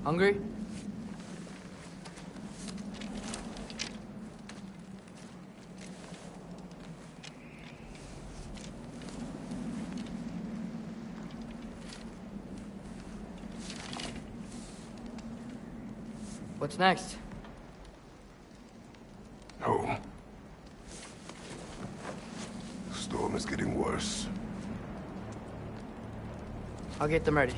Hungry? What's next? Home. The storm is getting worse. I'll get them ready.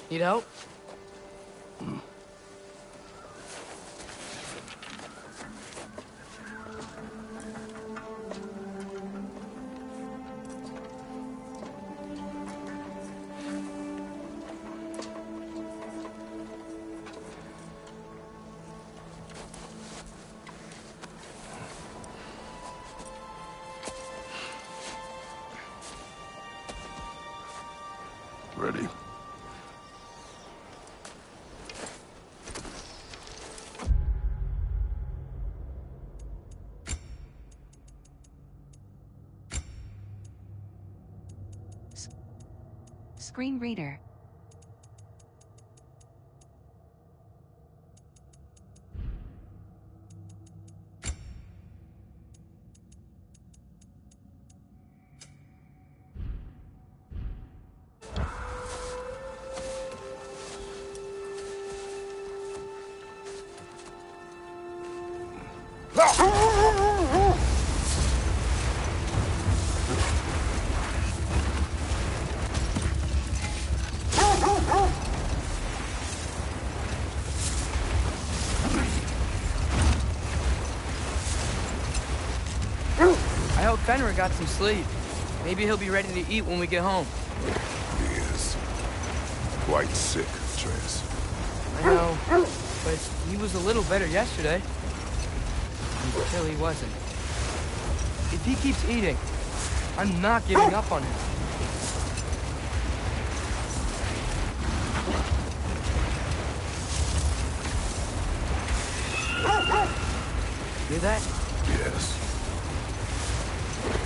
Need help? Ready? Screen reader. I hope Fenrir got some sleep. Maybe he'll be ready to eat when we get home. He is quite sick, Trace. I know, but he was a little better yesterday. Until he wasn't. If he keeps eating, I'm not giving up on him. Hear that? Yes.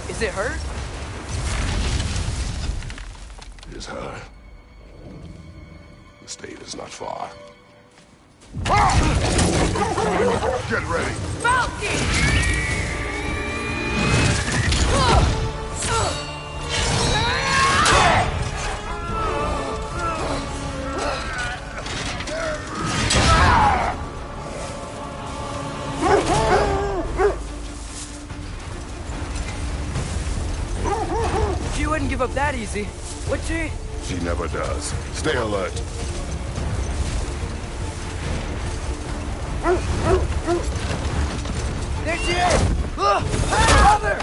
Is it hurt? It is her. The state is not far. Get ready! She wouldn't give up that easy, would she? She never does. Stay alert. There she is! Mother!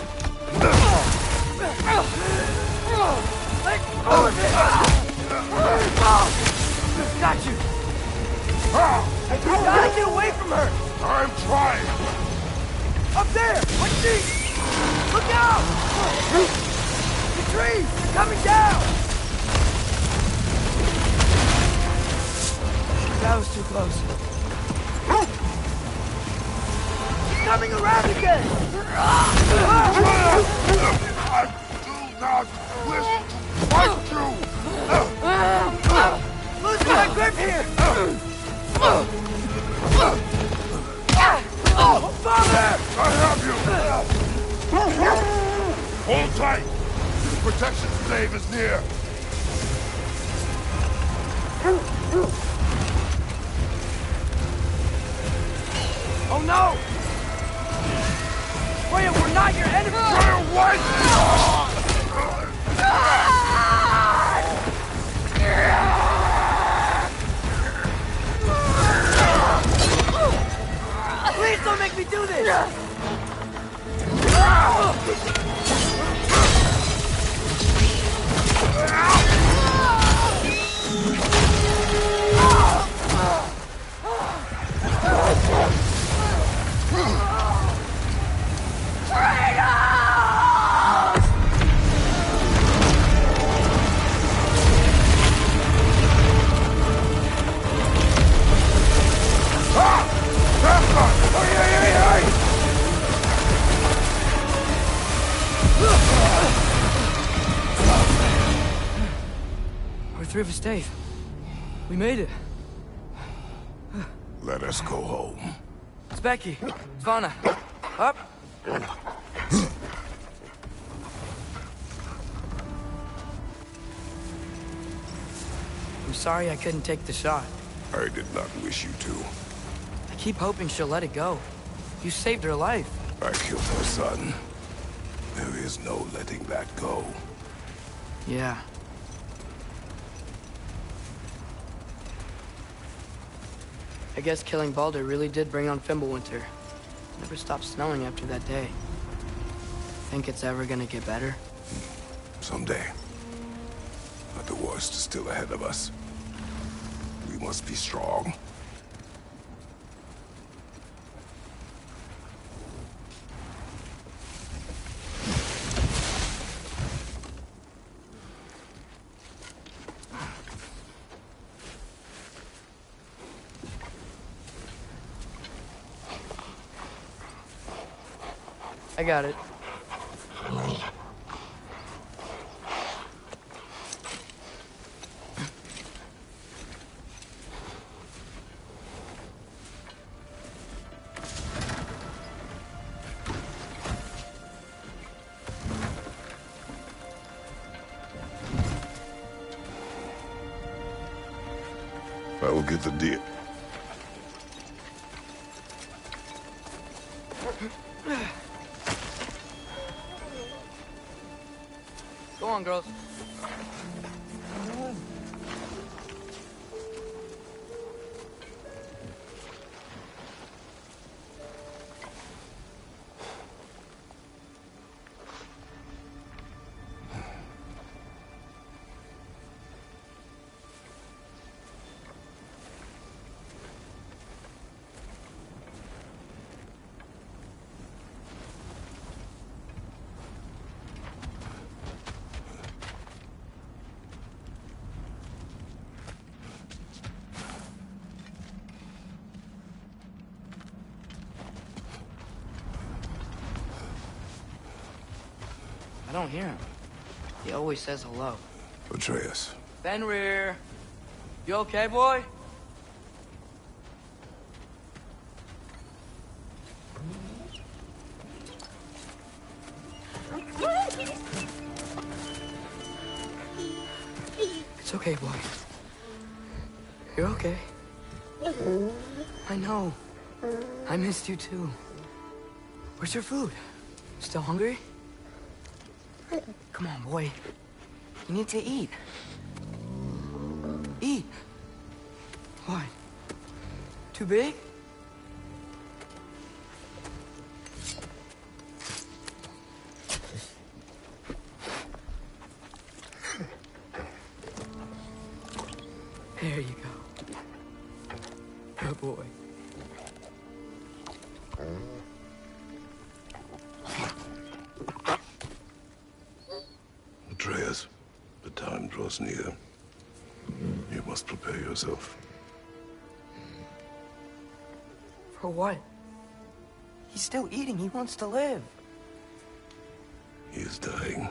Let go of it! Got you! You gotta get away from her! I'm trying! Up there! What's she? Look out! The trees! They're coming down! That was too close. She's coming around again! I do not wish to fight you! Losing my grip here! Father! I have you! Hold tight! protection stave is near. Oh no! Freya, we're not your enemy! Freya, wait! Please don't make me do this! We're through the stave. We made it. Let us go home. It's Becky. Svana. Up. I'm sorry I couldn't take the shot. I did not wish you to. I keep hoping she'll let it go. You saved her life. I killed her son. There is no letting that go. Yeah. I guess killing Baldur really did bring on Fimbulwinter. Never stopped snowing after that day. Think it's ever gonna get better? Someday. But the worst is still ahead of us. We must be strong. I got it. I will get the deal. Go on, girls. I don't hear him. He always says hello. Atreus. Fenrir! You okay, boy? It's okay, boy. You're okay. I know. I missed you too. Where's your food? Still hungry? Come on, boy. You need to eat. Eat. What? Too big? There you go. Good boy. Atreus, the time draws near. You must prepare yourself. For what? He's still eating. He wants to live. He is dying.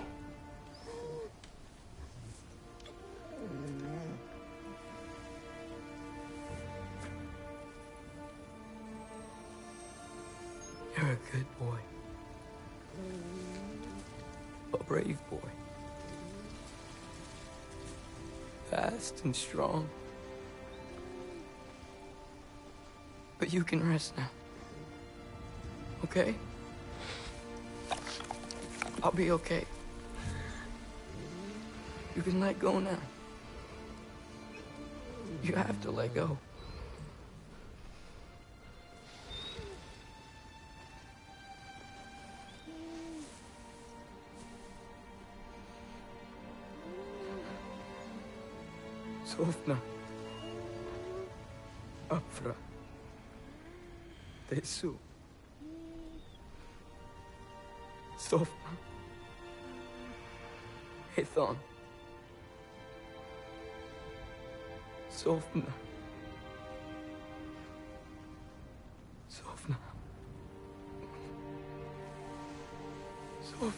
You're a good boy. A brave boy. fast and strong. But you can rest now. Okay? I'll be okay. You can let go now. You have to let go. Sofna. Afra. Tesu. Sofna. Hithon. Sofna. Sofna. Sofna.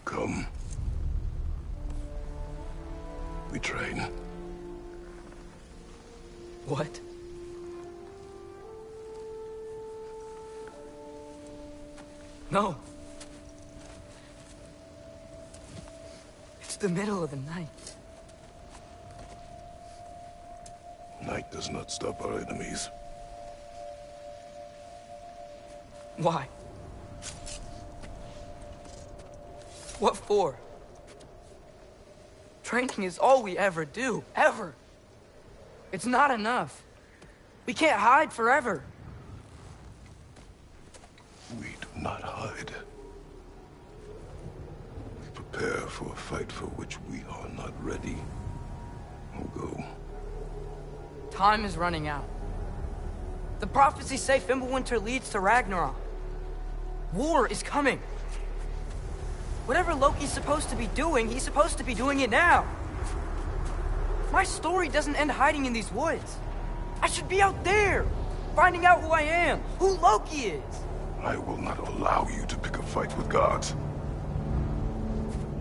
Come. We train. What? No. It's the middle of the night. Night does not stop our enemies. Why? What for? Training is all we ever do, ever. It's not enough. We can't hide forever. We do not hide. We prepare for a fight for which we are not ready. We'll go. Time is running out. The prophecies say Fimbulwinter leads to Ragnarok. War is coming. Whatever Loki's supposed to be doing, he's supposed to be doing it now. My story doesn't end hiding in these woods. I should be out there, finding out who I am, who Loki is. I will not allow you to pick a fight with gods.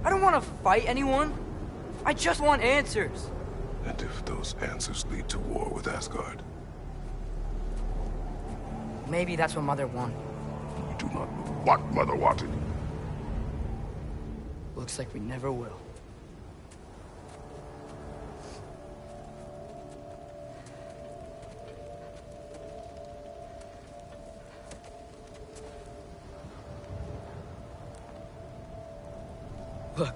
I don't want to fight anyone. I just want answers. And if those answers lead to war with Asgard? Maybe that's what Mother wanted. We do not know what Mother wanted. Looks like we never will. Look.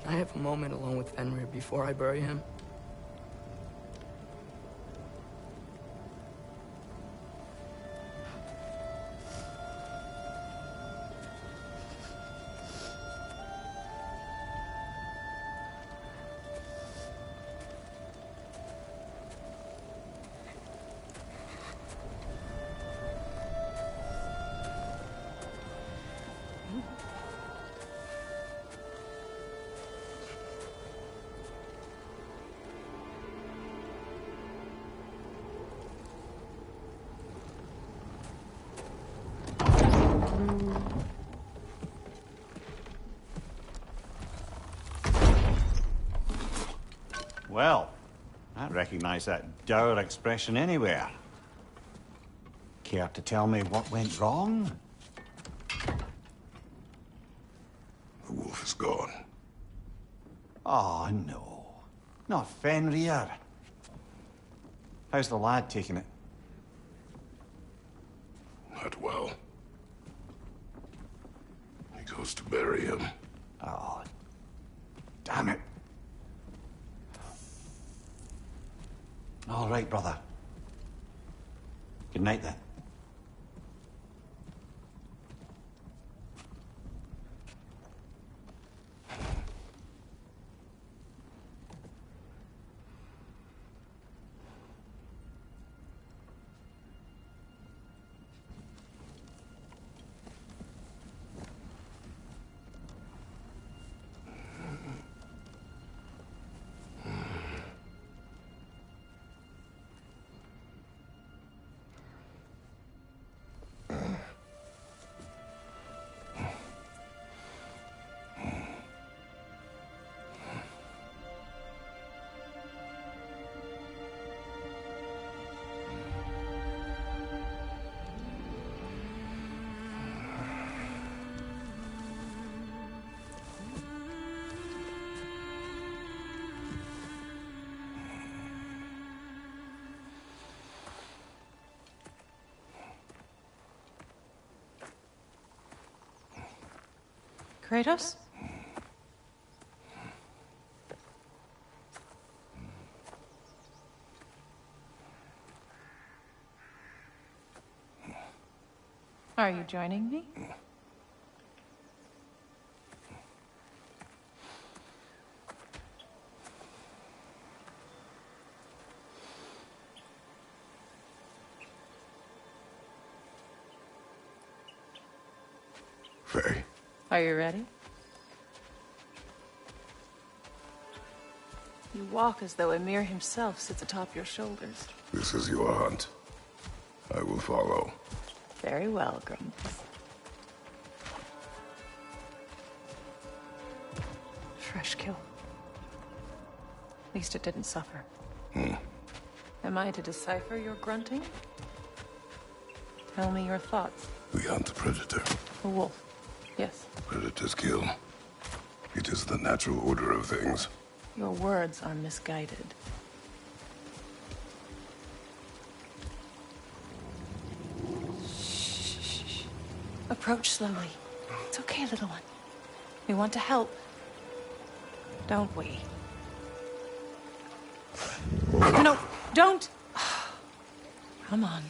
Can I have a moment alone with Fenrir before I bury him? Well, I recognize that dour expression anywhere. Care to tell me what went wrong? The wolf is gone. Oh, no. Not Fenrir. How's the lad taking it? Not well. He goes to bury him. Oh, damn it. All right, brother. Good night, then. Kratos? Are you joining me? Faye. Are you ready? You walk as though Emir himself sits atop your shoulders. This is your hunt. I will follow. Very well, Grumbles. Fresh kill. At least it didn't suffer. Am I to decipher your grunting? Tell me your thoughts. We hunt a predator. A wolf. Yes. Predators kill. It is the natural order of things. Your words are misguided. Shh. Approach slowly. It's okay, little one. We want to help. Don't we? No, don't! Come on.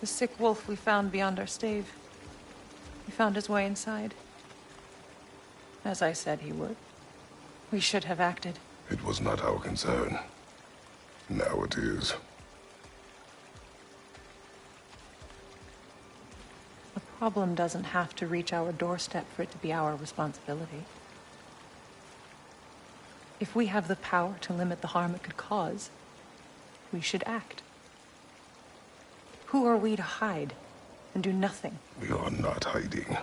The sick wolf we found beyond our stave. He found his way inside. As I said he would. We should have acted. It was not our concern. Now it is. The problem doesn't have to reach our doorstep for it to be our responsibility. If we have the power to limit the harm it could cause, we should act. Who are we to hide and do nothing? We are not hiding.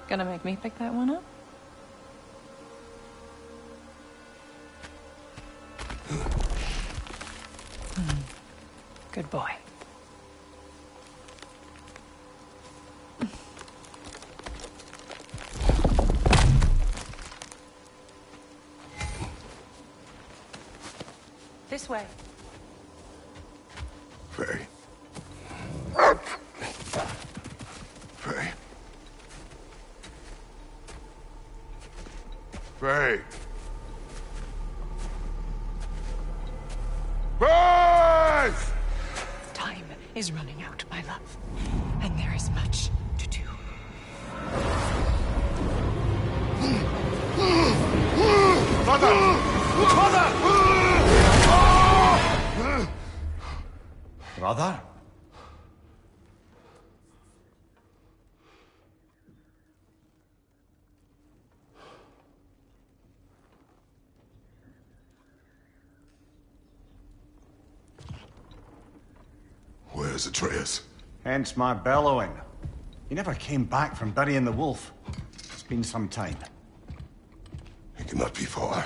Gonna make me pick that one up? Good boy. This way. Faye. Faye. Faye. Faye! Time is running out, my love. And there is much to do. Mother! Mother! Brother? Where's Atreus? Hence my bellowing. He never came back from burying the wolf. It's been some time. He cannot be far.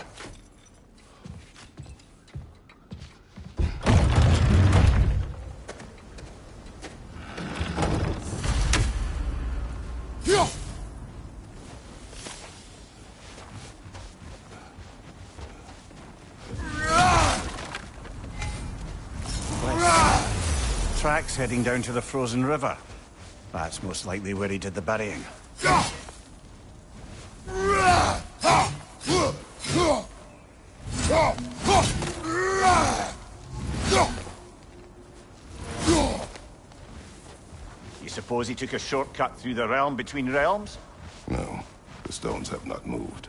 Tracks heading down to the frozen river. That's most likely where he did the burying. You suppose he took a shortcut through the realm between realms? No, the stones have not moved.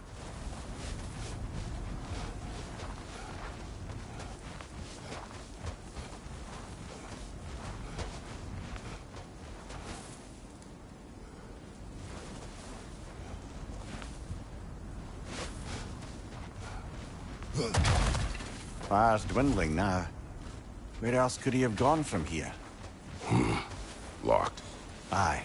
Fire's dwindling now. Where else could he have gone from here? Locked. Aye.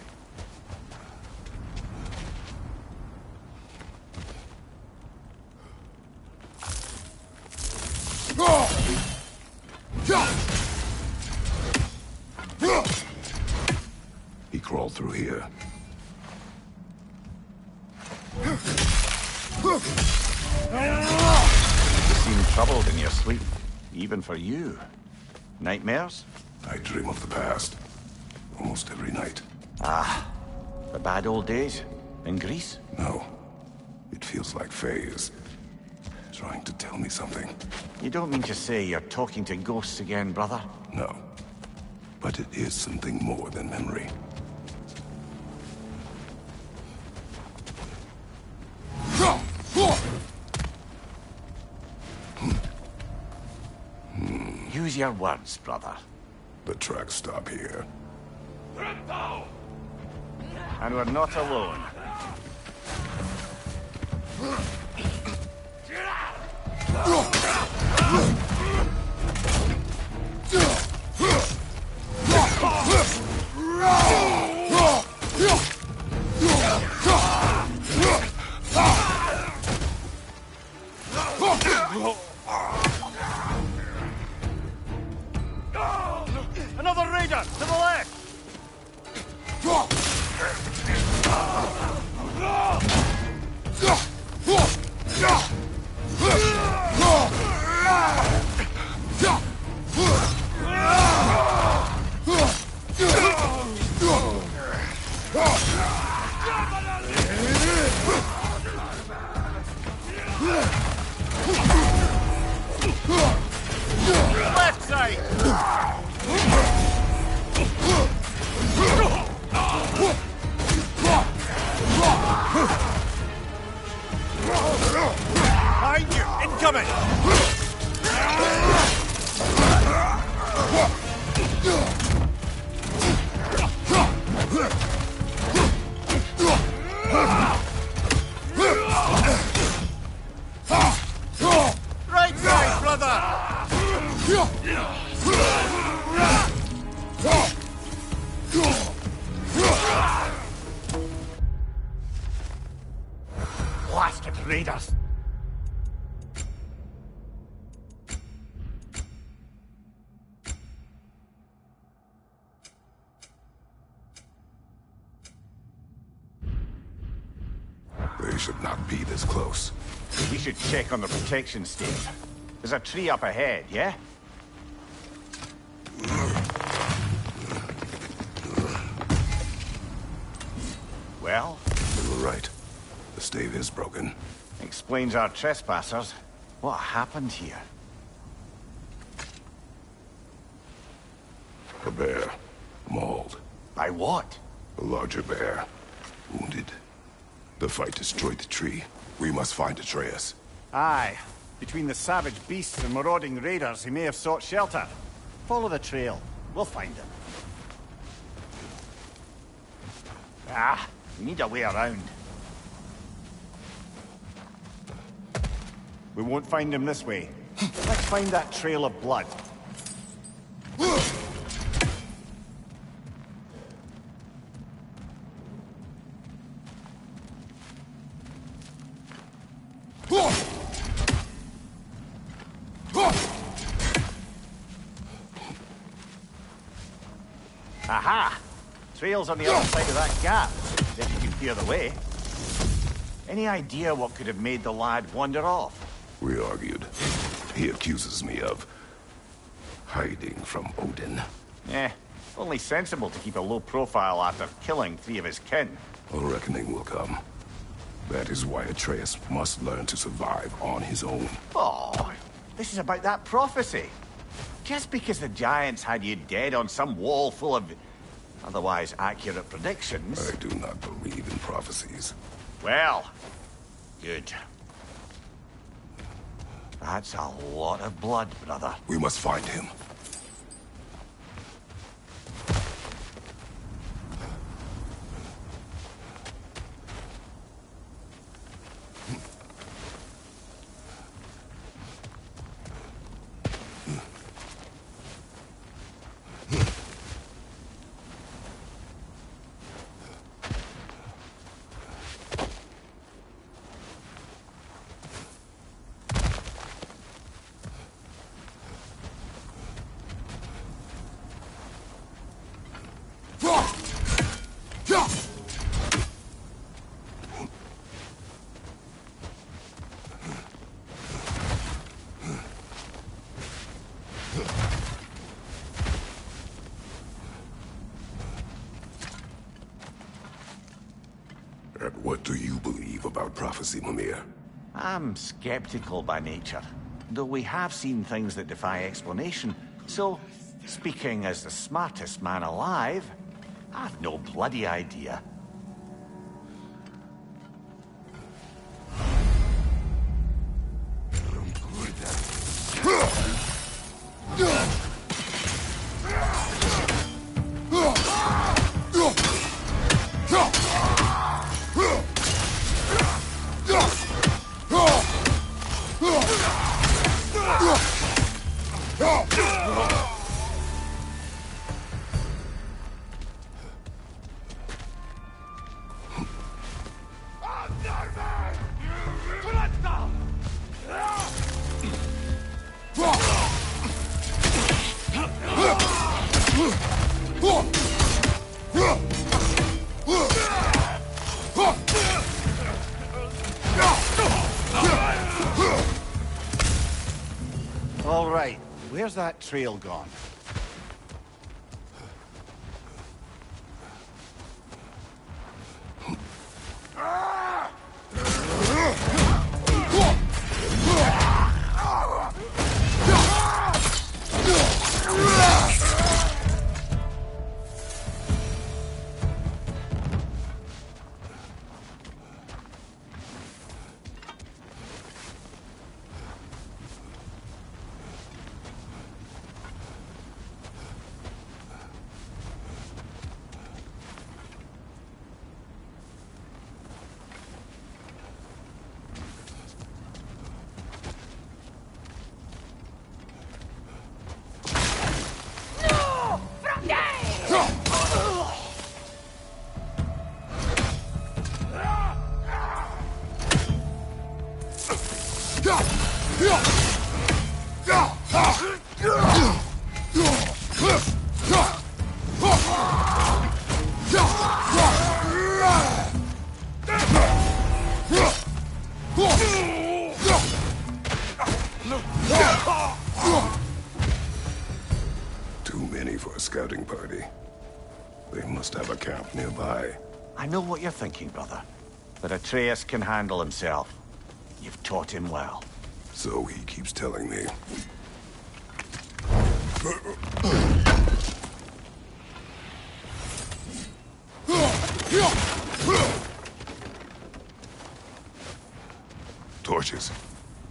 here. You seem troubled in your sleep, even for you. Nightmares? I dream of the past. Almost every night. Ah, the bad old days? In Greece? No. It feels like Faye is trying to tell me something. You don't mean to say you're talking to ghosts again, brother? No. But it is something more than memory. Use your words, brother. The tracks stop here. And we're not alone. Another raider to the left! Left side! Behind you! Incoming! Right side, brother! Blasted raiders! They should not be this close. We should check on the protection stave. There's a tree up ahead, yeah? Well? You were right. The stave is broken. Explains our trespassers. What happened here? A bear. Mauled. By what? A larger bear. Wounded. The fight destroyed the tree. We must find Atreus. Aye. Between the savage beasts and marauding raiders, he may have sought shelter. Follow the trail. We'll find him. Ah, we need a way around. We won't find him this way. Let's find that trail of blood. Aha! Trail's on the other side of that gap. If you can clear the way. Any idea what could have made the lad wander off? We argued. He accuses me of hiding from Odin. Only sensible to keep a low profile after killing 3 of his kin. A reckoning will come. That is why Atreus must learn to survive on his own. Oh, this is about that prophecy. Just because the giants had you dead on some wall full of otherwise accurate predictions. I do not believe in prophecies. Well, good. That's a lot of blood, brother. We must find him. about prophecy, Mimir? I'm skeptical by nature, though we have seen things that defy explanation. So, speaking as the smartest man alive, I've no bloody idea. All right, where's that trail gone? Too many for a scouting party. They must have a camp nearby. I know what you're thinking, brother. But Atreus can handle himself. You've taught him well. So he keeps telling me. Torches.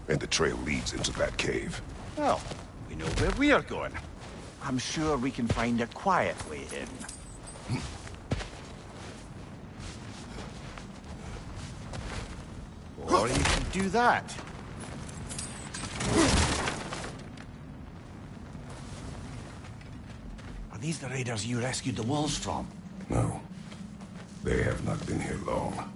And the trail leads into that cave. Well, we know where we are going. I'm sure we can find a quiet way in. Or you could do that. Are these the raiders you rescued the wolves from? No. They have not been here long.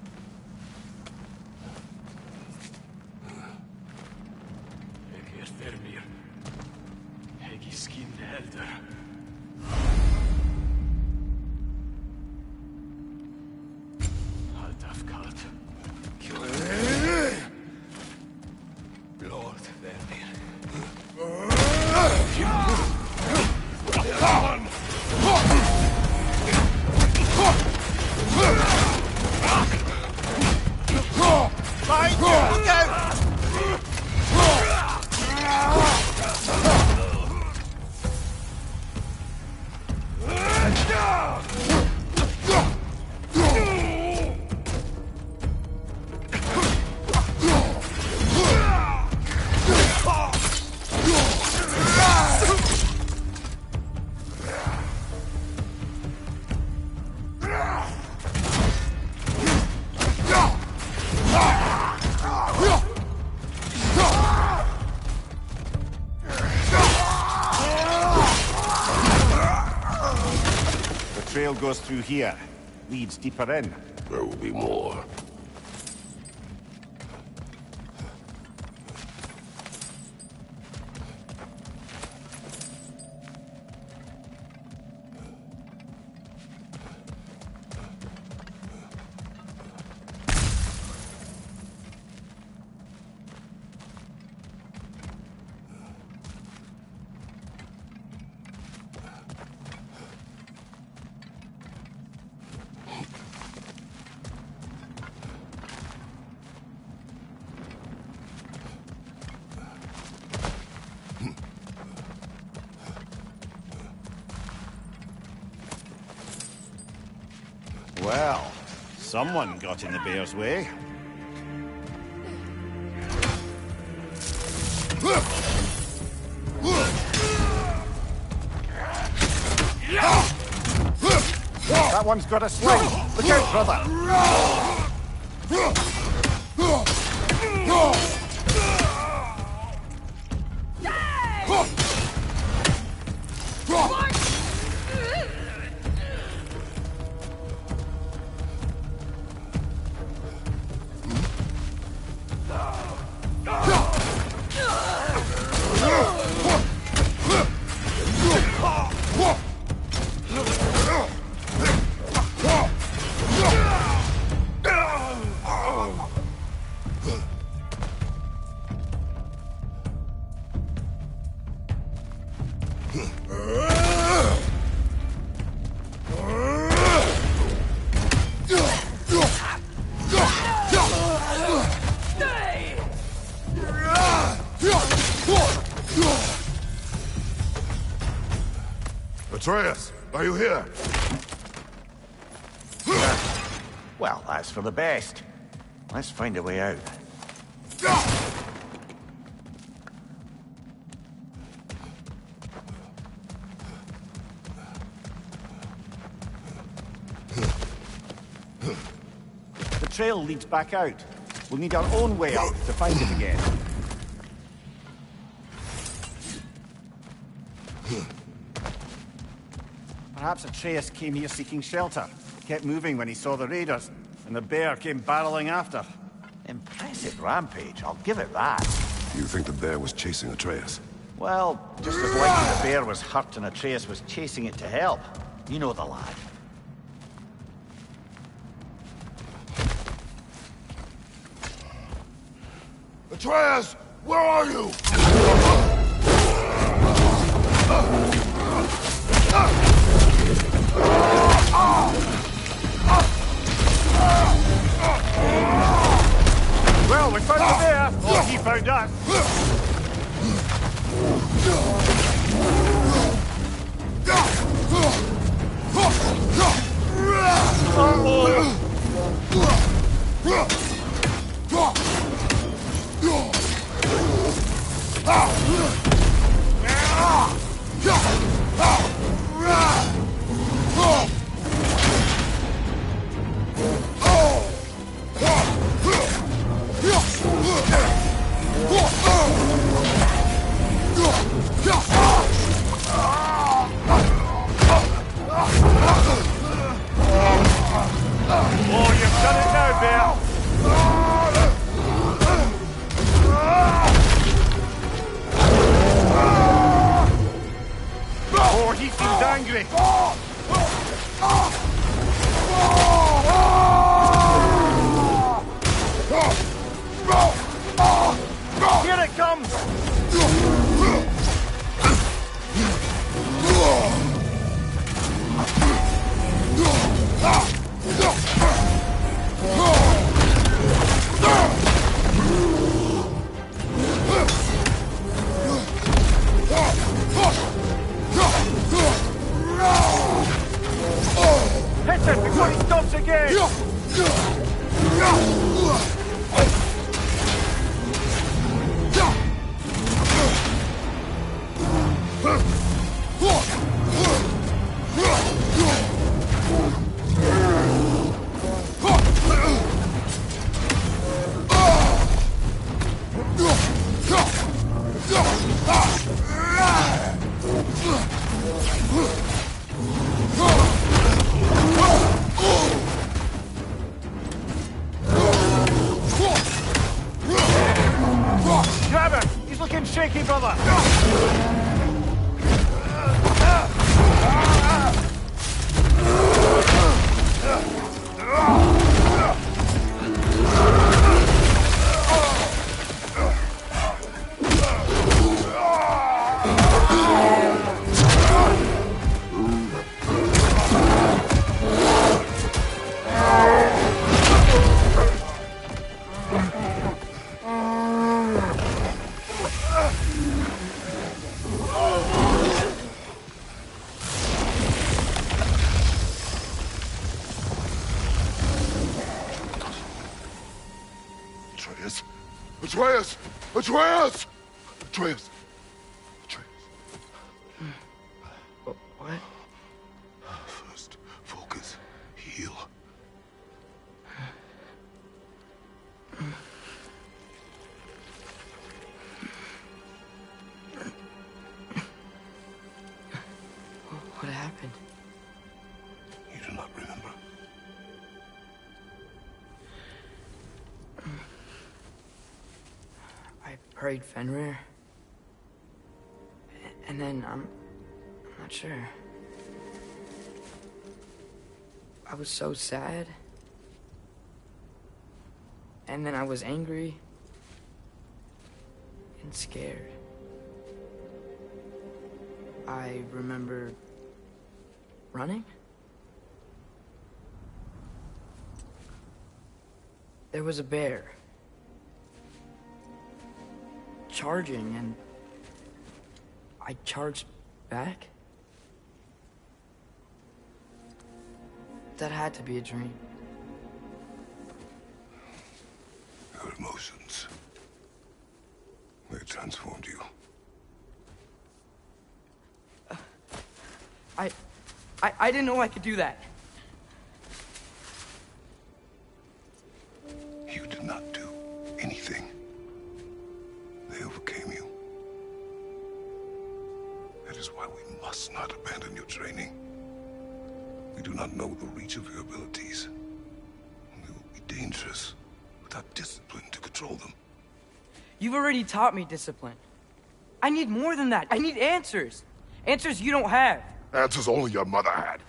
Trail goes through here. Leads deeper in. There will be more. Well, someone got in the bear's way. That one's got a sling. Look out, brother. Atreus, are you here? Well, that's for the best. Let's find a way out. The trail leads back out. We'll need our own way up to find it again. Perhaps Atreus came here seeking shelter. Kept moving when he saw the raiders, and the bear came barreling after. Impressive rampage, I'll give it that. You think the bear was chasing Atreus? Well, just as likely the bear was hurt and Atreus was chasing it to help. You know the lad. Atreus, where are you? Well, we found the bear, or he found us. Oh, you've done it now, bear. Oh, he seems angry. Here it comes! Hit it before he stops again! Grab him! He's looking shaky, brother! Atreus! Atreus! Atreus! Atreus! Atreus. What? First, focus. Heal. What happened? You do not remember. I prayed Fenrir. And then I'm not sure. I was so sad. And then I was angry. And scared. I remember running. There was a bear. Charging, and I charged back. That had to be a dream. Your emotions. They transformed you. I didn't know I could do that. You did not do anything. They overcame you. That is why we must not abandon your training. We do not know the reach of your abilities. They will be dangerous without discipline to control them. You've already taught me discipline. I need more than that. I need answers. Answers you don't have. Answers only your mother had.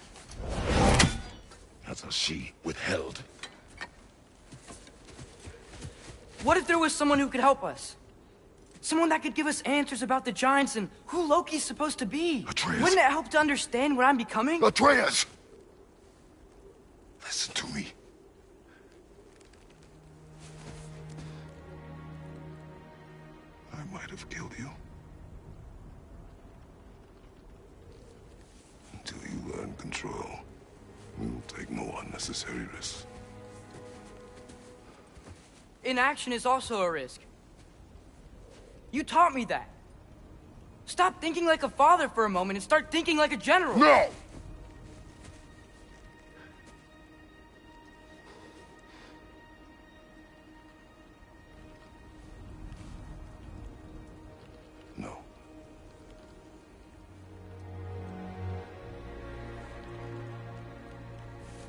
Answers she withheld. What if there was someone who could help us? Someone that could give us answers about the giants and who Loki's supposed to be. Atreus. Wouldn't it help to understand what I'm becoming? Atreus! Listen to me. I might have killed you. Until you learn control, we will take no unnecessary risks. Inaction is also a risk. You taught me that. Stop thinking like a father for a moment and start thinking like a general. No! No.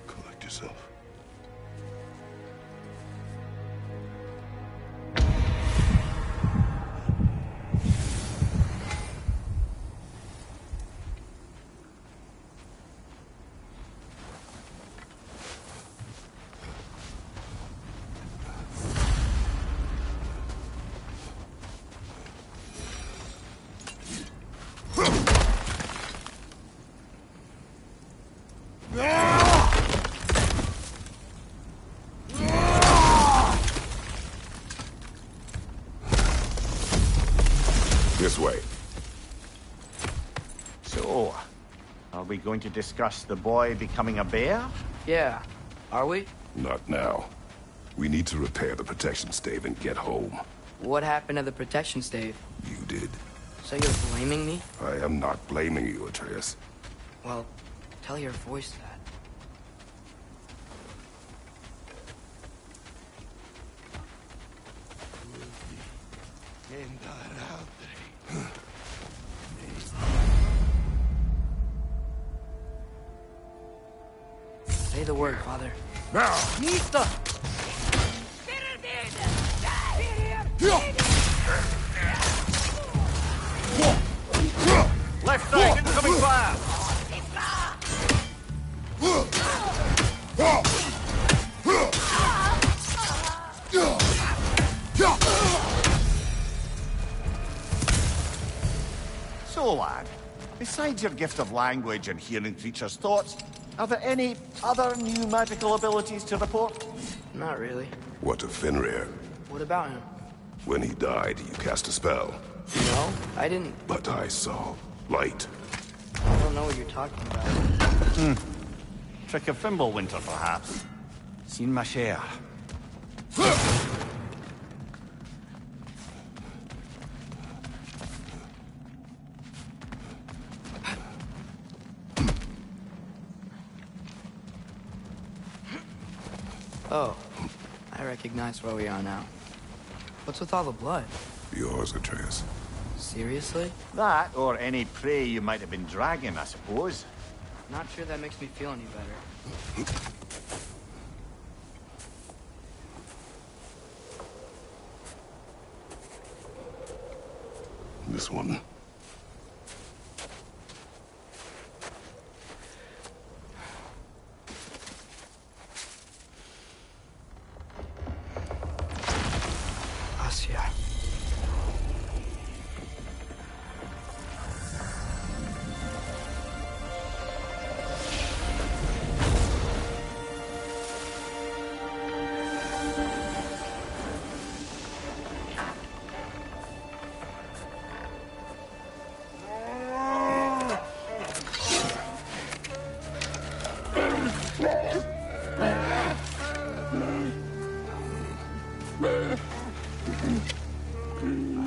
Collect yourself. This way. So, are we going to discuss the boy becoming a bear? Yeah. Are we? Not now. We need to repair the protection stave and get home. What happened to the protection stave? You did. So you're blaming me? I am not blaming you, Atreus. Well, tell your voice that. Say the word, Father. Now! Nista! Left side, incoming fire! So, lad, besides your gift of language and hearing creatures' thoughts, are there any other new magical abilities to report? Not really. What of Fenrir? What about him? When he died, you cast a spell. No, I didn't. But I saw light. I don't know what you're talking about. Trick of Fimbulwinter, perhaps. Seen my share. I recognize where we are now. What's with all the blood? Yours, Atreus. Seriously? That, or any prey you might have been dragging, I suppose. Not sure that makes me feel any better. This one. Asya.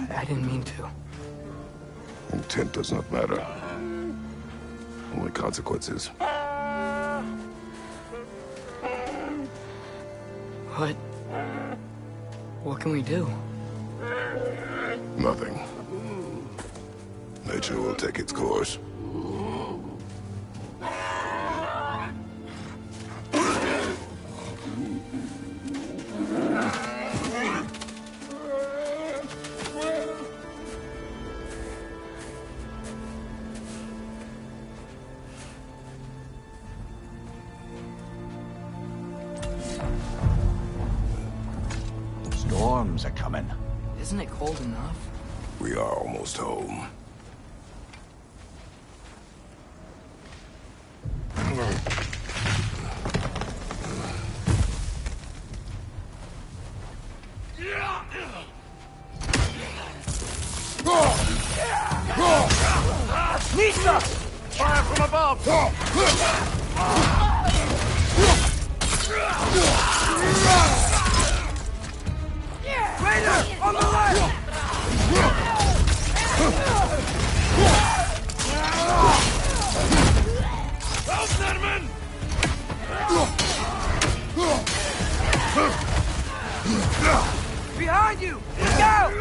I didn't mean to. Intent does not matter. Only consequences. What can we do? Nothing. Nature will take its course. Storms are coming. Isn't it cold enough? We are almost home. Nisa! Fire from above! Raider! On the left! Behind you! Look out!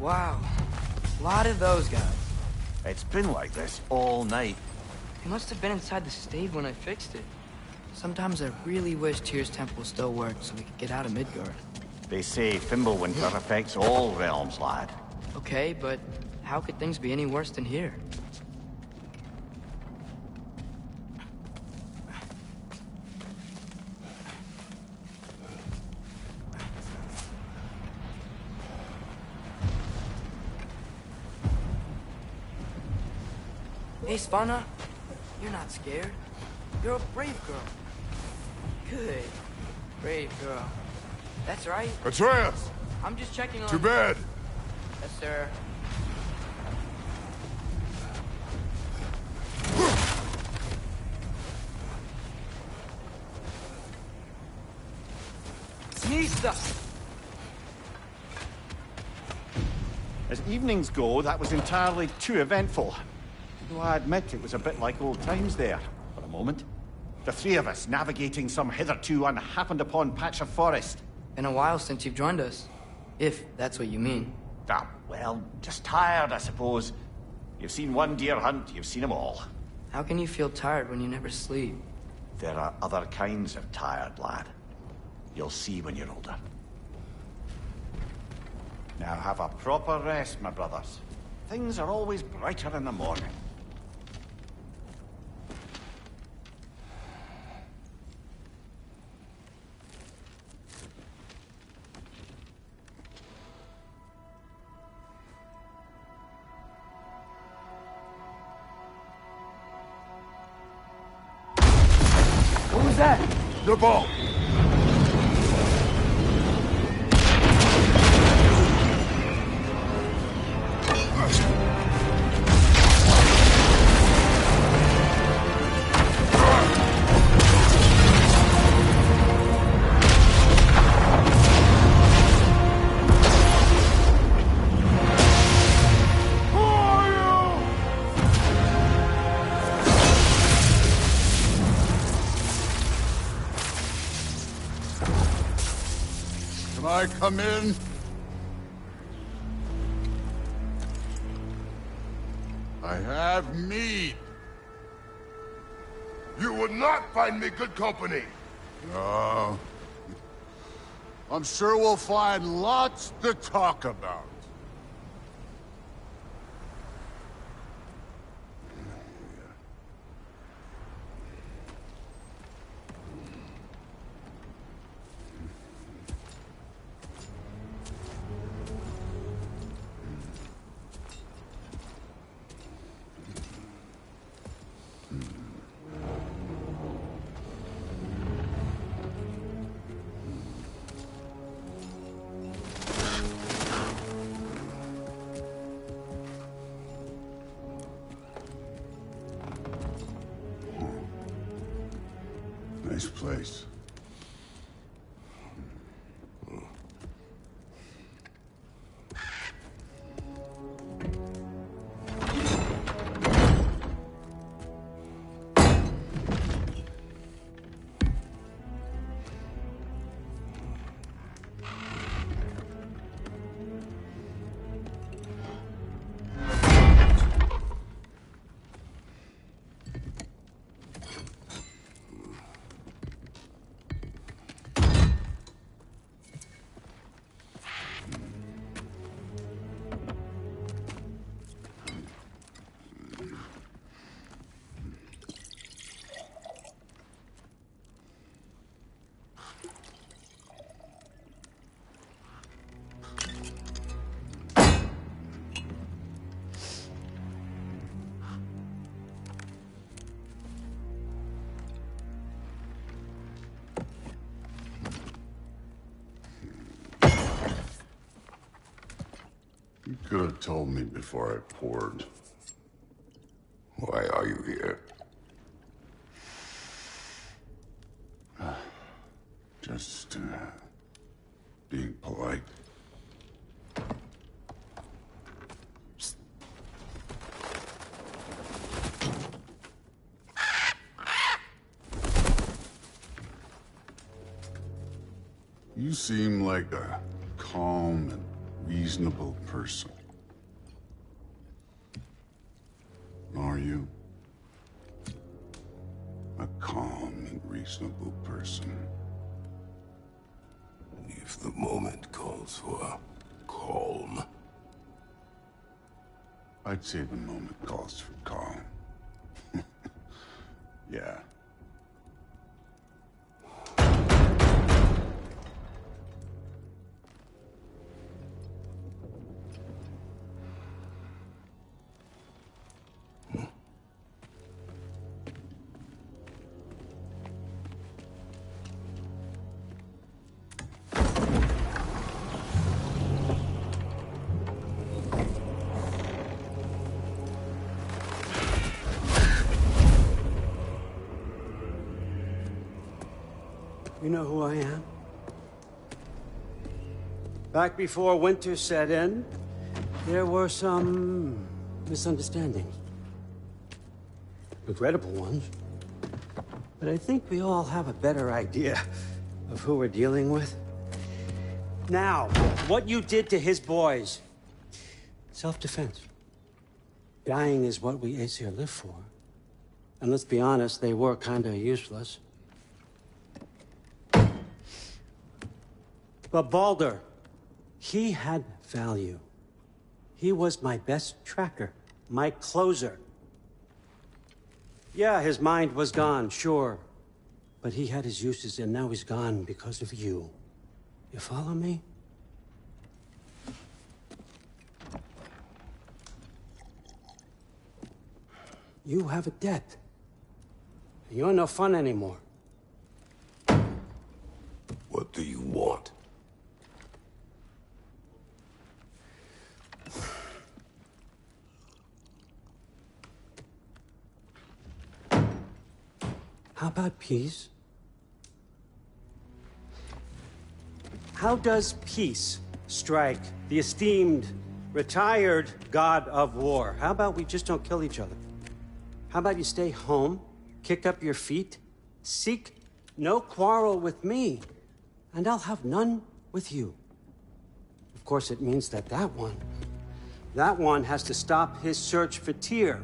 Wow. A lot of those guys. It's been like this all night. They must have been inside the stave when I fixed it. Sometimes I really wish Tyr's temple still worked so we could get out of Midgard. They say Fimbulwinter affects all realms, lad. Okay, but how could things be any worse than here? Hey, Svanna. You're not scared. You're a brave girl. Good. Brave girl. That's right. Atreus! I'm just checking on... To bed! Yes, sir. Nista! As evenings go, that was entirely too eventful. Though I admit it was a bit like old times there, for a moment. The three of us navigating some hitherto unhappened-upon patch of forest. Been a while since you've joined us. If that's what you mean. Ah, well, just tired, I suppose. You've seen one deer hunt, you've seen them all. How can you feel tired when you never sleep? There are other kinds of tired, lad. You'll see when you're older. Now have a proper rest, my brothers. Things are always brighter in the morning. What was that? The ball! I come in? I have mead. You would not find me good company. No. I'm sure we'll find lots to talk about. Nice place. You could have told me before I poured. Why are you here? Just, being polite. You seem like a calm and reasonable person. Are you? A calm and reasonable person. If the moment calls for calm. I'd say the moment calls for calm. Yeah. You know who I am? Back before winter set in, there were some misunderstandings. Regrettable ones. But I think we all have a better idea of who we're dealing with. Now, what you did to his boys. Self-defense. Dying is what we Aesir live for. And let's be honest, they were kinda useless. But Baldur, he had value. He was my best tracker, my closer. Yeah, his mind was gone, sure. But he had his uses, and now he's gone because of you. You follow me? You have a debt. You're no fun anymore. What do you want? How about peace? How does peace strike the esteemed, retired god of war? How about we just don't kill each other? How about you stay home, kick up your feet, seek no quarrel with me, and I'll have none with you. Of course, it means that that one has to stop his search for Tyr.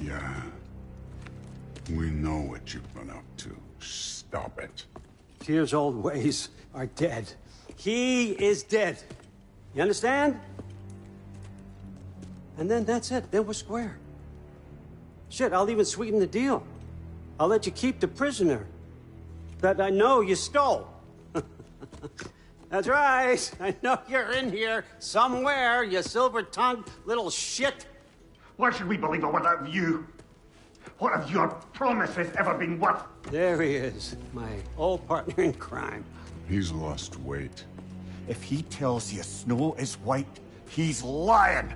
Yeah. We know what you've been up to. Stop it. Tyr's old ways are dead. He is dead. You understand? And then that's it. Then we're square. Shit, I'll even sweeten the deal. I'll let you keep the prisoner that I know you stole. That's right. I know you're in here somewhere, you silver-tongued little shit. Why should we believe a word of you? What have your promises ever been worth? There he is, my old partner in crime. He's lost weight. If he tells you snow is white, he's lying.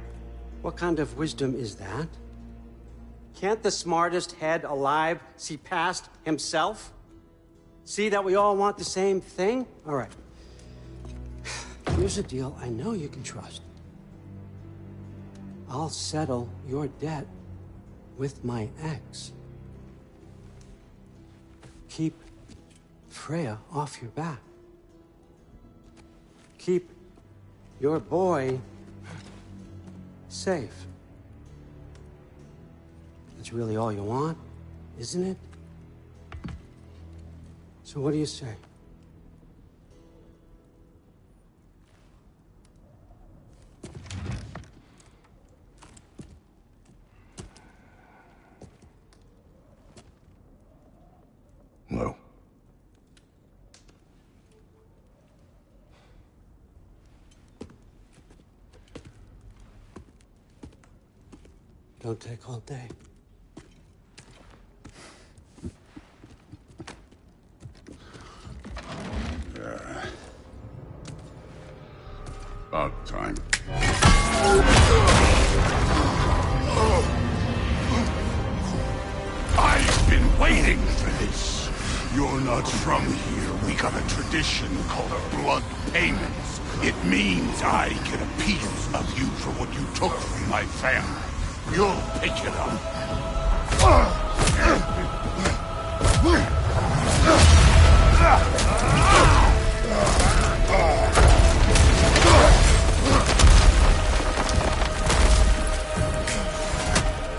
What kind of wisdom is that? Can't the smartest head alive see past himself? See that we all want the same thing? All right. Here's a deal I know you can trust. I'll settle your debt with my ex. Keep Freya off your back. Keep your boy safe. That's really all you want, isn't it? So what do you say? No. Don't take all day. About time. I've been waiting for this. You're not from here. We got a tradition called a blood payment. It means I get a piece of you for what you took from my family. You'll pick it up.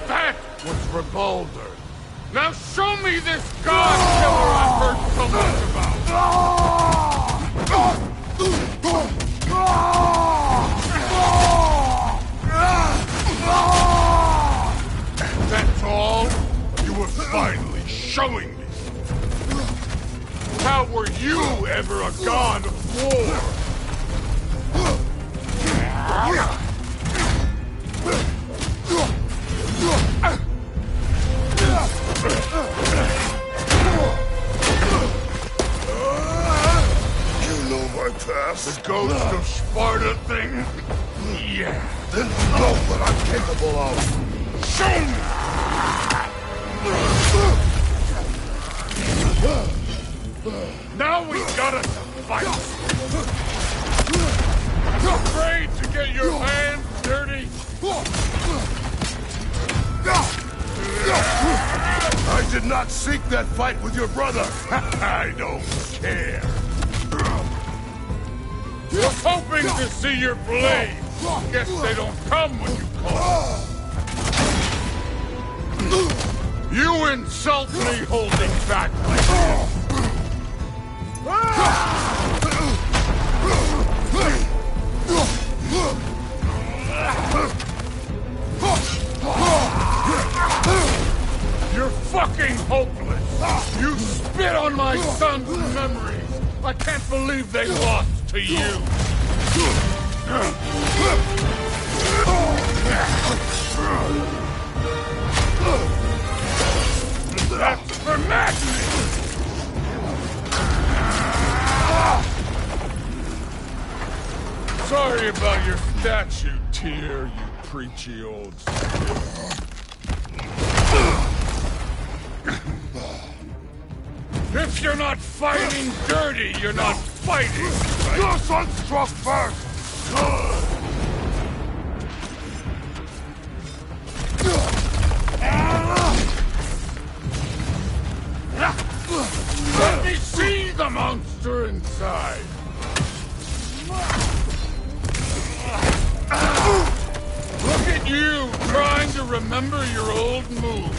That was for Baldur. Now show me this god killer I've heard so much about! That's all? You were finally showing me. How were you ever a god of war? You know my past? The ghost of Sparta thing? Yeah. Then you know what I'm capable of. Show me! Now we gotta fight! Afraid to get your hands dirty? I did not seek that fight with your brother. I don't care. Was hoping to see your blade. Guess they don't come when you call. You insult me holding back like this. You're fucking hopeless! You spit on my son's memories! I can't believe they lost to you! That's for madness! Sorry about your statue, Tyr, you preachy old stiff. If you're not fighting dirty, you're not fighting, right? Your son struck first! Good! Let me see the monster inside! remember your old move.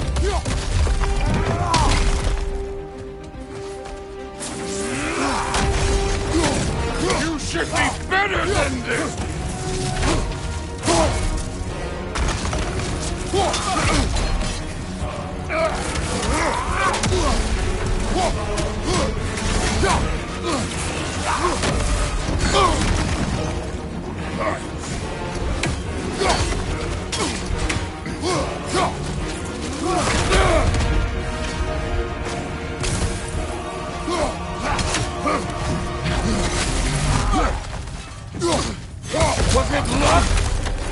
You should be better than this! Was it luck?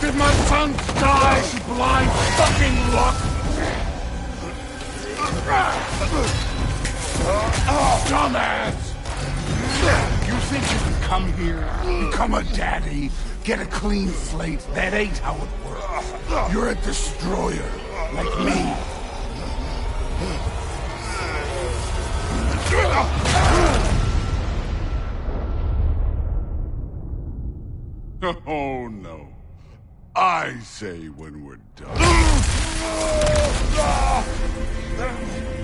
Did my son die to blind fucking luck? Dumbass! You think you can come here, become a daddy, get a clean slate? That ain't how it works. You're a destroyer, like me. Oh, no. I say when we're done.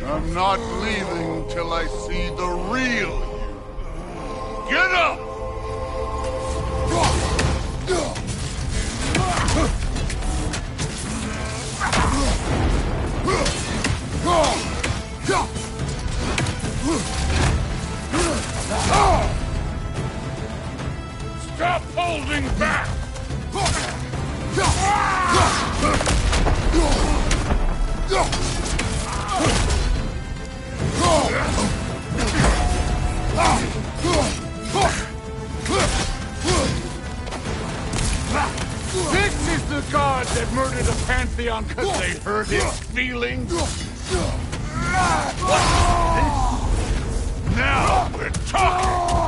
I'm not leaving till I see the real you. Get up! Stop holding back! This is the god that murdered a pantheon because they hurt his feelings? Now we're talking!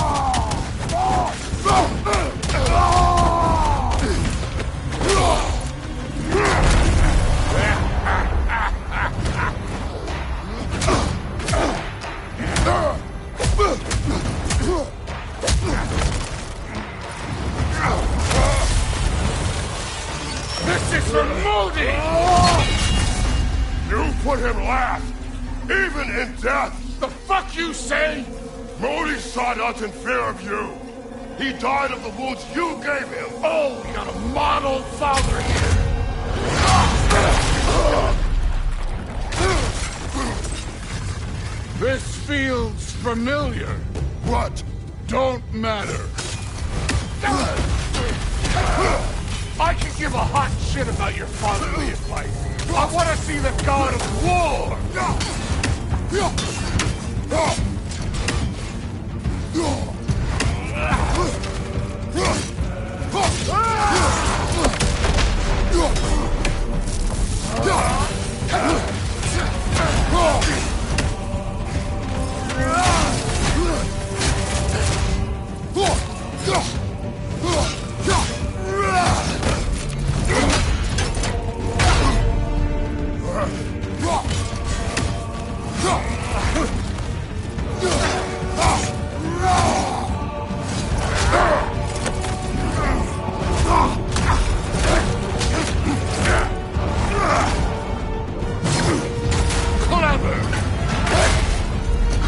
This is for Modi! You put him last, even in death. The fuck you say? Modi sought us in fear of you. He died of the wounds you gave him. Oh, we got a model father here. This feels familiar. What? Don't matter. I can give a hot shit about your fatherly advice. I want to see the god of war.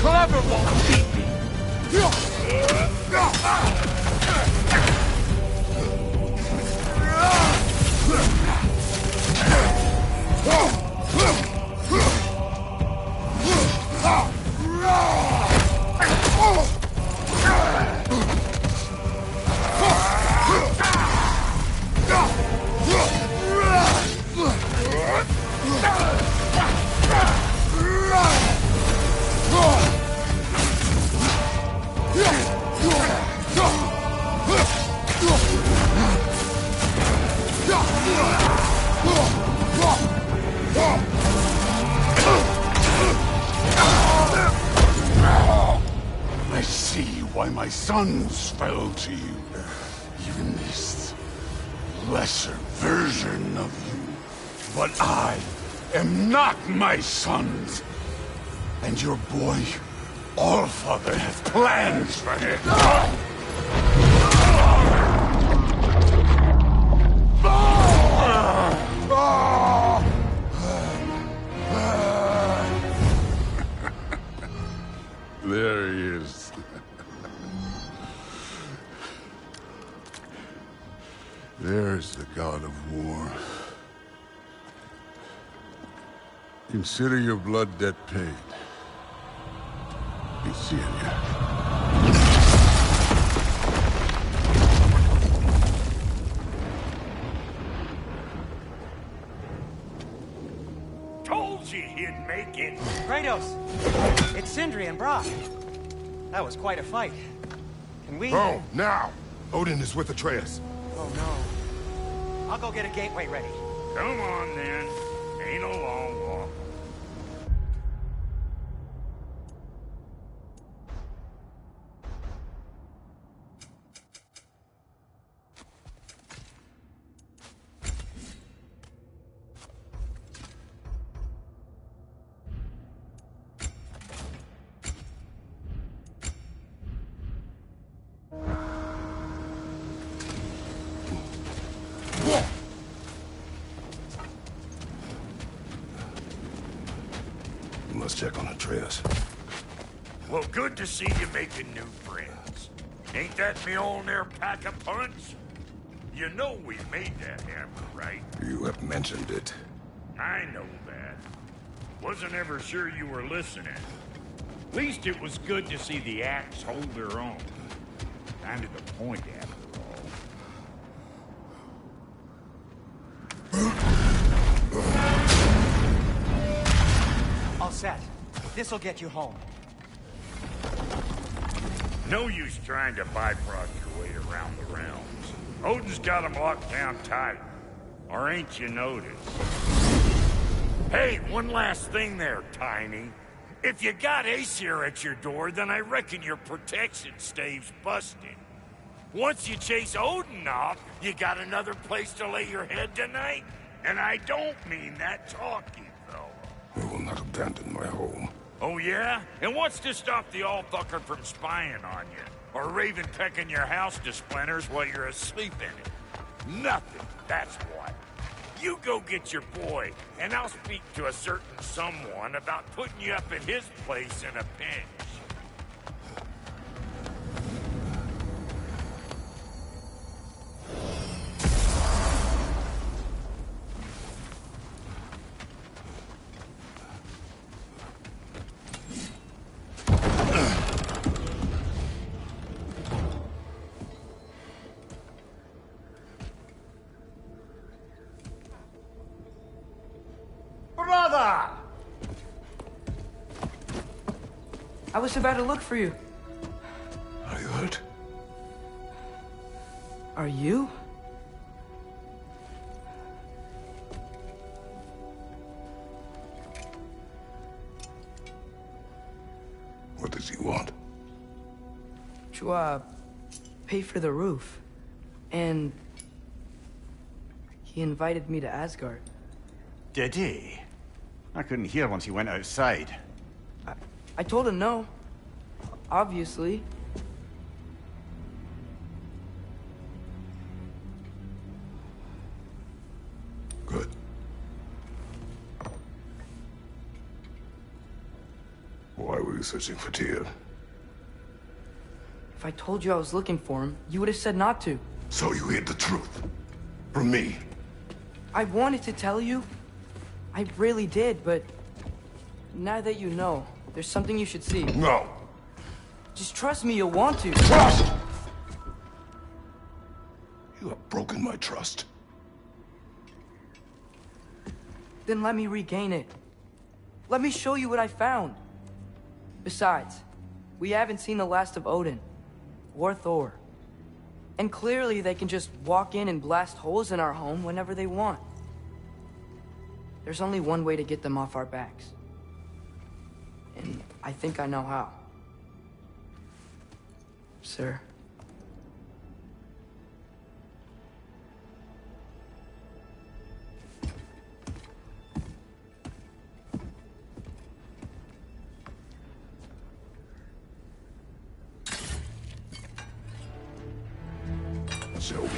Clever won't beat me. I see why my sons fell to you. Even this lesser version of you. But I am not my sons. And your boy, Allfather, has plans for him. There's the god of war. Consider your blood debt paid. Be seeing ya. Told you he'd make it. Kratos! It's Sindri and Brock. That was quite a fight. Can we... Oh, now! Odin is with Atreus. Oh, no. I'll go get a gateway ready. Come on, then. Ain't a long walk. Let's check on Atreus. Well, good to see you making new friends. Ain't that me old there pack a punch? You know we made that hammer, right? You have mentioned it. I know that. Wasn't ever sure you were listening. At least it was good to see the axe hold her own. Kind of the point, after all. All set. This'll get you home. No use trying to bifrost your way around the realms. Odin's got them locked down tight. Or ain't you noticed? Hey, one last thing there, Tiny. If you got Aesir at your door, then I reckon your protection stave's busted. Once you chase Odin off, you got another place to lay your head tonight? And I don't mean that talking, though. I will not abandon my home. Oh, yeah? And what's to stop the all-fucker from spying on you? Or Raven pecking your house to splinters while you're asleep in it? Nothing, that's what. You go get your boy, and I'll speak to a certain someone about putting you up at his place in a pinch. Brother! I was about to look for you. Are you hurt? Are you? What does he want? To, pay for the roof. And he invited me to Asgard. Did he? I couldn't hear once he went outside. I told him no. Obviously. Good. Why were you searching for Tyr? If I told you I was looking for him, you would have said not to. So you hid the truth. From me. I wanted to tell you. I really did, but now that you know, there's something you should see. No. Just trust me, you'll want to. Trust! You have broken my trust. Then let me regain it. Let me show you what I found. Besides, we haven't seen the last of Odin. Or Thor. And clearly they can just walk in and blast holes in our home whenever they want. There's only one way to get them off our backs. And I think I know how. Sir. Show me.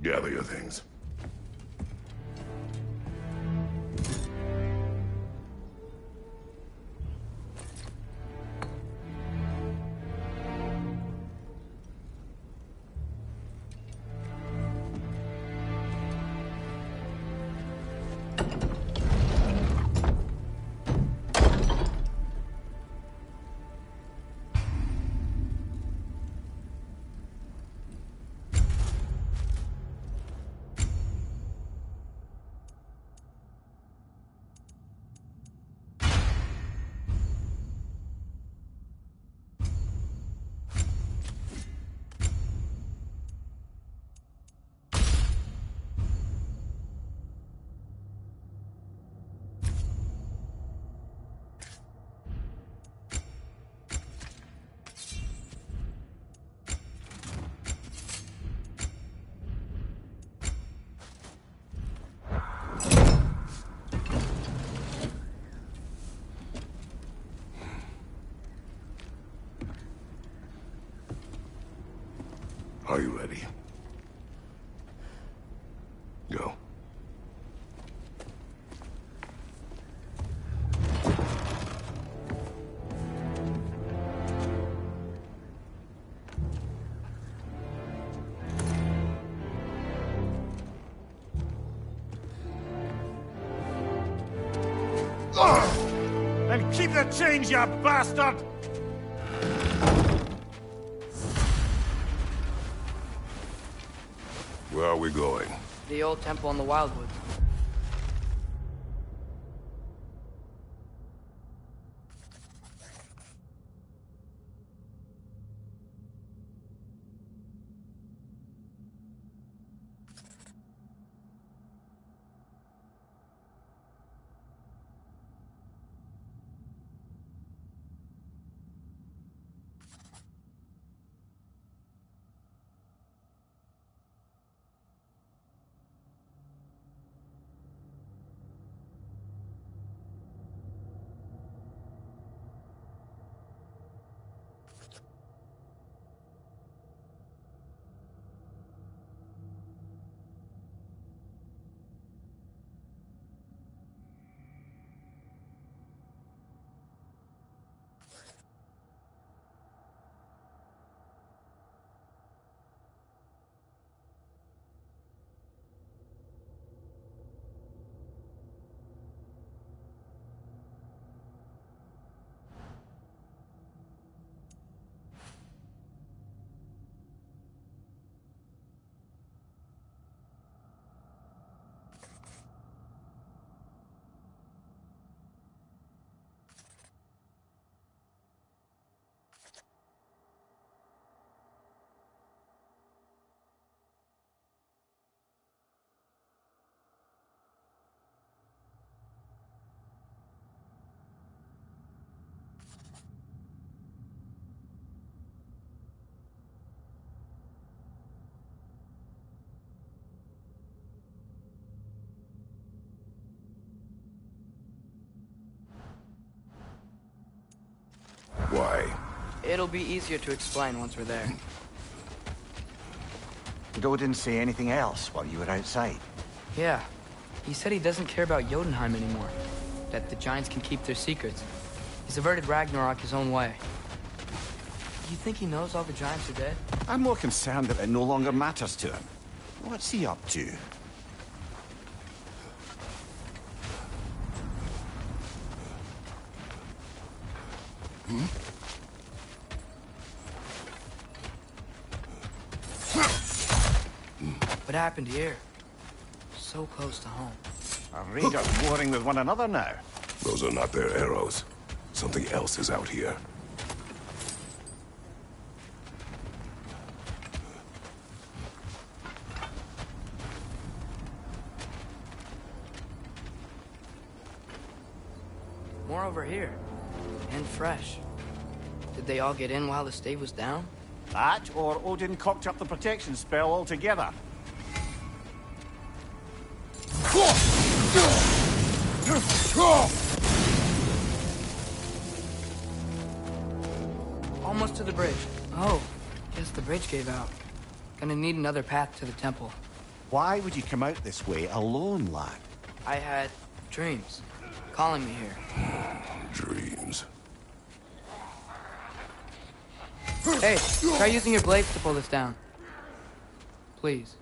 Gather your things. Are you ready? Go. Then keep the change, you bastard! Where are we going? The old temple in the Wildwoods. Why? It'll be easier to explain once we're there. Did Odin say anything else while you were outside? Yeah. He said he doesn't care about Jotunheim anymore. That the giants can keep their secrets. He's averted Ragnarok his own way. You think he knows all the giants are dead? I'm more concerned that it no longer matters to him. What's he up to? What happened here? So close to home. Are raiders warring with one another now? Those are not their arrows. Something else is out here. More over here. And fresh. Did they all get in while the stave was down? That, or Odin cocked up the protection spell altogether. Almost to the bridge. Oh, guess the bridge gave out. Gonna need another path to the temple. Why would you come out this way alone, lad? I had dreams calling me here. Dreams. Hey, try using your blades to pull this down. Please.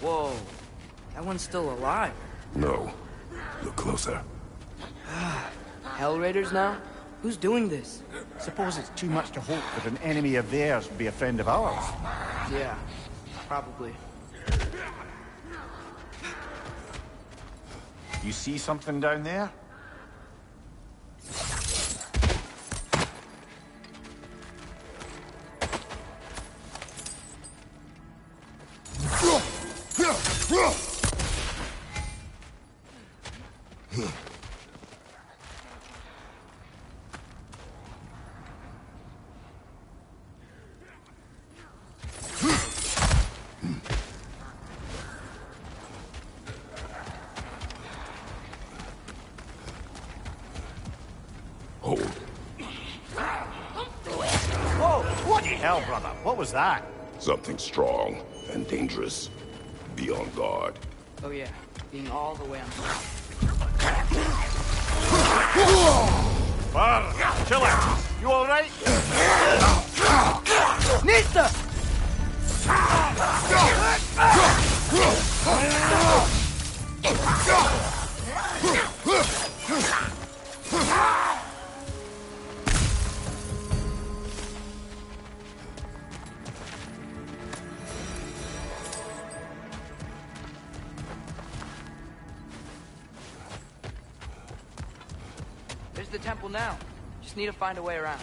Whoa, that one's still alive. No. Look closer. Hell Raiders now? Who's doing this? Suppose it's too much to hope that an enemy of theirs would be a friend of ours. Yeah, probably. You see something down there? Hold. Whoa! Bloody hell, brother! What was that? Something strong and dangerous. Be on guard. Oh yeah, being all the way on. Bar, chill it! You alright? Nista! There's the temple now. Just need to find a way around.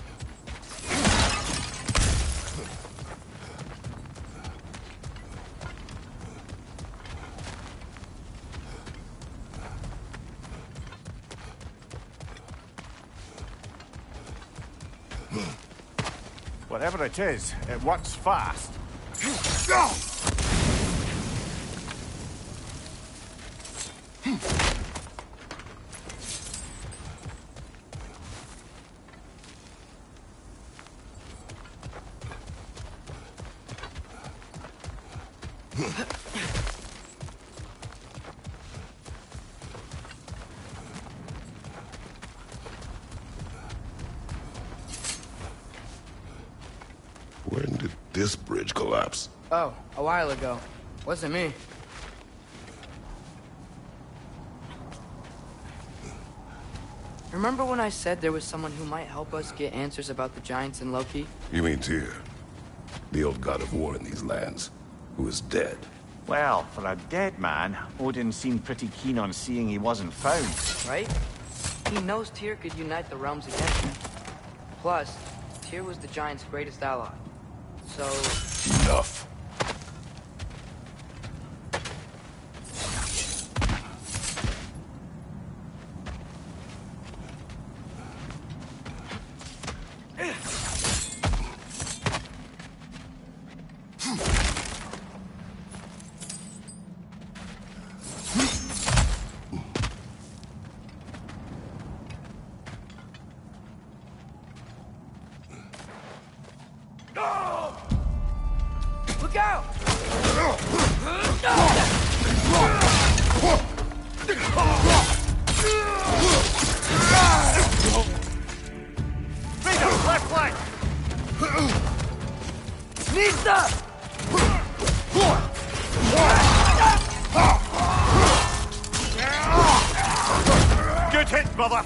Whatever it is, it works fast. When did this bridge collapse? Oh, a while ago. Wasn't me. Remember when I said there was someone who might help us get answers about the giants and Loki? You mean Tyr, the old god of war in these lands, who is dead. Well, for a dead man, Odin seemed pretty keen on seeing he wasn't found. Right? He knows Tyr could unite the realms against him. Plus, Tyr was the giants' greatest ally. So... Enough. Look out! Freedom, left flank! Nista! Good hit, brother!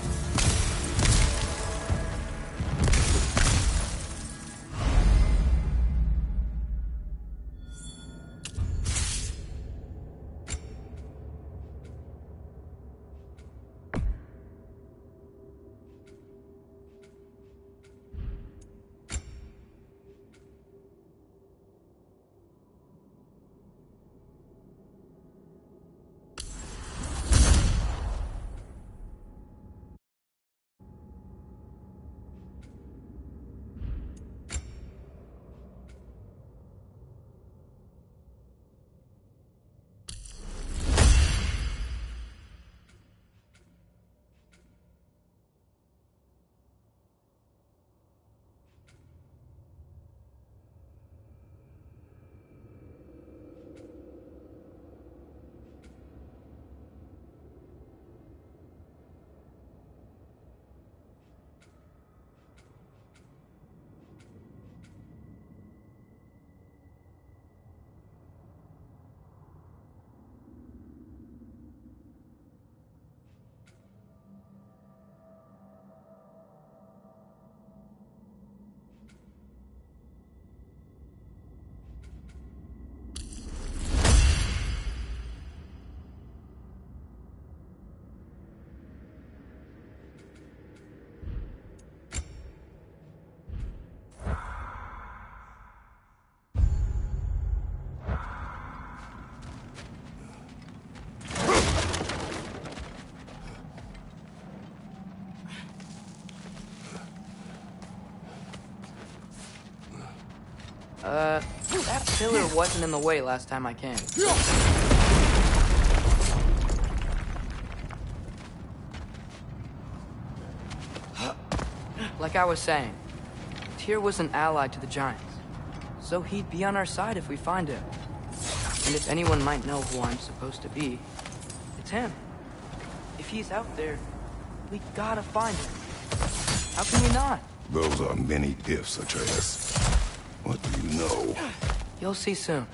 That pillar wasn't in the way last time I came. like I was saying, Tyr was an ally to the Giants, so he'd be on our side if we find him. And if anyone might know who I'm supposed to be, it's him. If he's out there, we gotta find him. How can we not? Those are many ifs, Atreus. What do you know? You'll see soon.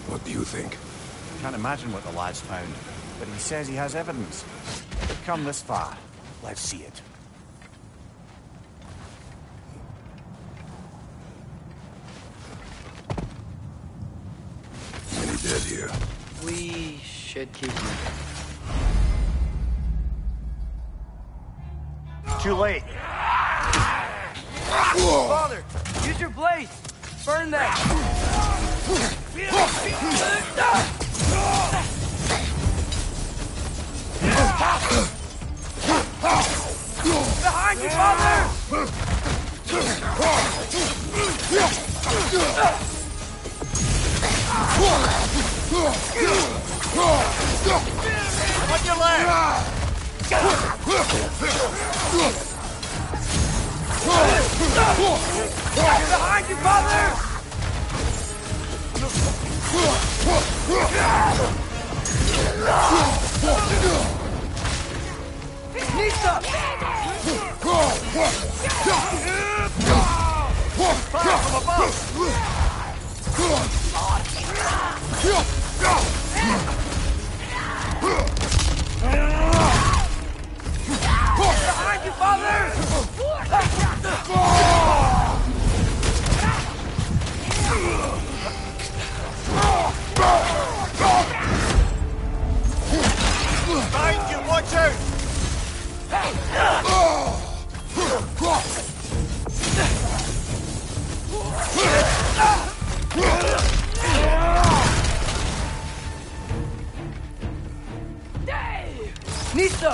What do you think? Can't imagine what the lad's found, but he says he has evidence. We've come this far. Let's see it. Any dead here? We should keep moving. Too late. Father, use your blades! Burn them! Behind you, Father! On your leg! Behind you, Father! Nisa! Fire from above! Behind you, Father! Behind you, watch out! Nisa!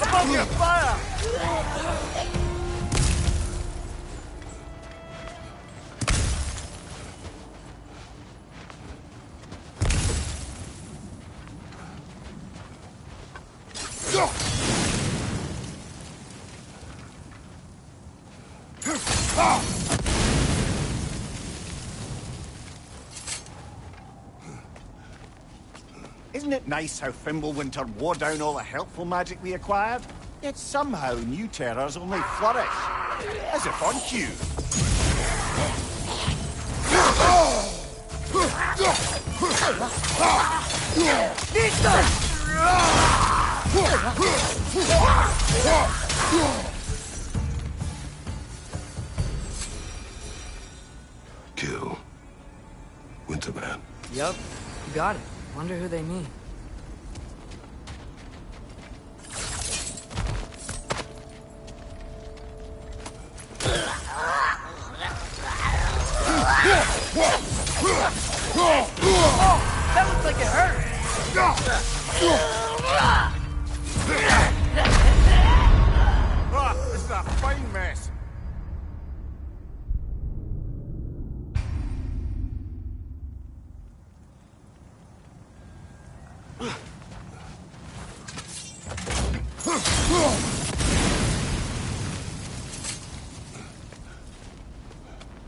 Above you, fire! Isn't it nice how Fimbulwinter wore down all the helpful magic we acquired? Yet somehow new terrors only flourish. As if on cue. Kill. Winterman. Yup, you got it. Wonder who they mean. Oh, that looks like it hurt. This is a fine mess.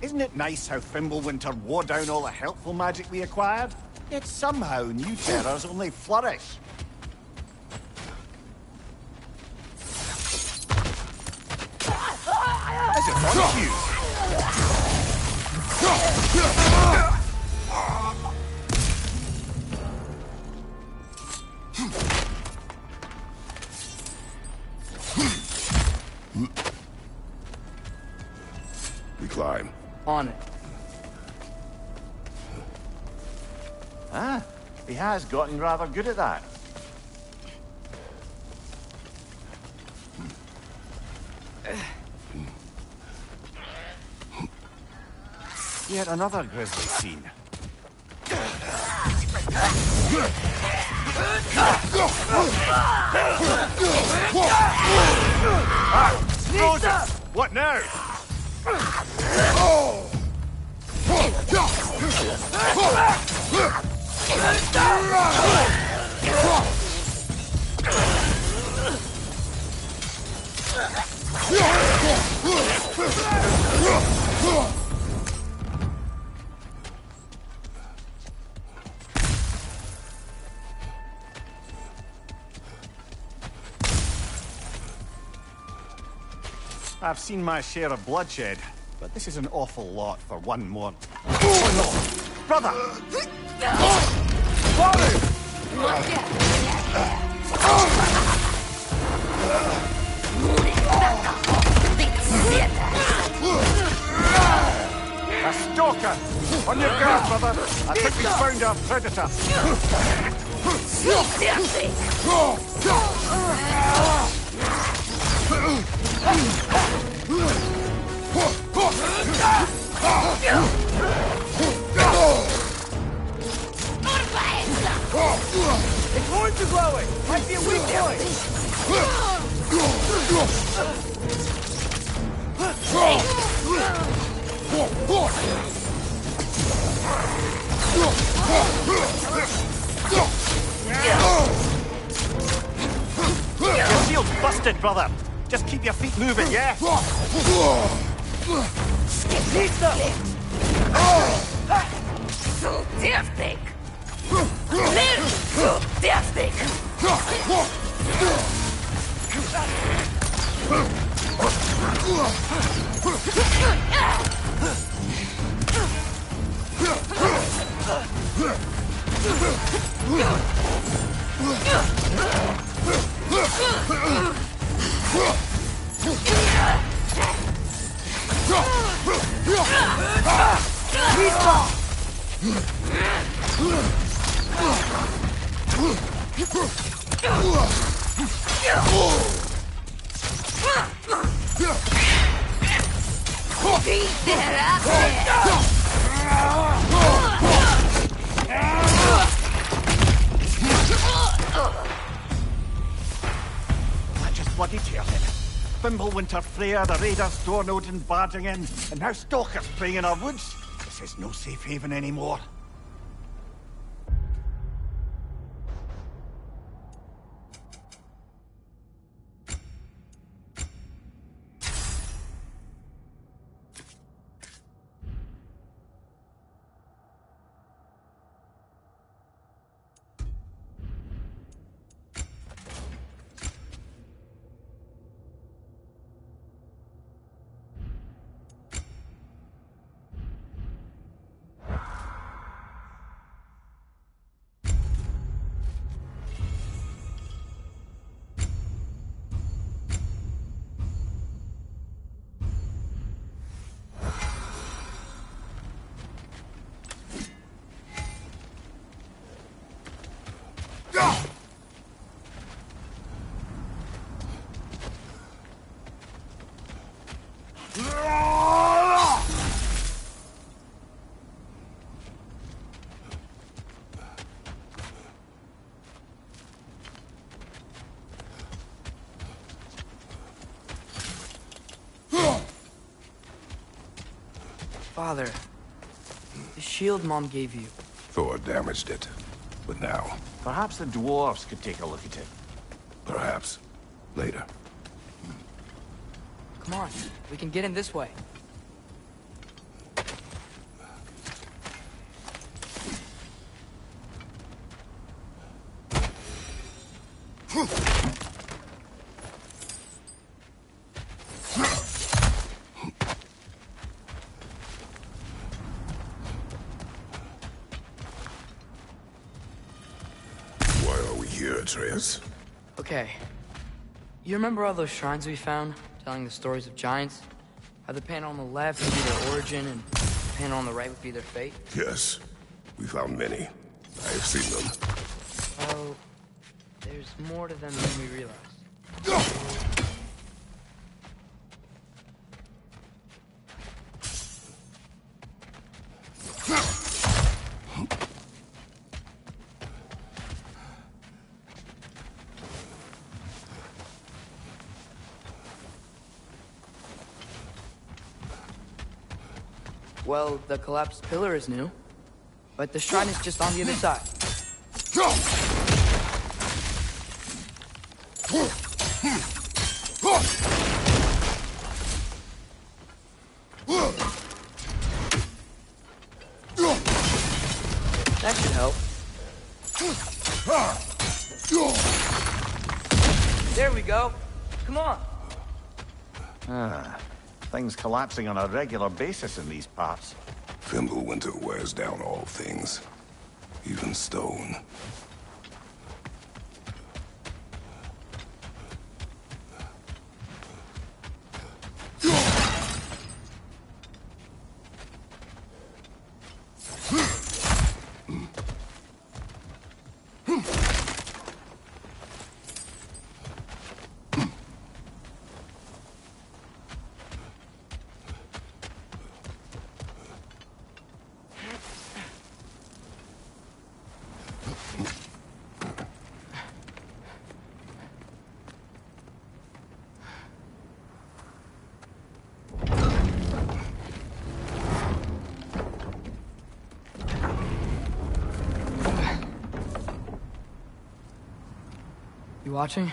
Isn't it nice how Fimbulwinter wore down all the helpful magic we acquired? Yet somehow new terrors only flourish. As if on cue. We climb. On it. Ah, he has gotten rather good at that. Yet another grisly scene. Moses! What now? I've seen my share of bloodshed, but this is an awful lot for one more. Oh no! Brother! A stalker! On your guard, brother! I think we found our predator! Its horns are glowing! Might be a weak point! Your shield's busted, brother! Just keep your feet moving, yeah? Just bloody tear him. Fimbulwinter Freya, the raiders, Stornodin barging in, and now stalkers preying in our woods. This is no safe haven anymore. Father, the shield Mom gave you. Thor damaged it. But now, Perhaps the dwarves could take a look at it. perhaps, later. Come on, we can get in this way. Here, Atreus. Okay. You remember all those shrines we found to telling the stories of giants. How the panel on the left would be their origin, and the panel on the right would be their fate. Yes, we found many. I have seen them. Well, there's more to them than we realize. Well, the collapsed pillar is new, but the shrine is just on the other side. That should help. There we go. Come on. Things collapsing on a regular basis in these parts. Fimbulwinter wears down all things, even stone. You watching?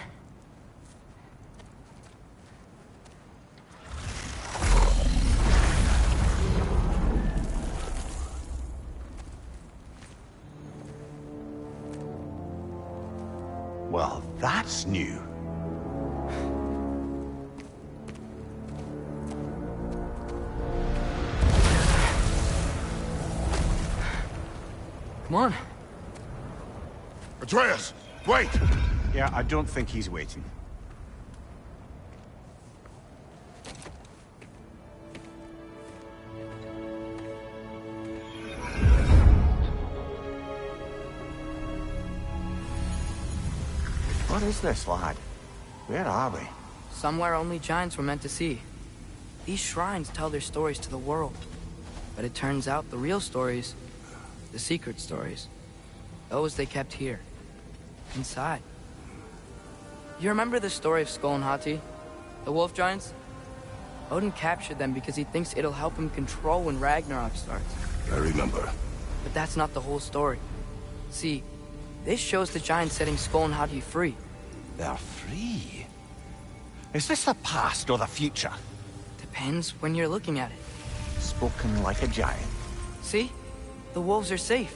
Well, that's new. Come on. Atreus, wait! Yeah, I don't think he's waiting. What is this, lad? Where are we? Somewhere only giants were meant to see. These shrines tell their stories to the world. But it turns out the real stories, the secret stories, those they kept here, inside. You remember the story of Skull and Hati? The wolf giants? Odin captured them because he thinks it'll help him control when Ragnarok starts. I remember. But that's not the whole story. See, this shows the giants setting Skull and Hati free. They're free. Is this the past or the future? Depends when you're looking at it. Spoken like a giant. See? The wolves are safe.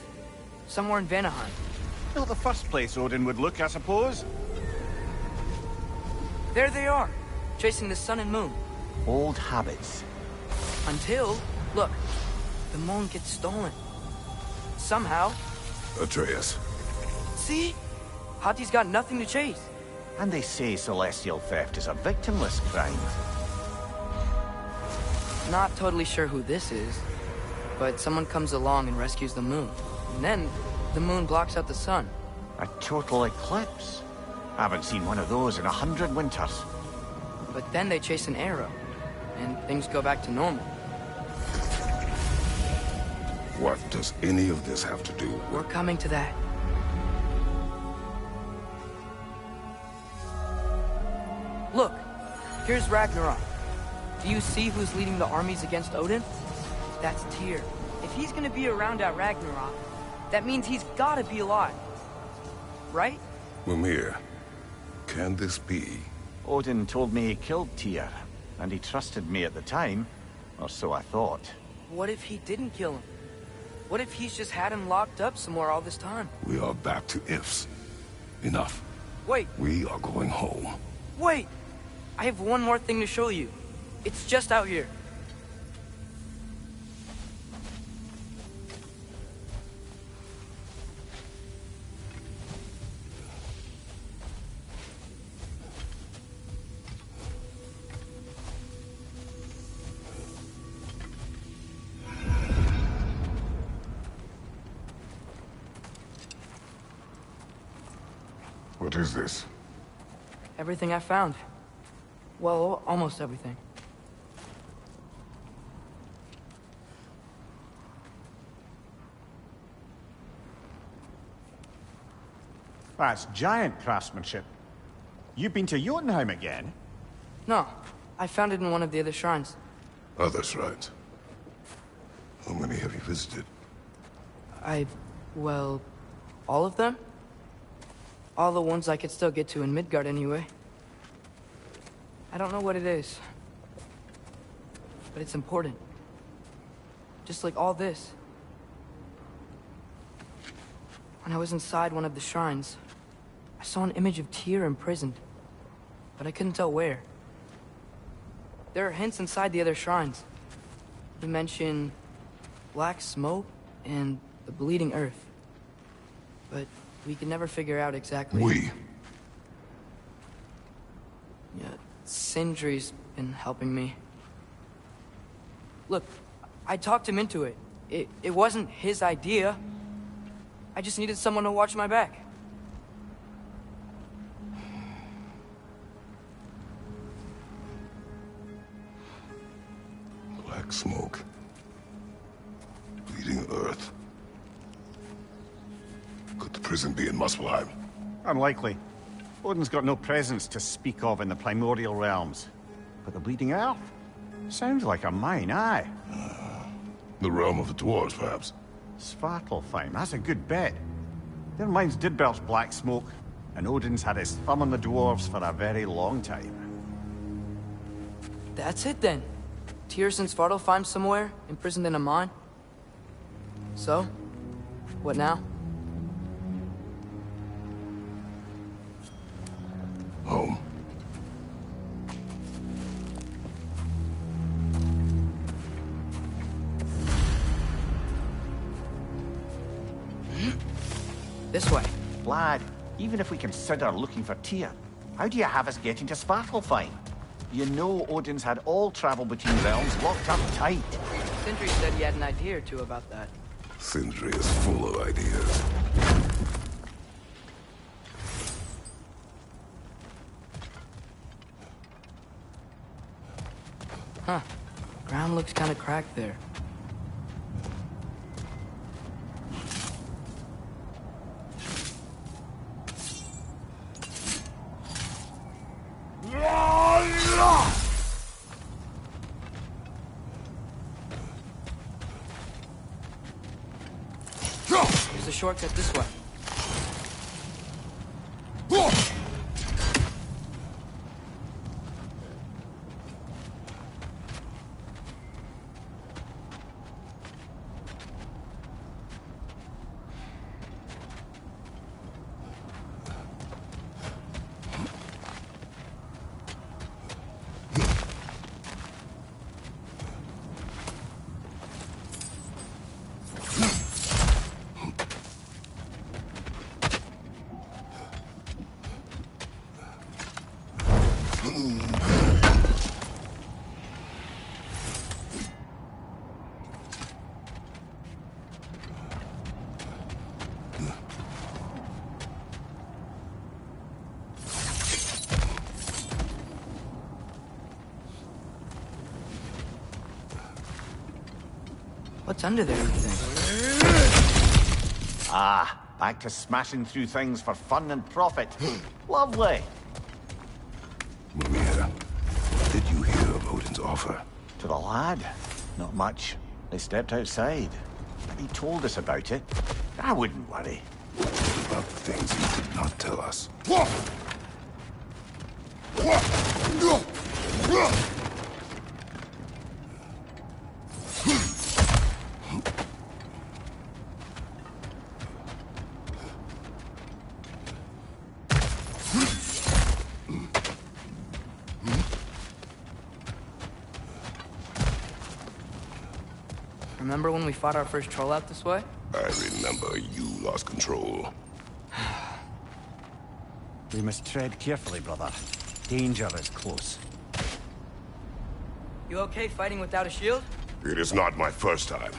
Somewhere in Vanaheim. Not the first place Odin would look, I suppose. There they are, chasing the sun and moon. Old habits. Until, look, the moon gets stolen. Somehow. Atreus. See? Hati's got nothing to chase. And they say celestial theft is a victimless crime. Not totally sure who this is, but someone comes along and rescues the moon. And then, the moon blocks out the sun. A total eclipse. Haven't seen one of those in 100 winters. But then they chase an arrow, and things go back to normal. What does any of this have to do with... We're coming to that. Look, here's Ragnarok. Do you see who's leading the armies against Odin? That's Tyr. If he's gonna be around at Ragnarok, that means he's gotta be alive. Right? Mimir, can this be? Odin told me he killed Tyr, and he trusted me at the time, or so I thought. What if he didn't kill him? What if he's just had him locked up somewhere all this time? We are back to ifs. Enough. Wait, We are going home. wait! I have one more thing to show you. It's just out here. What is this? Everything I found. Well, almost everything. That's giant craftsmanship. You've been to Jotunheim again? No, I found it in one of the other shrines. Other shrines? How many have you visited? Well, all of them? All the ones I could still get to in Midgard anyway. I don't know what it is. But it's important. Just like all this. When I was inside one of the shrines, I saw an image of Tyr imprisoned. But I couldn't tell where. There are hints inside the other shrines. You mention black smoke and the bleeding earth. But we could never figure out exactly. We? Yeah, Sindri's been helping me. Look, I talked him into it. It wasn't his idea. I just needed someone to watch my back. Black smoke. Bleeding earth. Could the prison be in Muspelheim? Unlikely. Odin's got no presence to speak of in the primordial realms. But the bleeding earth? Sounds like a mine, aye. The realm of the dwarves, perhaps? Svartalfheim, that's a good bet. Their mines did belch black smoke, and Odin's had his thumb on the dwarves for a very long time. That's it then. Tyr's in Svartalfheim somewhere, imprisoned in a mine. So, what now? Home. This way. Lad, even if we consider looking for Tyr, how do you have us getting to Svartalfheim? You know Odin's had all travel between realms locked up tight. Sindri said he had an idea or two about that. Sindri is full of ideas. Huh. Ground looks kind of cracked there. There's a shortcut this way. What's under there, you think? Ah, back to smashing through things for fun and profit. Lovely. Mimir, what did you hear of Odin's offer? To the lad? Not much. They stepped outside. He told us about it. I wouldn't worry. What about the things he did not tell us? Remember when we fought our first troll out this way? I remember you lost control. We must tread carefully, brother. Danger is close. You okay fighting without a shield? It is not my first time.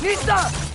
Nista!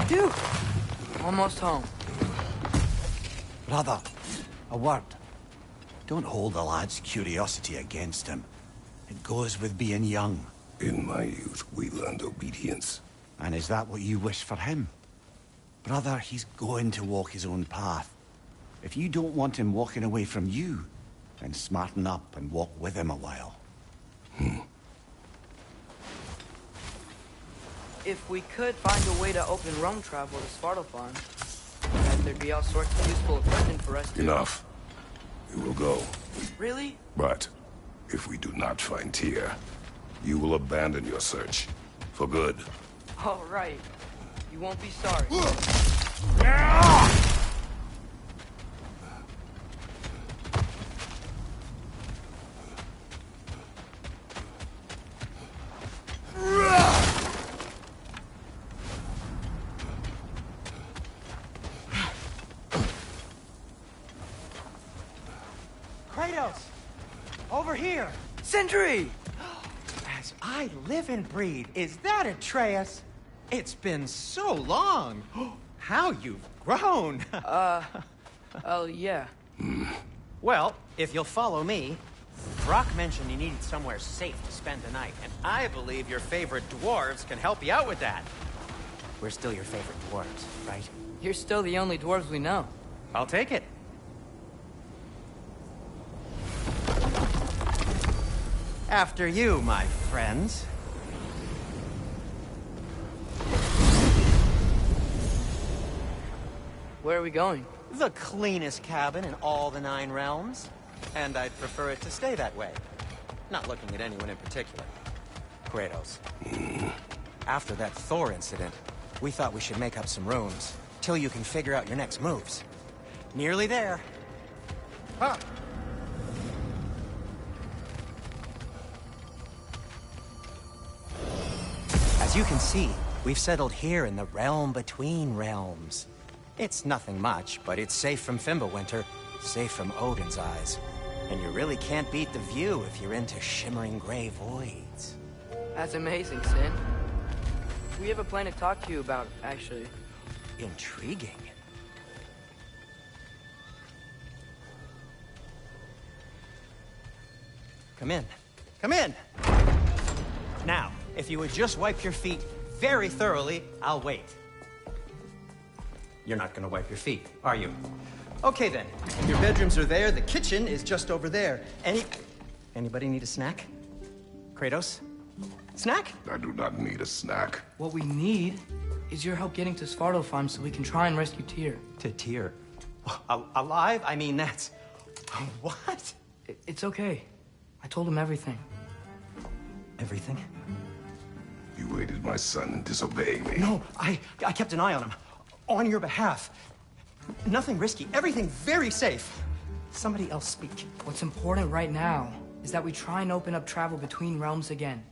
Phew! Almost home. Brother, a word. Don't hold the lad's curiosity against him. It goes with being young. In my youth, we learned obedience. And is that what you wish for him? Brother, he's going to walk his own path. If you don't want him walking away from you, then smarten up and walk with him a while. If we could find a way to open realm travel to Svartalfheim, then there'd be all sorts of useful equipment for us to... Enough. We will go. Really? But if we do not find Tyr, you will abandon your search. For good. All right. You won't be sorry. Kratos! Over here! Sindri! As I live and breathe, is that Atreus? It's been so long! How you've grown! Oh, yeah. Well, if you'll follow me, Brock mentioned you needed somewhere safe to spend the night, and I believe your favorite dwarves can help you out with that. We're still your favorite dwarves, right? You're still the only dwarves we know. I'll take it. After you, my friends. Where are we going? The cleanest cabin in all the 9 realms. And I'd prefer it to stay that way. Not looking at anyone in particular. Kratos. After that Thor incident, we thought we should make up some rooms, till you can figure out your next moves. Nearly there. Huh. As you can see, we've settled here in the realm between realms. It's nothing much, but it's safe from Fimbulwinter, safe from Odin's eyes. And you really can't beat the view if you're into shimmering gray voids. That's amazing, Sin. We have a plan to talk to you about, actually. Intriguing. Come in. Come in! Now, if you would just wipe your feet very thoroughly, I'll wait. You're not gonna wipe your feet, are you? Okay then, your bedrooms are there, the kitchen is just over there. Anybody need a snack? Kratos? Snack? I do not need a snack. What we need is your help getting to Svartalfheim so we can try and rescue Tyr. To Tyr? Alive? I mean, that's... What? It's okay. I told him everything. Everything? You aided my son in disobeying me. No, I kept an eye on him. On your behalf. Nothing risky. Everything very safe. Somebody else speak. What's important right now is that we try and open up travel between realms again.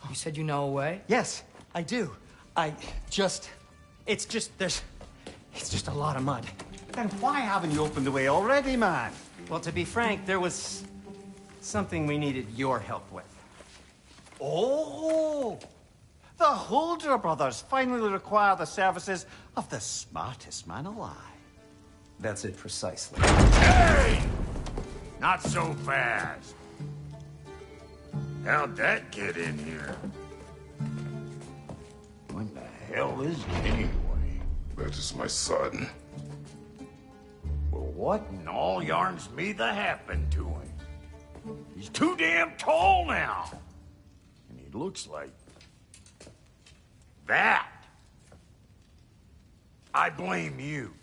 You said you know a way? Yes, I do. It's just a lot of mud. Then why haven't you opened the way already, man? Well, to be frank, there was something we needed your help with. Oh! The Holder brothers finally require the services of the smartest man alive. That's it precisely. Hey! Not so fast. How'd that get in here? What the hell is it anyway? That is my son. Well, what in all yarns me that happened to him? He's too damn tall now. And he looks like... that. I blame you.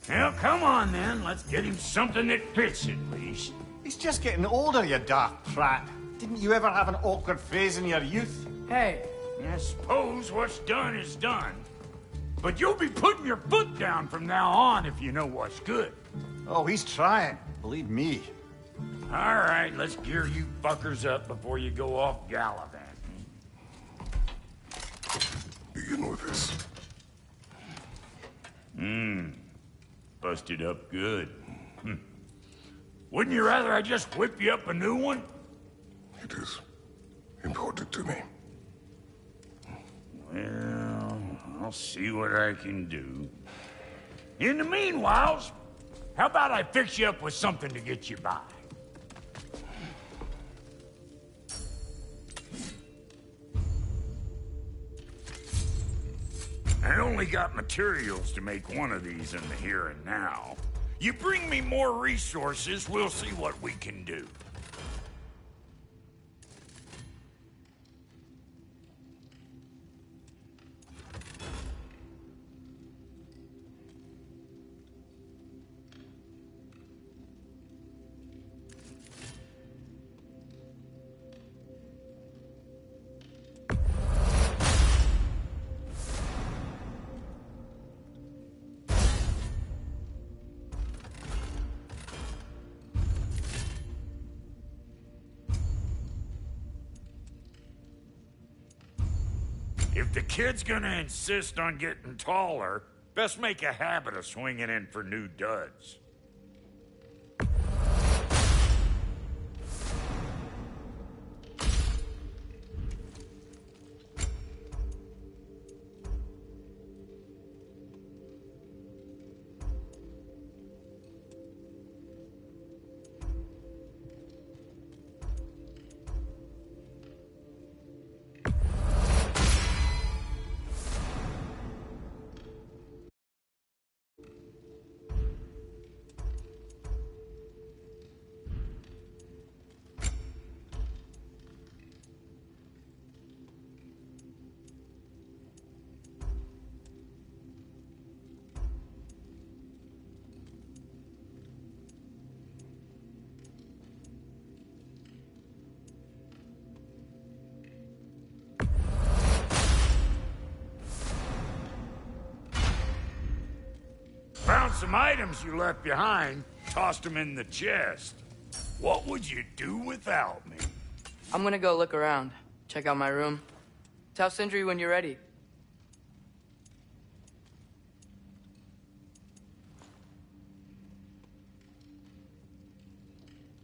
Well, come on then. Let's get him something that fits at least. He's just getting older, you daft prat. Didn't you ever have an awkward phase in your youth? Hey, I suppose what's done is done. But you'll be putting your foot down from now on if you know what's good. Oh, he's trying. Believe me. All right, let's gear you fuckers up before you go off gallivanting. Begin with this. Busted up good. Wouldn't you rather I just whip you up a new one? It is important to me. Well, I'll see what I can do. In the meanwhile, how about I fix you up with something to get you by? I only got materials to make one of these in the here and now. You bring me more resources, we'll see what we can do. If the kid's gonna insist on getting taller, best make a habit of swinging in for new duds. Found some items you left behind, tossed them in the chest. What would you do without me? I'm gonna go look around. Check out my room. Tell Sindri when you're ready.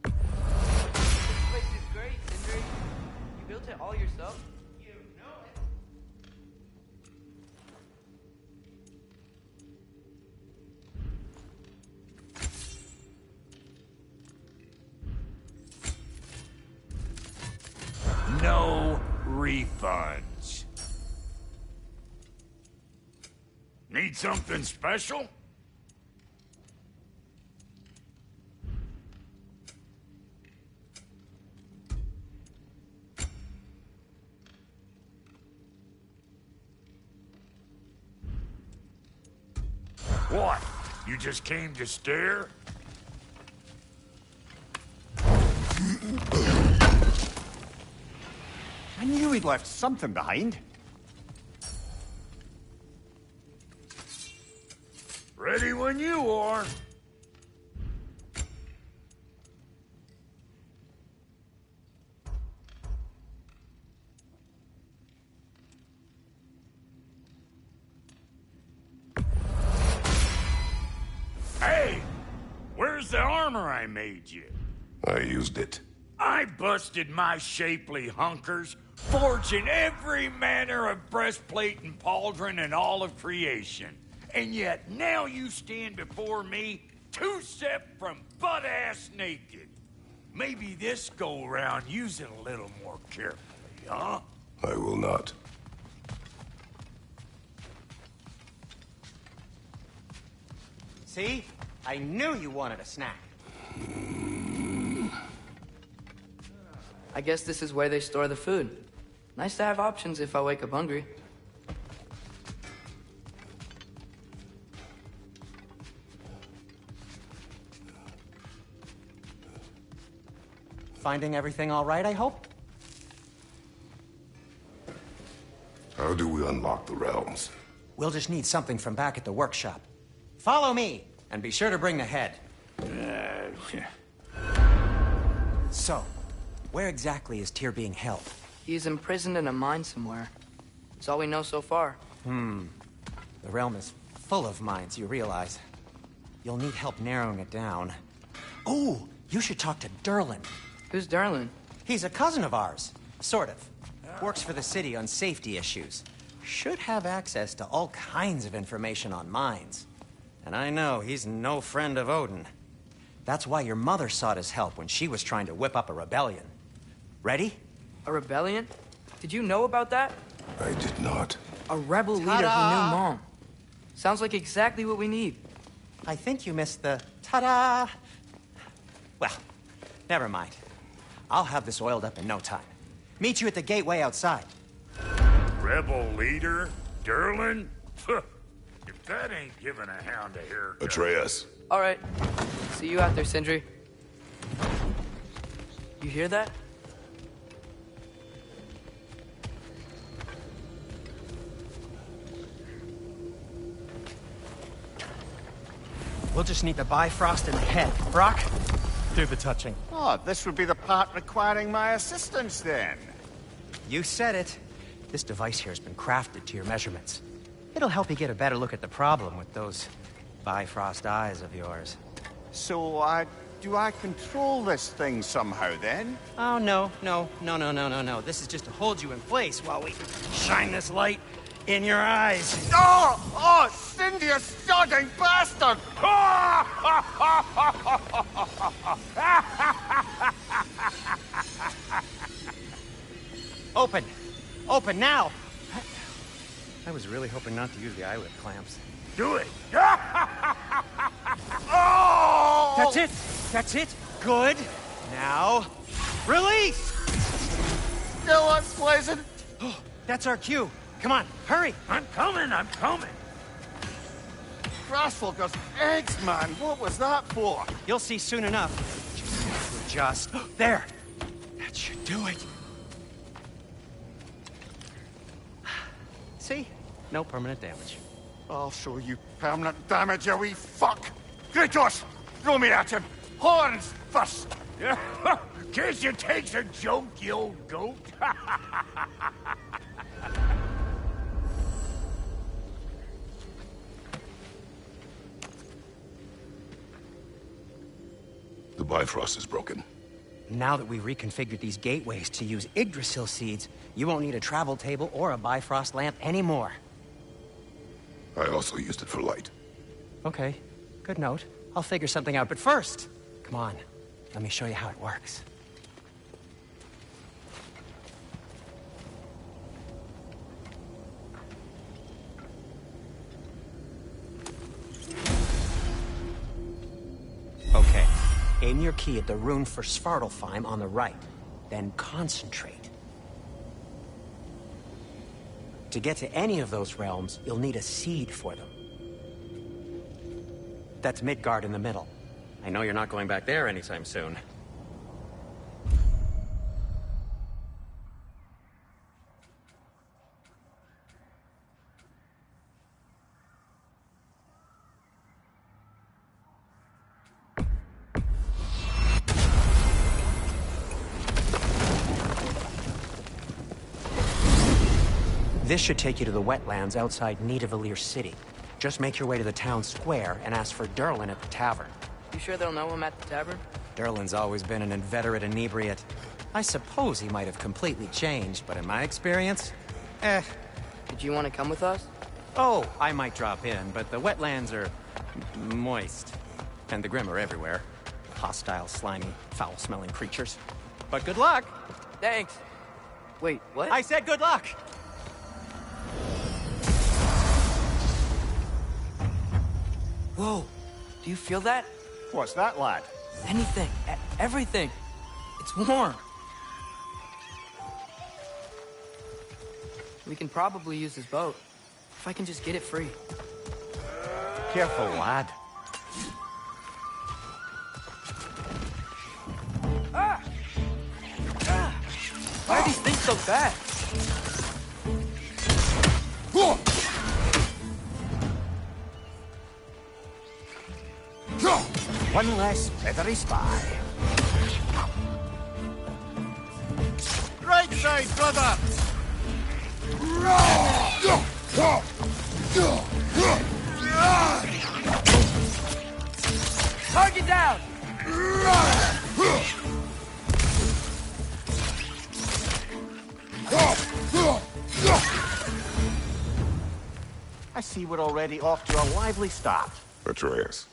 This place is great, Sindri. You built it all yourself? You know it. No refunds. Need something special? What? You just came to stare? I knew he'd left something behind. Ready when you are. Hey! Where's the armor I made you? I used it. I busted my shapely hunkers, forging every manner of breastplate and pauldron in all of creation. And yet now you stand before me, two-step from butt-ass naked. Maybe this go-round use it a little more carefully, huh? I will not. See? I knew you wanted a snack. I guess this is where they store the food. Nice to have options if I wake up hungry. Finding everything all right, I hope? How do we unlock the realms? We'll just need something from back at the workshop. Follow me, and be sure to bring the head. So, where exactly is Tyr being held? He's imprisoned in a mine somewhere. That's all we know so far. The realm is full of mines, you realize. You'll need help narrowing it down. Oh, you should talk to Derlin. Who's Darlin? He's a cousin of ours. Sort of. Works for the city on safety issues. Should have access to all kinds of information on mines. And I know he's no friend of Odin. That's why your mother sought his help when she was trying to whip up a rebellion. Ready? A rebellion? Did you know about that? I did not. A rebel leader who knew Mom. Sounds like exactly what we need. I think you missed the ta-da. Well, never mind. I'll have this oiled up in no time. Meet you at the gateway outside. Rebel leader? Derlin? If that ain't giving a hound a haircut. Atreus. All right. See you out there, Sindri. You hear that? We'll just need the Bifrost in the head. Brock, do the touching. Oh, this would be the part requiring my assistance, then. You said it. This device here has been crafted to your measurements. It'll help you get a better look at the problem with those Bifrost eyes of yours. So, do I control this thing somehow, then? Oh, no. This is just to hold you in place while we shine this light in your eyes. Oh, Cindy, you sodding bastard! Open now! I was really hoping not to use the eyelid clamps. Do it! Oh! That's it! Good! Now, release! Still unpleasant. That's our cue. Come on, hurry! I'm coming! Grassfalker's eggs, man. What was that for? You'll see soon enough. Just have to adjust. There! That should do it. See? No permanent damage. I'll show you permanent damage, you wee fuck! Kratos! Throw me at him! Horns first! Guess you takes a joke, you old goat. The Bifrost is broken. Now that we've reconfigured these gateways to use Yggdrasil seeds, you won't need a travel table or a Bifrost lamp anymore. I also used it for light. Okay, good note. I'll figure something out, but first, come on, let me show you how it works. Okay, aim your key at the rune for Svartalfheim on the right, then concentrate. To get to any of those realms, you'll need a seed for them. That's Midgard in the middle. I know you're not going back there anytime soon. This should take you to the wetlands outside Nidavellir City. Just make your way to the town square and ask for Derlin at the tavern. You sure they'll know him at the tavern? Derlin's always been an inveterate inebriate. I suppose he might have completely changed, but in my experience, Did you want to come with us? Oh, I might drop in, but the wetlands are moist. And the Grim are everywhere. Hostile, slimy, foul-smelling creatures. But good luck! Thanks. Wait, what? I said good luck! Whoa, do you feel that? What's that, lad? Anything, everything. It's warm. We can probably use this boat. If I can just get it free. Careful, lad. Ah! Ah! Why are these things so fast? One less feathery spy. Right side, brother! Target down! I see we're already off to a lively start. Atreus,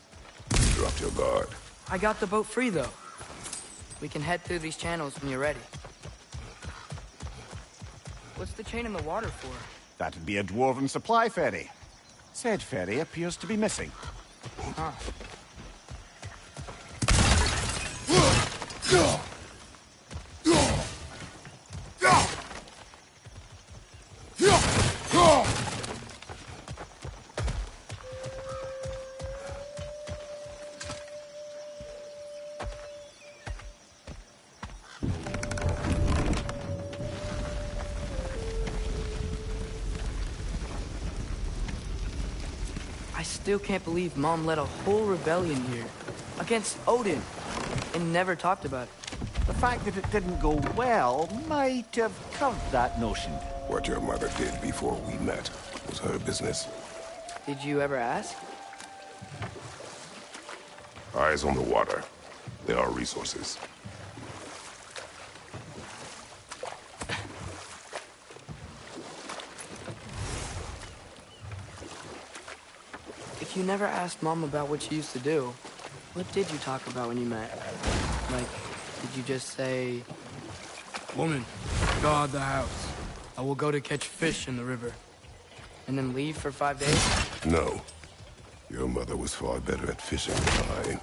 you dropped your guard. I got the boat free, though. We can head through these channels when you're ready. What's the chain in the water for? That'd be a dwarven supply ferry. Said ferry appears to be missing. Huh. I still can't believe Mom led a whole rebellion here. Against Odin. And never talked about it. The fact that it didn't go well might have curved that notion. What your mother did before we met was her business. Did you ever ask? Eyes on the water. There are resources. If you never asked Mom about what she used to do, what did you talk about when you met? Like, did you just say... Woman, guard the house. I will go to catch fish in the river. And then leave for 5 days? No. Your mother was far better at fishing than I.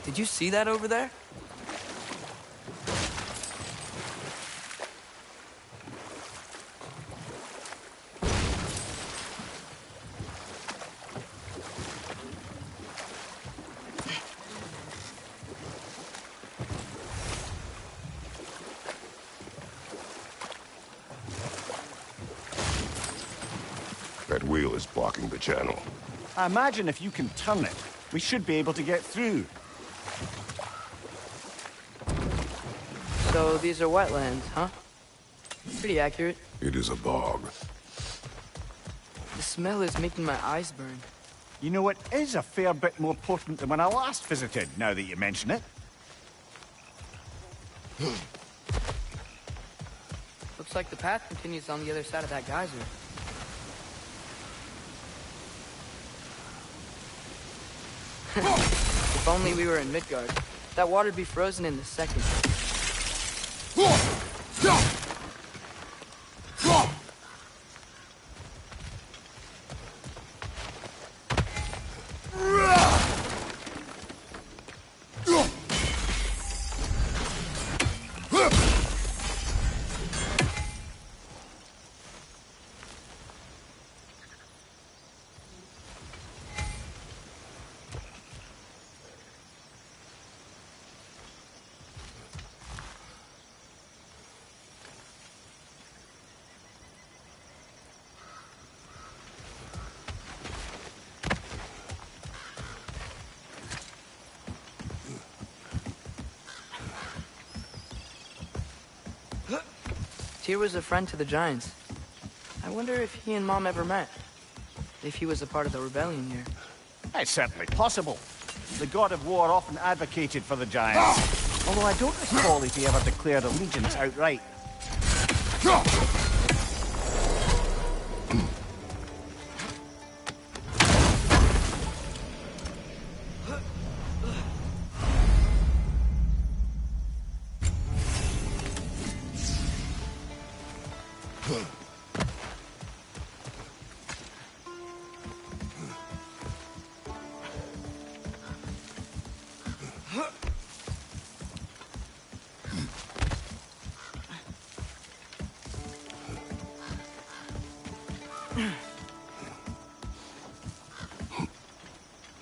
Did you see that over there? That wheel is blocking the channel. I imagine if you can turn it, we should be able to get through. So these are wetlands, huh? Pretty accurate. It is a bog. The smell is making my eyes burn. You know, it is a fair bit more potent than when I last visited, now that you mention it. Looks like the path continues on the other side of that geyser. If only we were in Midgard. That water'd be frozen in a second. Tyr was a friend to the Giants. I wonder if he and Mom ever met. If he was a part of the rebellion here. It's certainly possible. The god of war often advocated for the Giants. Although I don't recall if he ever declared allegiance outright.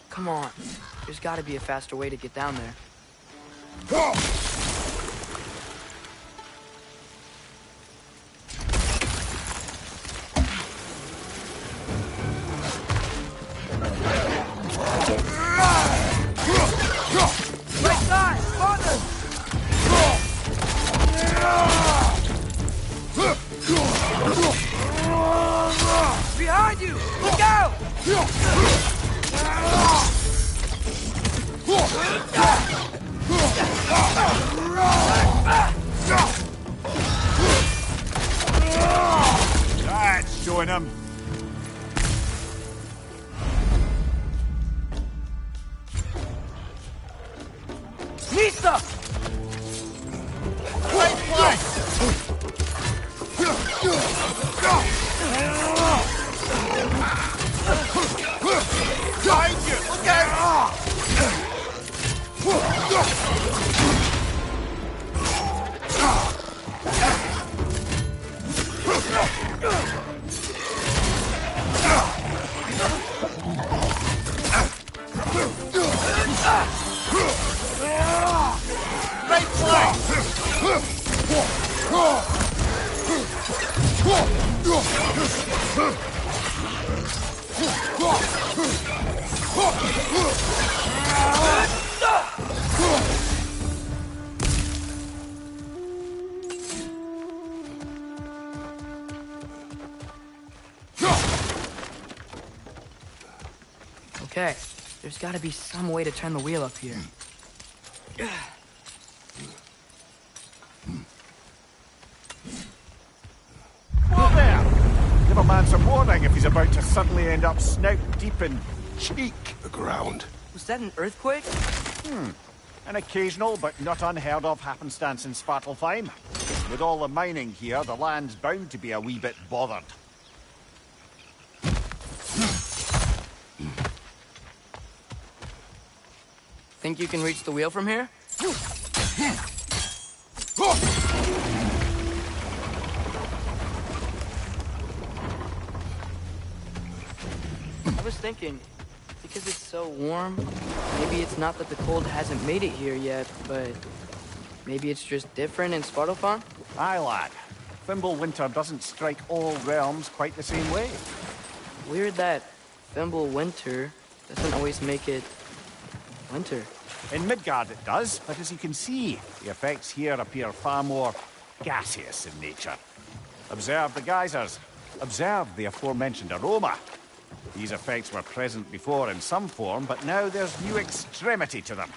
Come on. There's gotta be a faster way to get down there. Right side! Father! Behind you! Look out! That's showing him. Lisa! Right flank! Behind you! Look out! Right flank! Okay, there's gotta be some way to turn the wheel up here. Whoa there! Give a man some warning if he's about to suddenly end up snout deep in cheek. The ground. Was that an earthquake? An occasional but not unheard of happenstance in Svartalfheim. With all the mining here, the land's bound to be a wee bit bothered. Think you can reach the wheel from here? I was thinking, because it's so warm, maybe it's not that the cold hasn't made it here yet, but maybe it's just different in Svartalfheim? Aye, lad. Thimble winter doesn't strike all realms quite the same way. Weird that Thimble winter doesn't always make it winter. In Midgard it does, but as you can see, the effects here appear far more gaseous in nature. Observe the geysers. Observe the aforementioned aroma. These effects were present before in some form, but now there's new extremity to them.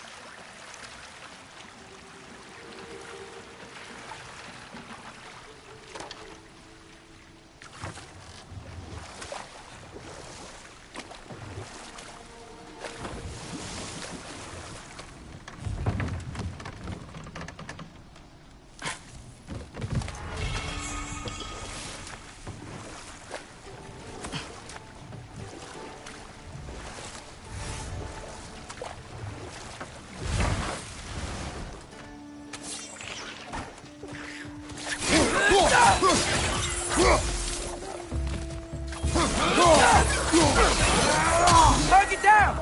Target down!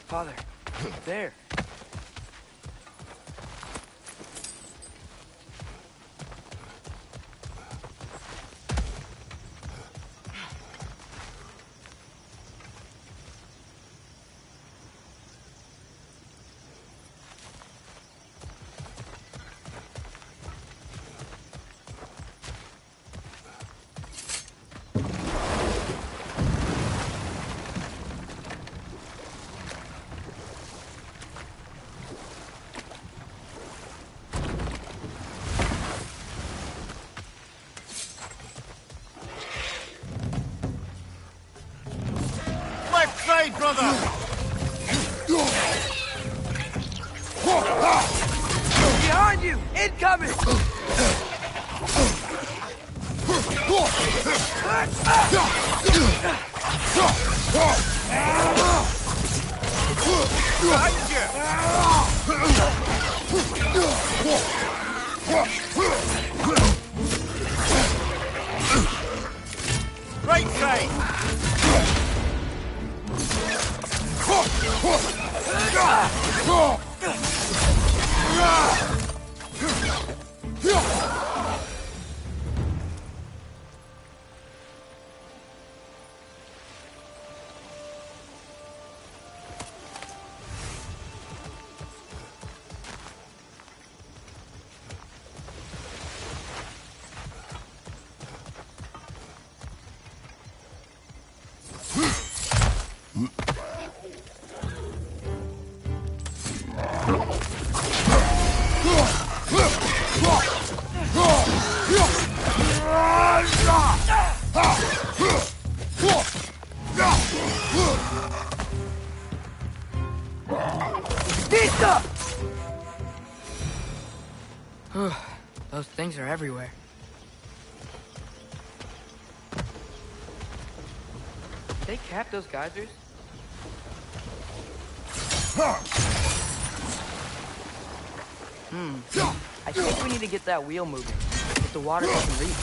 Father, there. Hey, brother! Behind you! Incoming! Right side! Those things are everywhere. Did they cap those geysers? I think we need to get that wheel moving. If the water doesn't reach.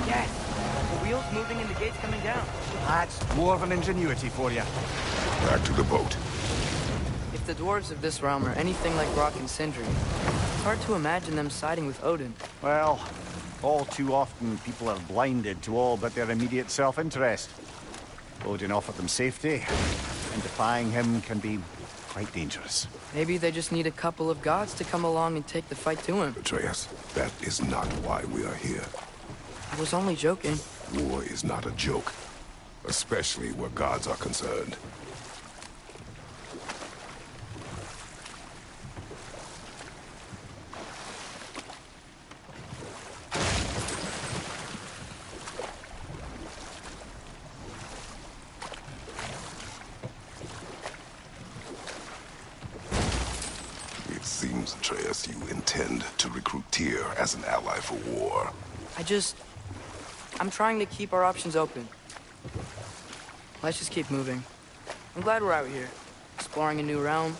Yes! The wheel's moving and the gate's coming down. That's dwarven ingenuity for you. Back to the boat. If the dwarves of this realm are anything like Rock and Sindri, it's hard to imagine them siding with Odin. Well, all too often people are blinded to all but their immediate self-interest. Odin offered them safety, and defying him can be quite dangerous. Maybe they just need a couple of gods to come along and take the fight to him. Atreus, that is not why we are here. I was only joking. War is not a joke, especially where gods are concerned. It seems, Atreus, you intend to recruit Tyr as an ally for war. I'm trying to keep our options open. Let's just keep moving. I'm glad we're out here, exploring a new realm.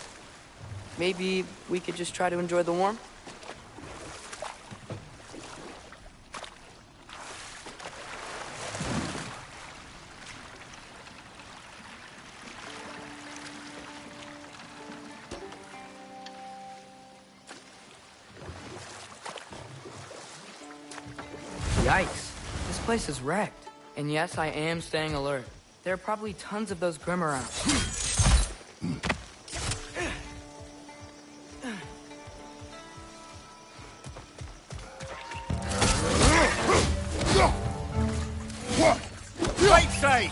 Maybe we could just try to enjoy the warmth? Yikes. This place is wrecked. And yes, I am staying alert. There are probably tons of those Grim around. Right side!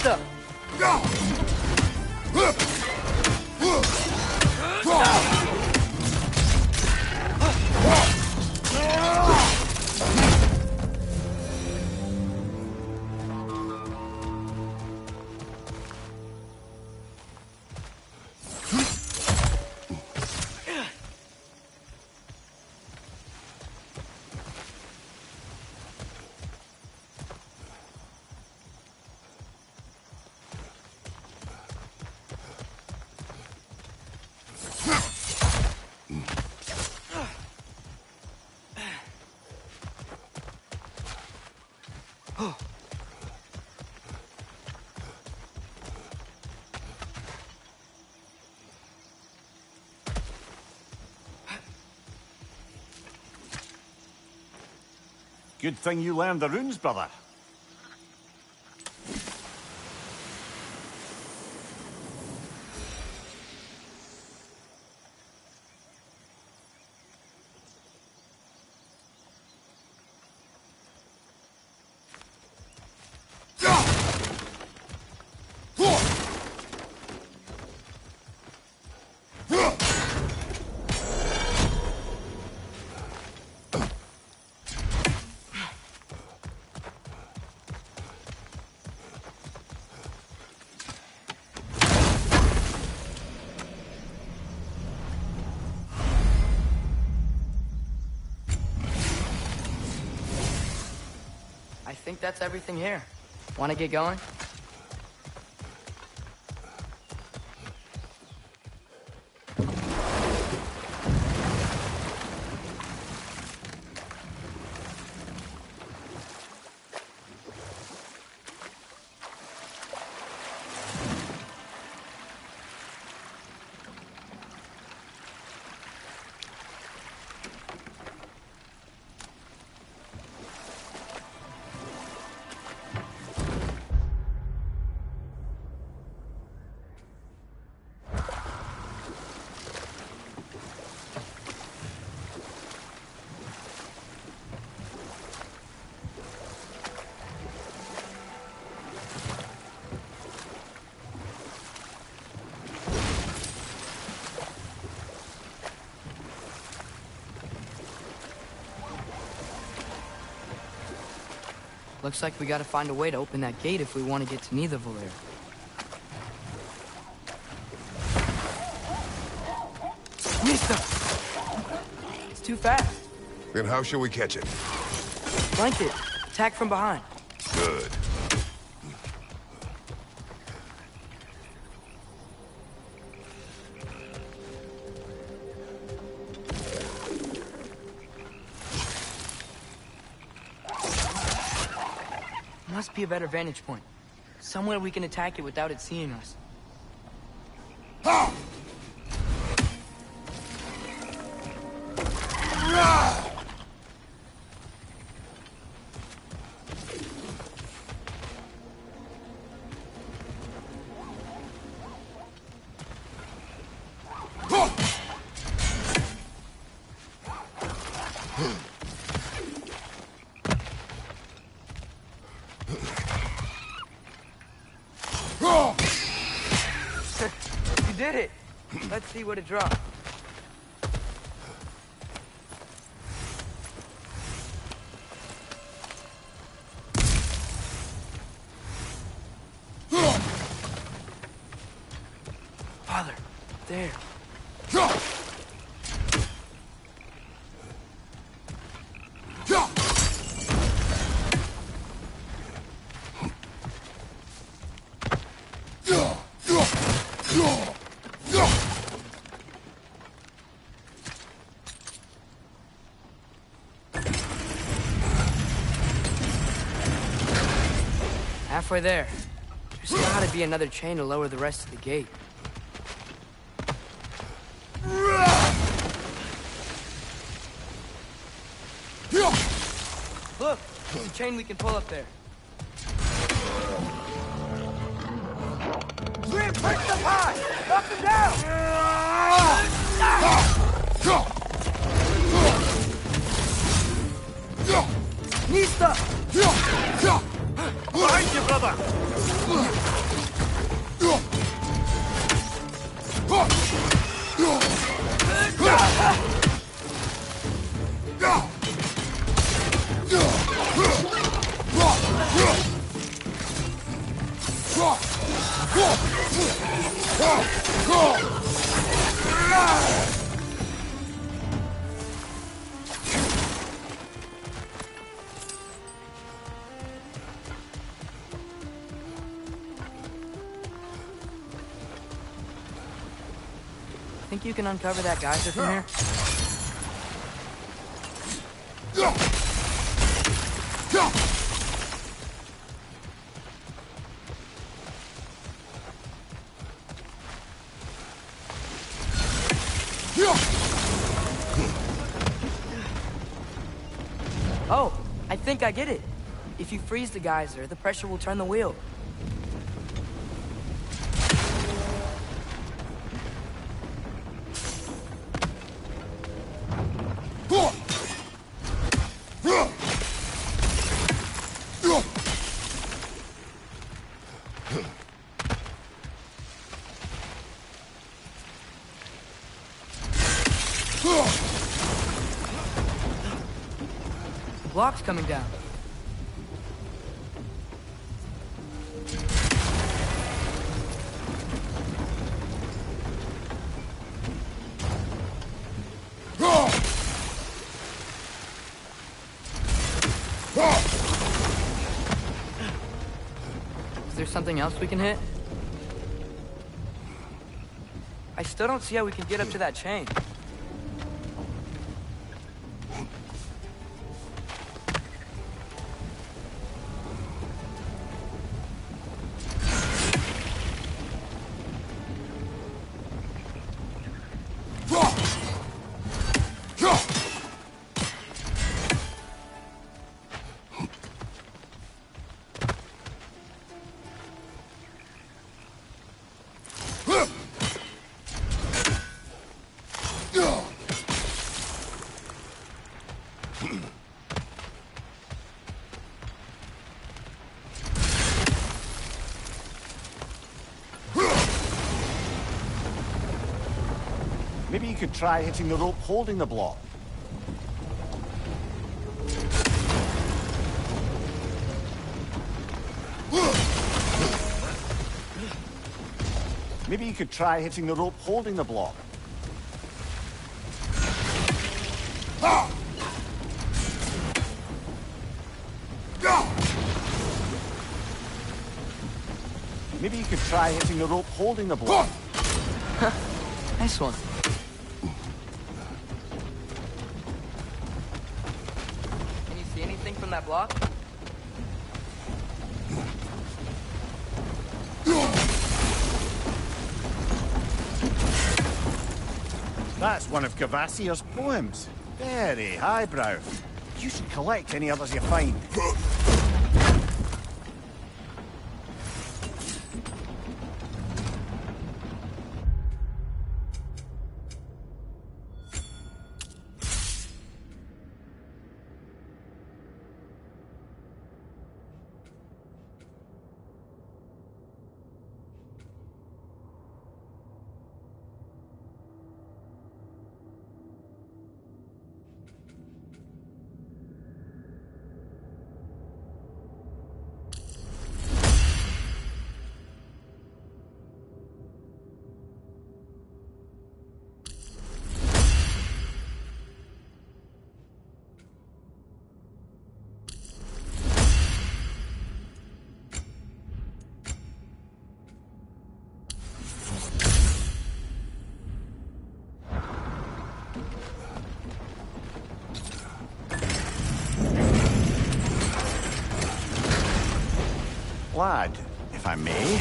Nista! Good thing you learned the runes, brother. I think that's everything here. Want to get going? Looks like we gotta find a way to open that gate if we want to get to Nidavellir. Nista! It's too fast. Then how shall we catch it? Flank it. Attack from behind. Good. Must be a better vantage point. Somewhere we can attack it without it seeing us. You did it! Let's see what it dropped. Father, there. Halfway there. There's gotta be another chain to lower the rest of the gate. Look! There's a chain we can pull up there. Reinforce the high! Up and down! Nista! Behind you, brother! Think you can uncover that geyser from here? Oh, I think I get it. If you freeze the geyser, the pressure will turn the wheel. Block's coming down. Is there something else we can hit? I still don't see how we can get up to that chain. Maybe you could try hitting the rope holding the block. Maybe you could try hitting the rope holding the block. Maybe you could try hitting the rope holding the block. Nice one. Can you see anything from that block? That's one of Cavassier's poems. Very highbrow. You should collect any others you find. Lad, if I may,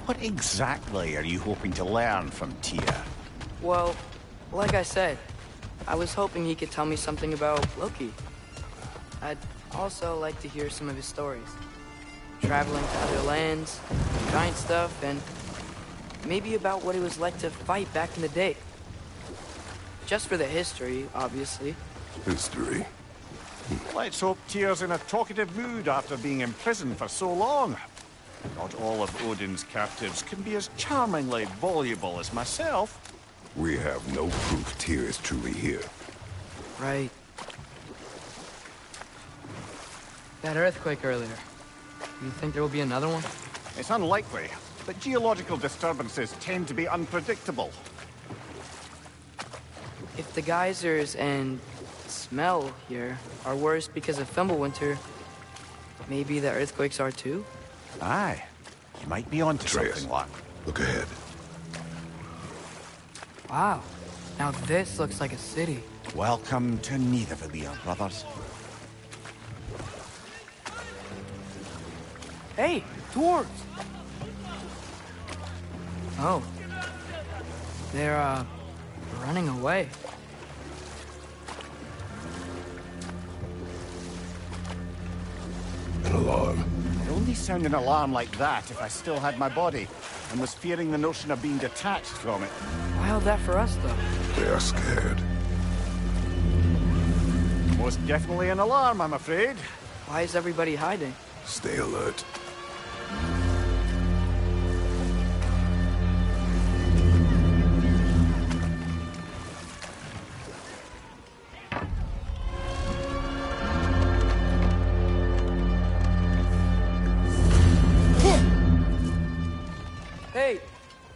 what exactly are you hoping to learn from Tyr? Well, like I said, I was hoping he could tell me something about Loki. I'd also like to hear some of his stories. Traveling to other lands, giant stuff, and maybe about what it was like to fight back in the day. Just for the history, obviously. History? Let's hope Tyr's in a talkative mood after being in prison for so long. Not all of Odin's captives can be as charmingly voluble as myself. We have no proof Tyr is truly here. Right. That earthquake earlier. You think there will be another one? It's unlikely, but geological disturbances tend to be unpredictable. If the geysers and smell here are worse because of Fimbulwinter, maybe the earthquakes are too? Aye. You might be onto Atreus, something, lad. look ahead. Wow. Now this looks like a city. Welcome to Nidavellir, brothers. Hey, dwarves! Oh. They're, running away. An alarm. I'd only sound an alarm like that if I still had my body, and was fearing the notion of being detached from it. Wild that for us, though. They are scared. Most definitely an alarm, I'm afraid. Why is everybody hiding? Stay alert. Hey,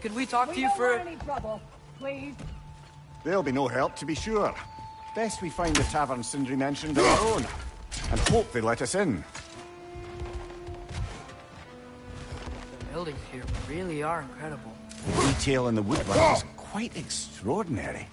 could we talk to you for... any trouble, please. There'll be no help, to be sure. Best we find the tavern Sindri mentioned on our own, and hope they let us in. The buildings here really are incredible. The detail in the woodwork is quite extraordinary.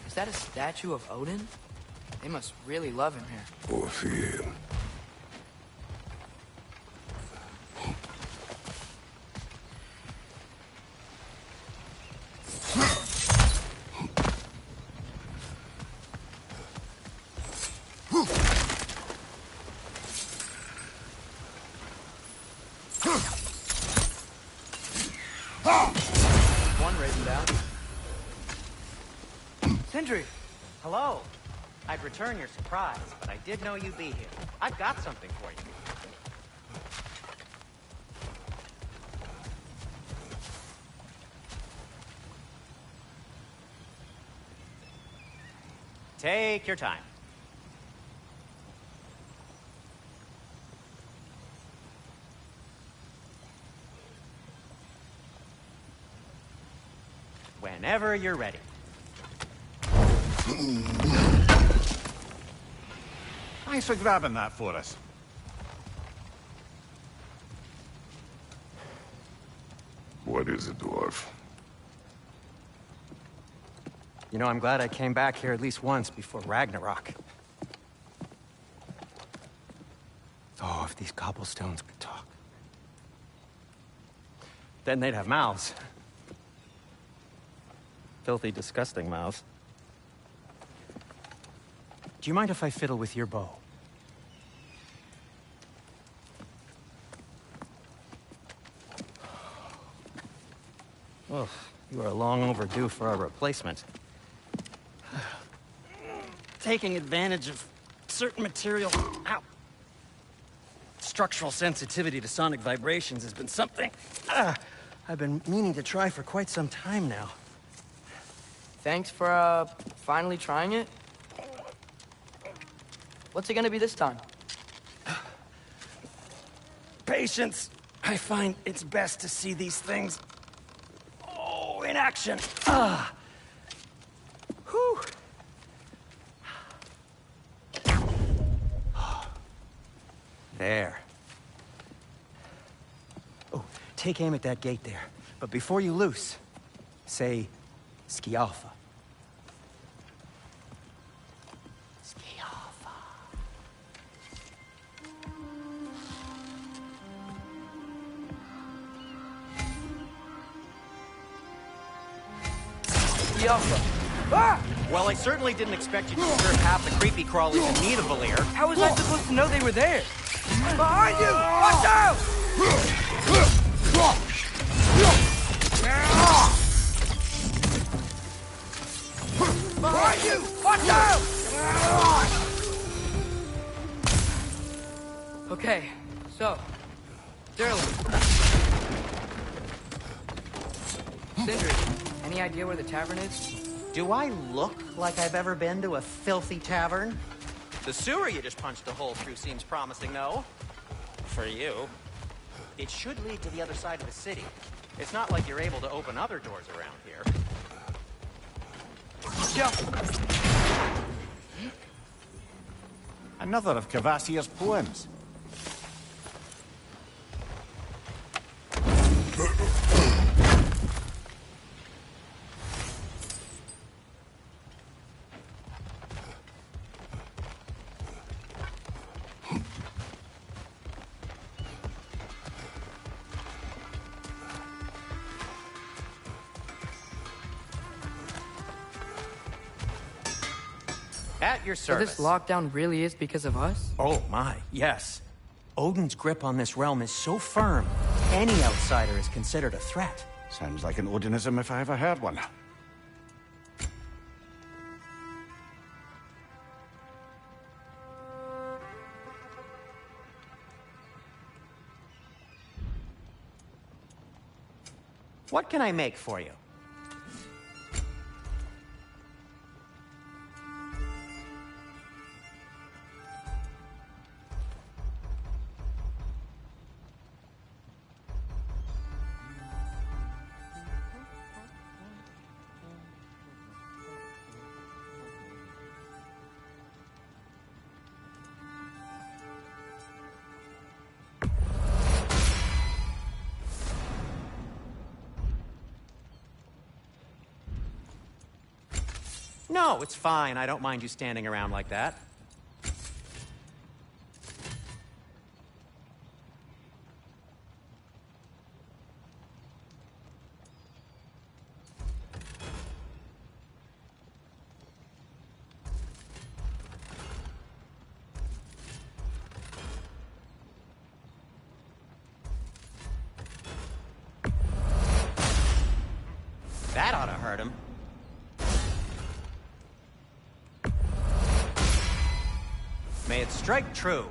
Is that a statue of Odin? They must really love him here. Or fear. One raising down. Sindri! Hello. I'd return your surprise, but I did know you'd be here. I've got something for you. Take your time. Whenever you're ready. Thanks for grabbing that for us. What is it, dwarf? You know, I'm glad I came back here at least once before Ragnarok. Oh, if these cobblestones could talk. Then they'd have mouths. Filthy, disgusting mouths. Do you mind if I fiddle with your bow? Oh, you are long overdue for a replacement. Taking advantage of certain material... Ow! Structural sensitivity to sonic vibrations has been something I've been meaning to try for quite some time now. Thanks for, finally trying it. What's it gonna be this time? Patience. I find it's best to see these things... Oh, in action. Whew. There. Oh, take aim at that gate there. But before you loose, say, Skialfa. Skialfa. Skialfa. Well, I certainly didn't expect you to serve half the creepy crawlies in need of Valir. How was I supposed to know they were there? Behind you! Watch out! Behind you! Watch out! Okay, so, Sterling. Sindri, any idea where the tavern is? Do I look like I've ever been to a filthy tavern? The sewer you just punched a hole through seems promising, though. For you. It should lead to the other side of the city. It's not like you're able to open other doors around here. Yeah. Another of Kvasir's poems. At your So service. this lockdown really is because of us? Oh my, yes. Odin's grip on this realm is so firm, any outsider is considered a threat. Sounds like an Odinism if I ever heard one. What can I make for you? No, it's fine. I don't mind you standing around like that. That ought to hurt him. May it strike true.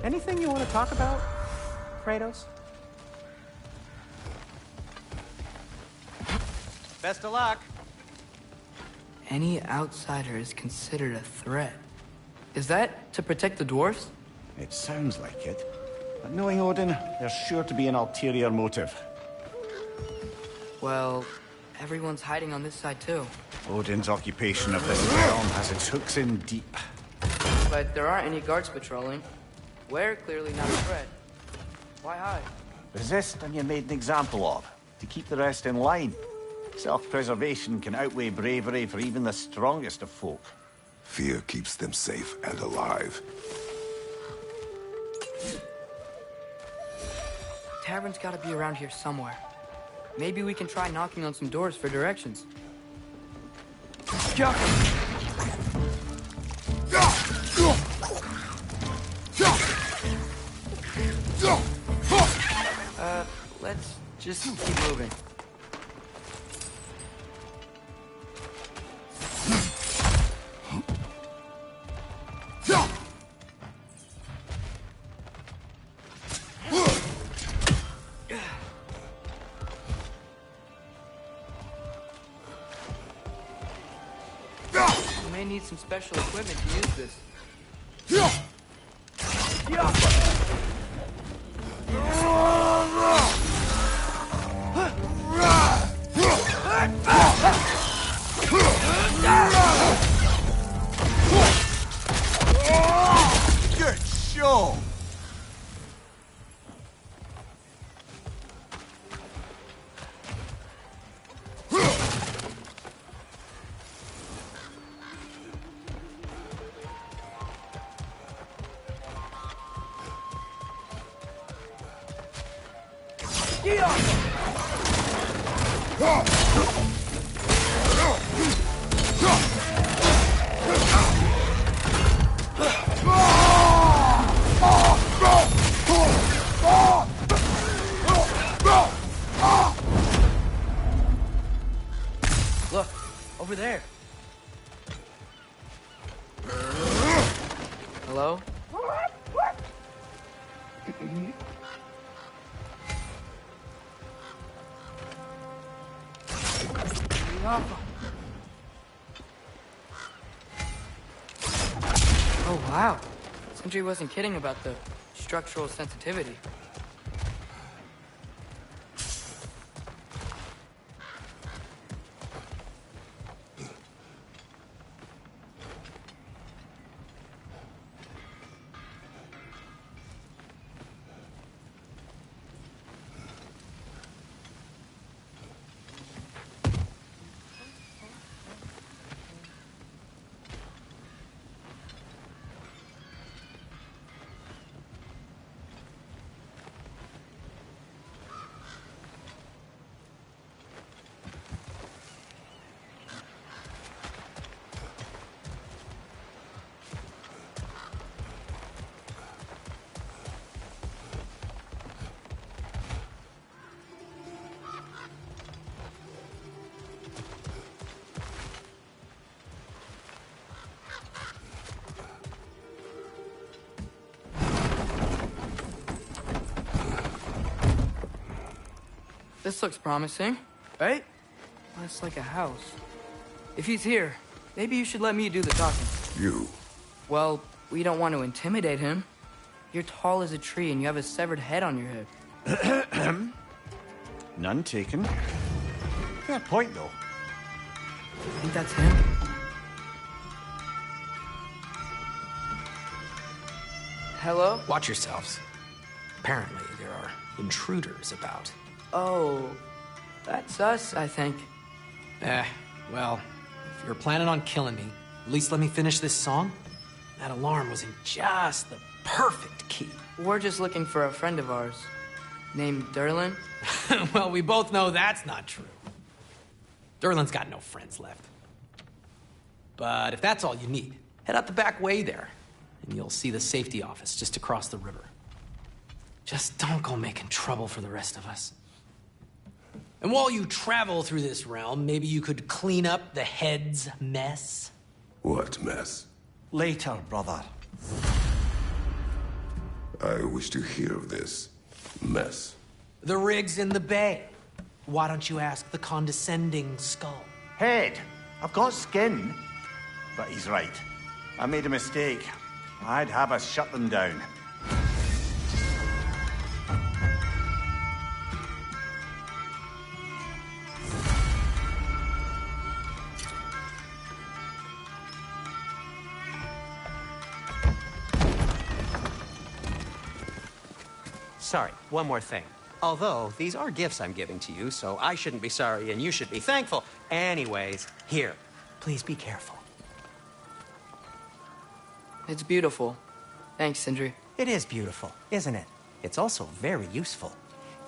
Anything you want to talk about, Kratos? Best of luck. Any outsider is considered a threat. Is that to protect the dwarves? It sounds like it. But knowing Odin, there's sure to be an ulterior motive. Well, everyone's hiding on this side too. Odin's occupation of this realm has its hooks in deep. But there aren't any guards patrolling. We're clearly not a threat. Why hide? Resist and you're made an example of, to keep the rest in line. Self-preservation can outweigh bravery for even the strongest of folk. Fear keeps them safe and alive. Tavern's gotta be around here somewhere. Maybe we can try knocking on some doors for directions. Let's just keep moving. We may need some special equipment to use this. Ski off! Look, over there. Hello? Oh, wow. Sindri wasn't kidding about the structural sensitivity. This looks promising, right? Well, it's like a house. If he's here, maybe you should let me do the talking. You? Well, we don't want to intimidate him. You're tall as a tree and you have a severed head on your head. None taken. Fair point, though. I think that's him. Hello? Watch yourselves. Apparently, there are intruders about. Oh, that's us, I think. Well, if you're planning on killing me, at least let me finish this song. That alarm was in just the perfect key. We're just looking for a friend of ours, named Durlin. Well, we both know that's not true. Durlin's got no friends left. But if that's all you need, head out the back way there, and you'll see the safety office just across the river. Just don't go making trouble for the rest of us. And while you travel through this realm, maybe you could clean up the head's mess? What mess? Later, brother. I wish to hear of this mess. The rig's in the bay. Why don't you ask the condescending skull? Head, I've got skin. But he's right. I made a mistake. I'd have us shut them down. Sorry, one more thing. Although, these are gifts I'm giving to you, so I shouldn't be sorry and you should be thankful. Anyways, here, please be careful. It's beautiful. Thanks, Sindri. It is beautiful, isn't it? It's also very useful.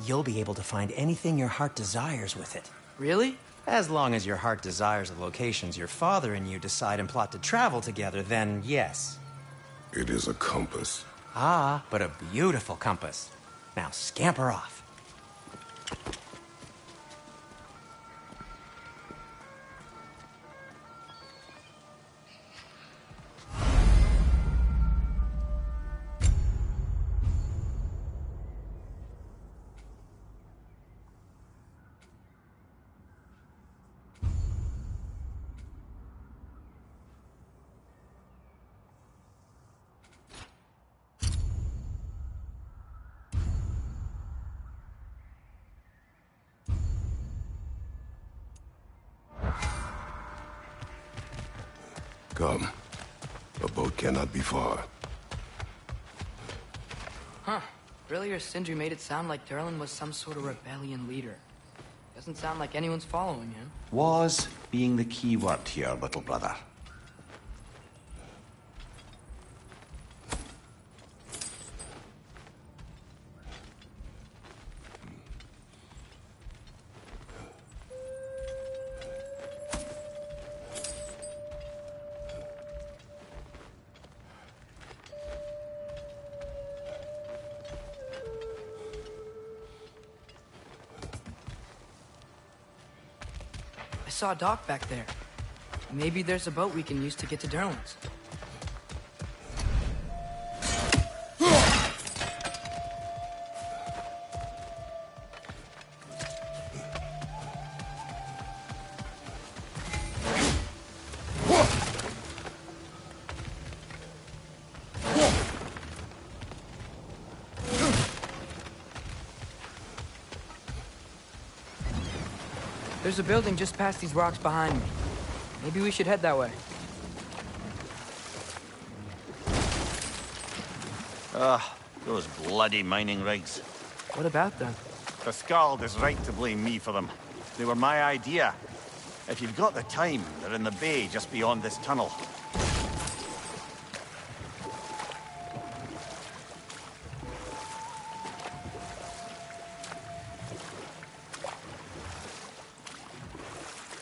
You'll be able to find anything your heart desires with it. Really? As long as your heart desires the locations your father and you decide and plot to travel together, then yes. It is a compass. Ah, but a beautiful compass. Now scamper off. Come. A boat cannot be far. Huh. Earlier, Sindri made it sound like Durlin was some sort of rebellion leader. Doesn't sound like anyone's following him. Was being the key word here, little brother. I saw a dock back there. Maybe there's a boat we can use to get to Durlin's. There's a building just past these rocks behind me. Maybe we should head that way. Those bloody mining rigs. What about them? The Skald is right to blame me for them. They were my idea. If you've got the time, they're in the bay just beyond this tunnel.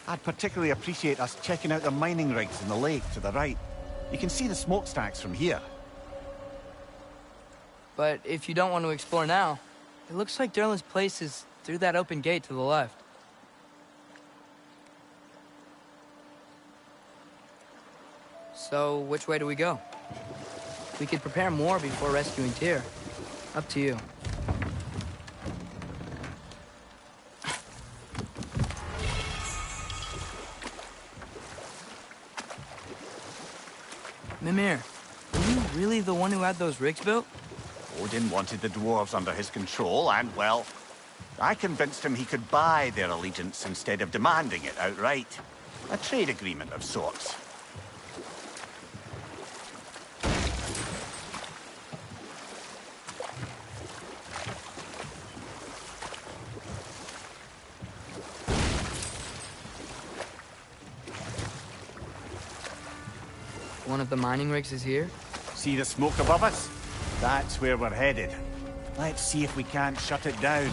I'd particularly appreciate us checking out the mining rigs in the lake to the right. You can see the smokestacks from here. But if you don't want to explore now, it looks like Durlin's place is through that open gate to the left. So, which way do we go? We could prepare more before rescuing Tyr. Up to you. Mimir, were you really the one who had those rigs built? Odin wanted the dwarves under his control, and, well, I convinced him he could buy their allegiance instead of demanding it outright. A trade agreement of sorts. One of the mining rigs is here? See the smoke above us? That's where we're headed. Let's see if we can't shut it down.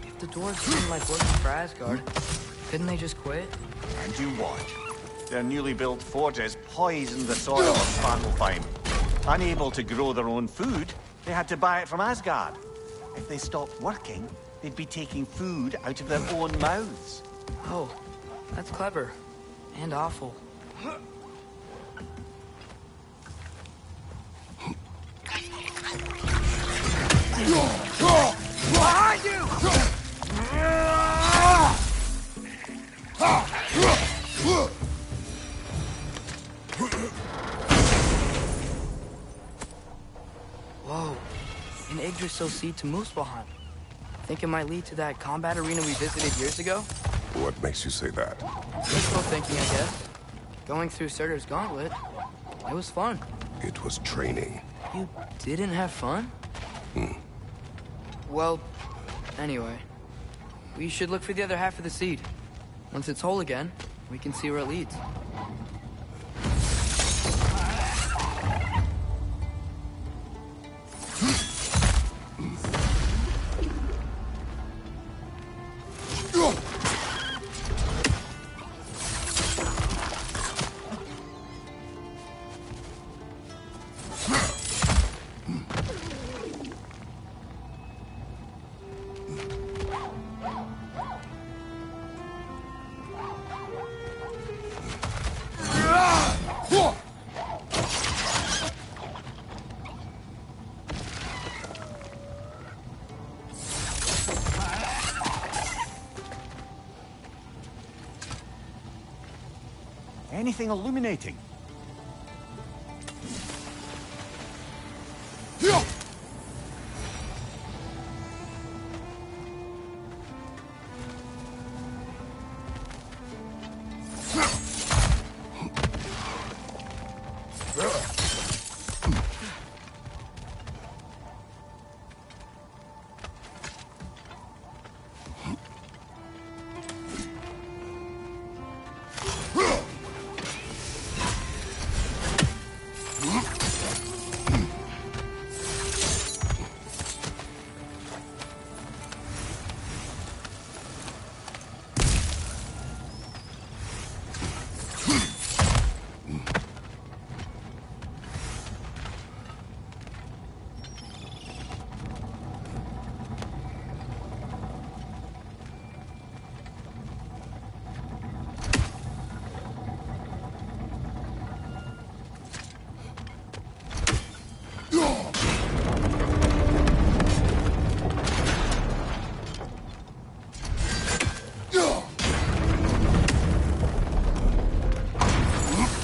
If the dwarves seem like working for Asgard, couldn't they just quit? And you watch. Their newly built forges poisoned the soil of Svartalfheim. Unable to grow their own food, they had to buy it from Asgard. If they stopped working, they'd be taking food out of their own mouths. Oh, that's clever. And awful. Behind you! Whoa. An Yggdrasil seed to Muspelheim. Think it might lead to that combat arena we visited years ago? What makes you say that? Wishful thinking, I guess. Going through Surtur's gauntlet. It was fun. It was training. You didn't have fun? Well, anyway. We should look for the other half of the seed. Once it's whole again, we can see where it leads. Anything illuminating?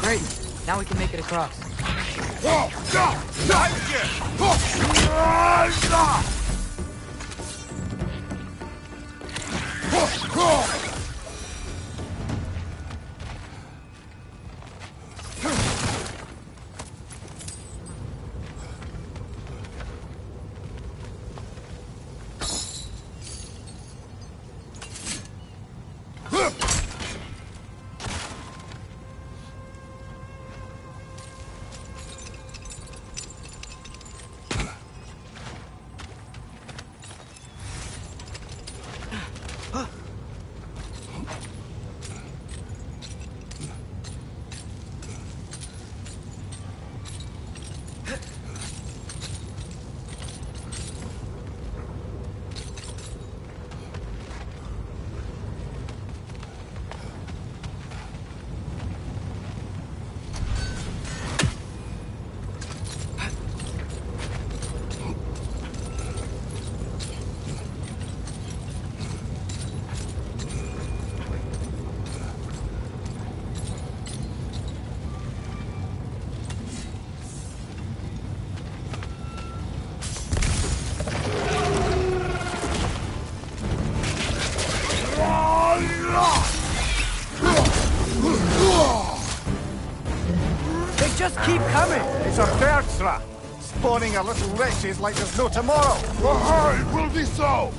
Great. Now we can make it across. Just keep coming! It's a Bertra, spawning a little wretches like there's no tomorrow. It will be so!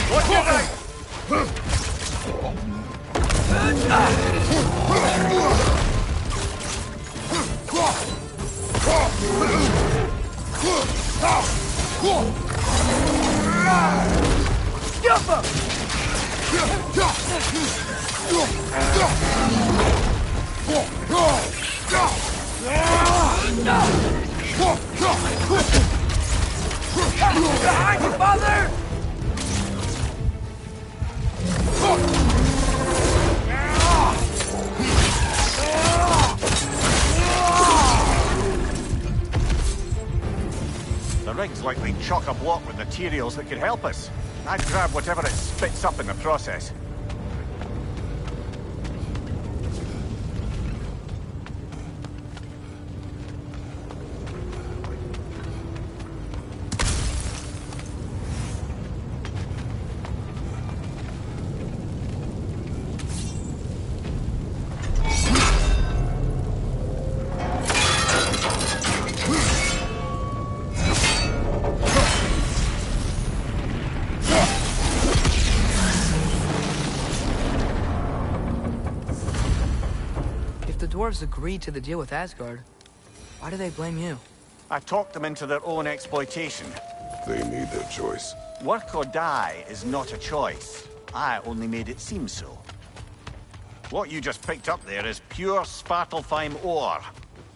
What's your right? Behind you, father! The rig's likely chock-a-block with materials that could help us. I'd grab whatever it spits up in the process. The dwarves agreed to the deal with Asgard. Why do they blame you? I talked them into their own exploitation. They made their choice. Work or die is not a choice. I only made it seem so. What you just picked up there is pure Svartalfheim ore.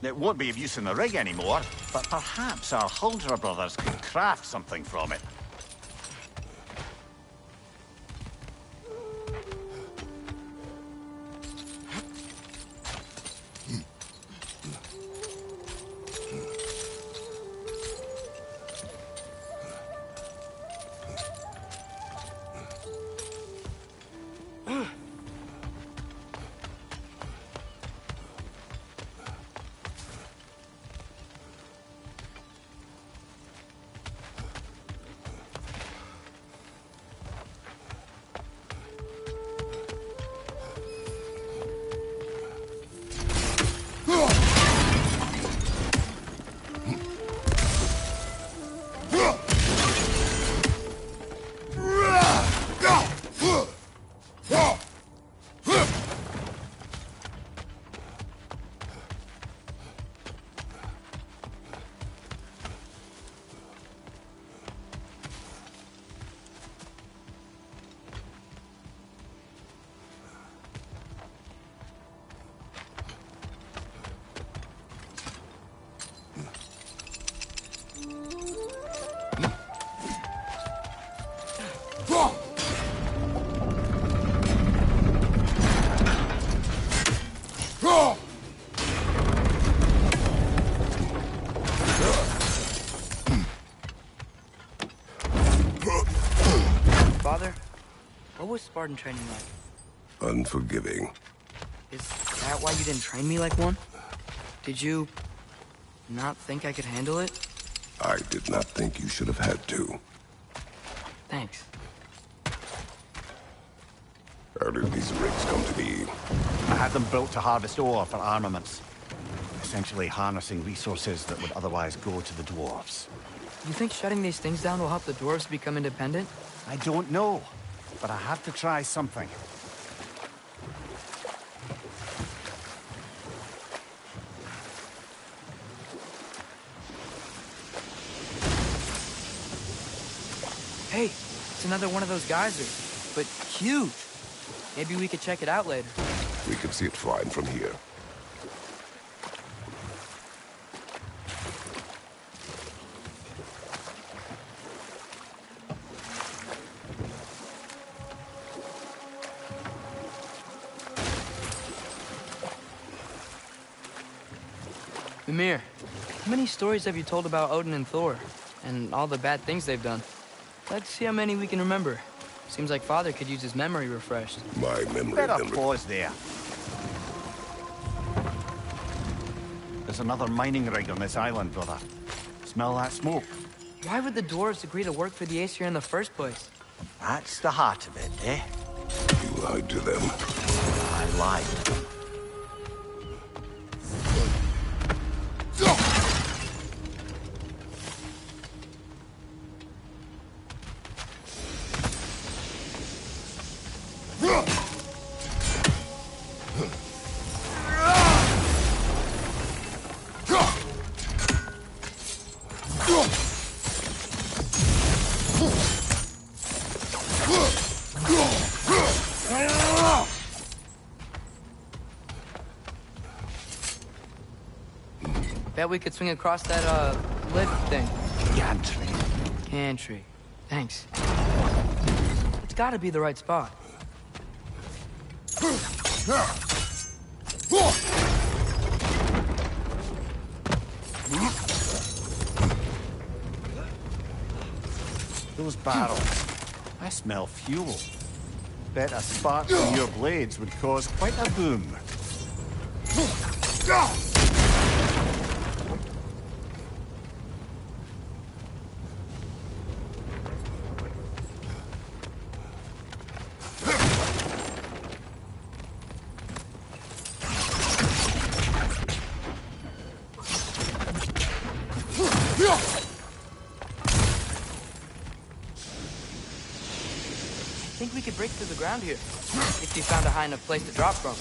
It won't be of use in the rig anymore, but perhaps our Huldra brothers could craft something from it. What was Spartan training like? Unforgiving. Is that why you didn't train me like one? Did you not think I could handle it? I did not think you should have had to. Thanks. How did these rigs come to be? I had them built to harvest ore for armaments. Essentially harnessing resources that would otherwise go to the dwarves. You think shutting these things down will help the dwarves become independent? I don't know, but I had to try something. Hey, it's another one of those geysers, but huge. Maybe we could check it out later. We can see it fine from here. Mimir, how many stories have you told about Odin and Thor? And all the bad things they've done? Let's see how many we can remember. Seems like Father could use his memory refreshed. My memory... Better pause there. There's another mining rig on this island, brother. Smell that smoke? Why would the dwarves agree to work for the Aesir in the first place? That's the heart of it, eh? You lied to them. I lied. Bet we could swing across that, lift thing. Gantry. Gantry. Thanks. It's gotta be the right spot. Those barrels. I smell fuel. Bet a spark from your blades would cause quite a boom. I think we could break through the ground here, if you found a high enough place to drop from.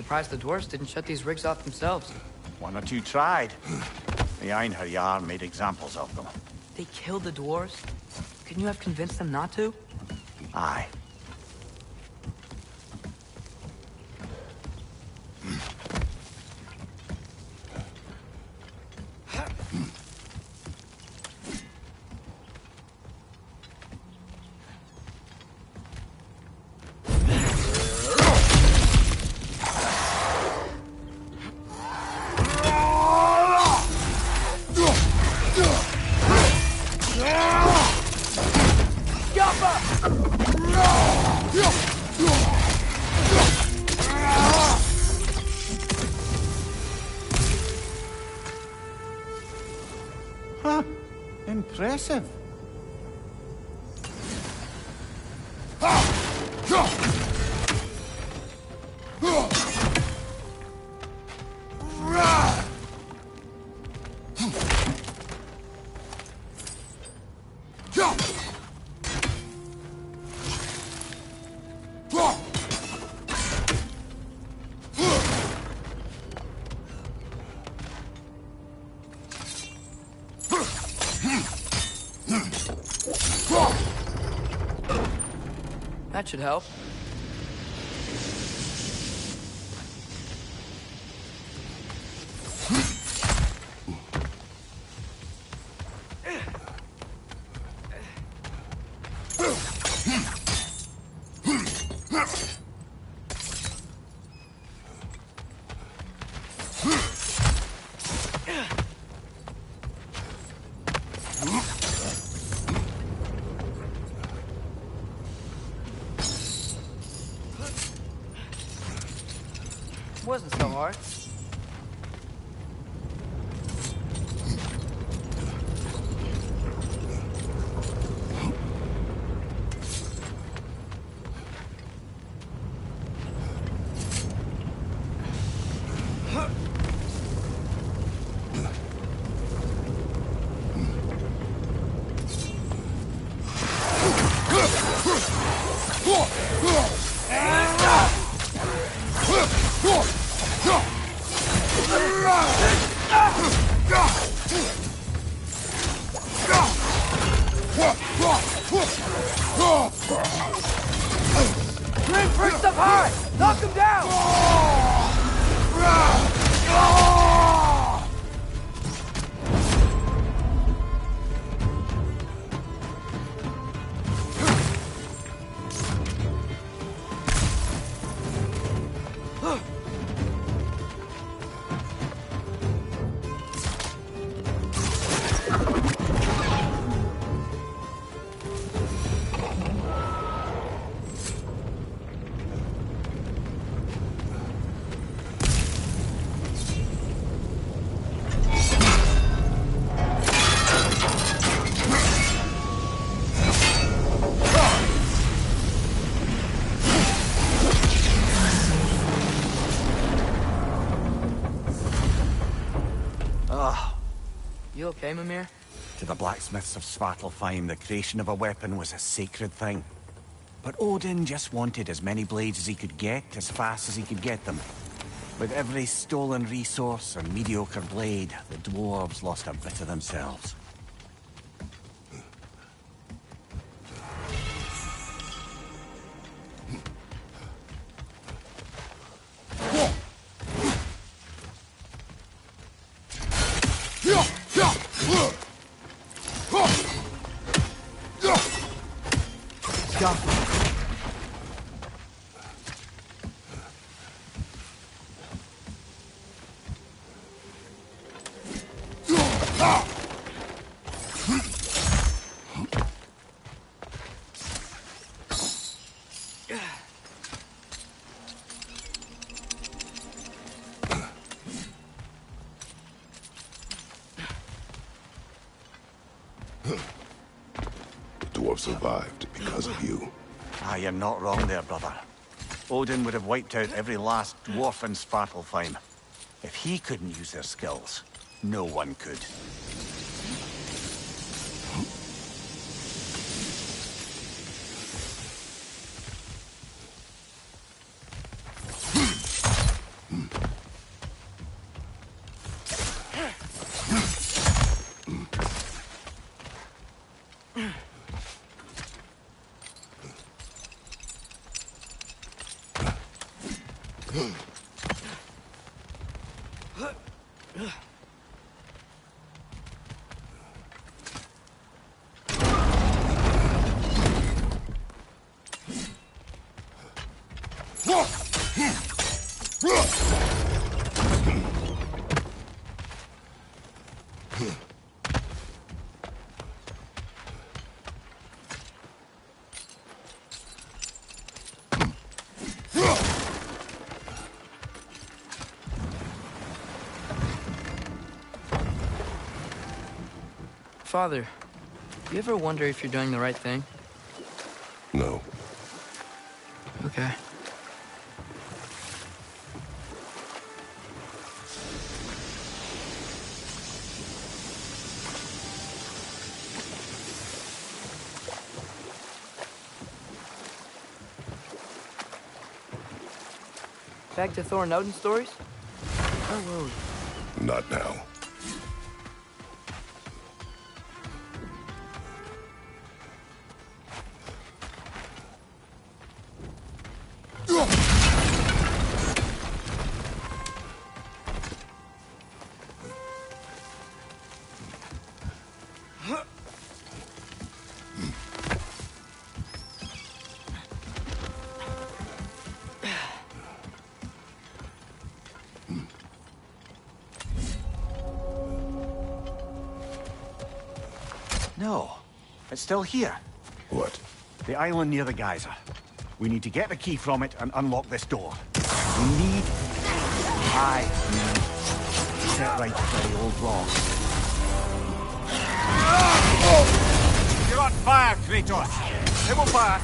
Surprised the dwarves didn't shut these rigs off themselves. One or two tried. The Einherjar made examples of them. They killed the dwarves? Couldn't you have convinced them not to? Aye. Huh. Impressive. That should help. hard. Reinforce up high! Knock him down! You okay, Mimir? To the blacksmiths of Svartalfheim, the creation of a weapon was a sacred thing. But Odin just wanted as many blades as he could get, as fast as he could get them. With every stolen resource and mediocre blade, the dwarves lost a bit of themselves. Dwarf survived because of you. Ah, you're not wrong there, brother. Odin would have wiped out every last dwarf in Svartalfheim. If he couldn't use their skills, no one could. Father, you ever wonder if you're doing the right thing? No. Okay. Back to Thor and Odin stories? Where were we? Not now. No, it's still here. What? The island near the geyser. We need to get the key from it and unlock this door. We need... Aye. Set right for the old rock. You're on fire, Kratos! It will pass!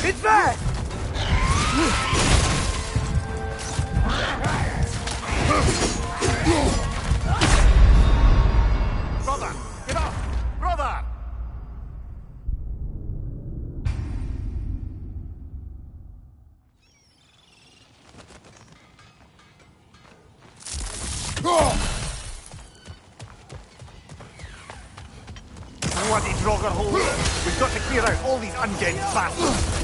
It's back! Brother! Get up! Brother! Bloody Draugr hole! We've got to clear out all these undead bastards!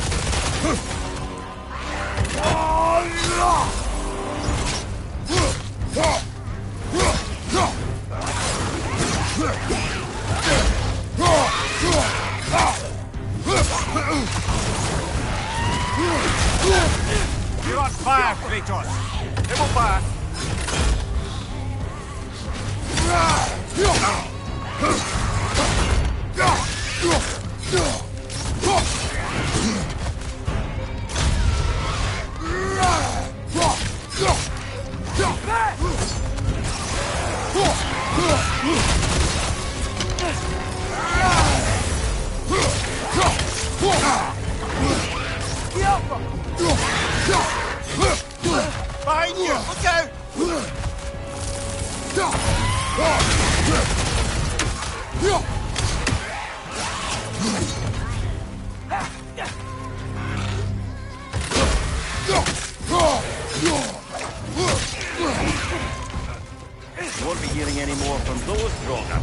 You're on fire, Kratos! It will pass! Behind you! Look out! You won't be hearing any more from those Draugr.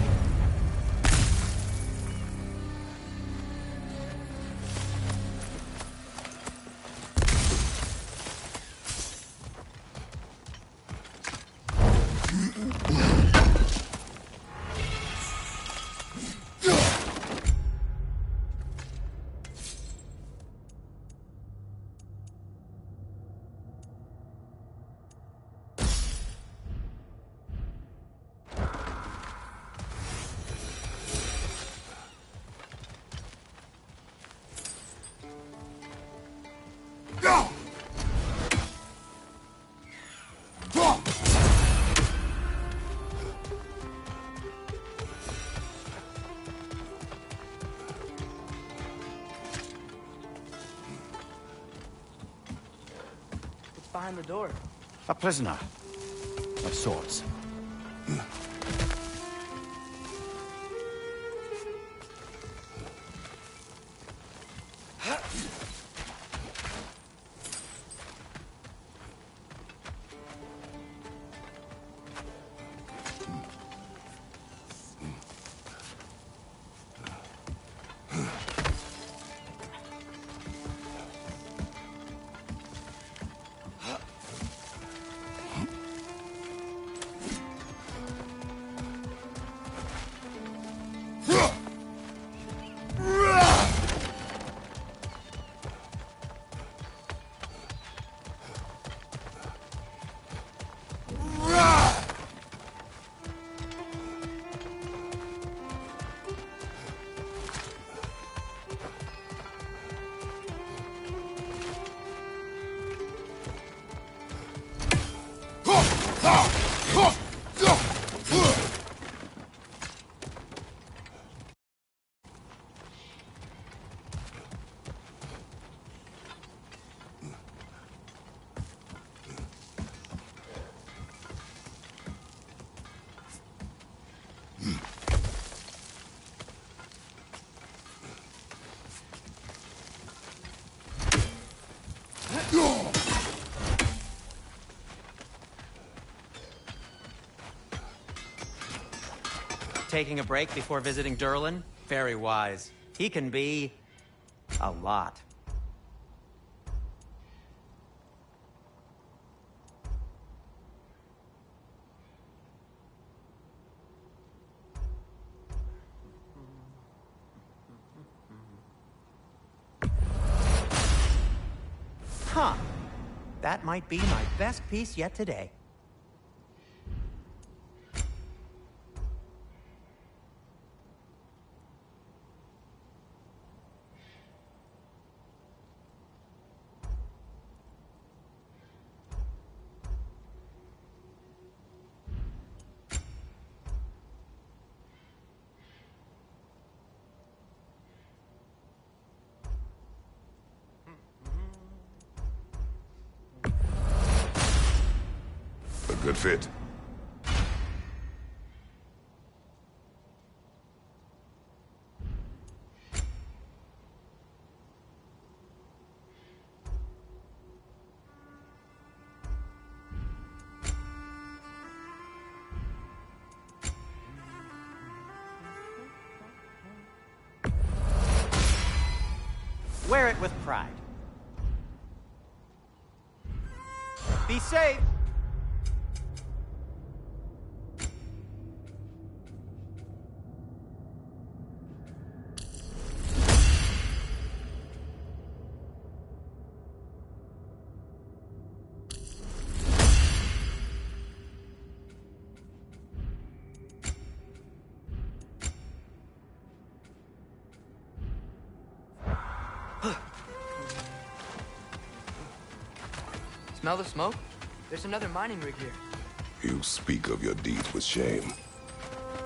Behind the door. A prisoner. Of sorts. Taking a break before visiting Durlin? Very wise. He can be... a lot. Huh. That might be my best piece yet today. A good fit. Wear it with pride. Be safe! Smell the smoke? There's another mining rig here. You speak of your deeds with shame.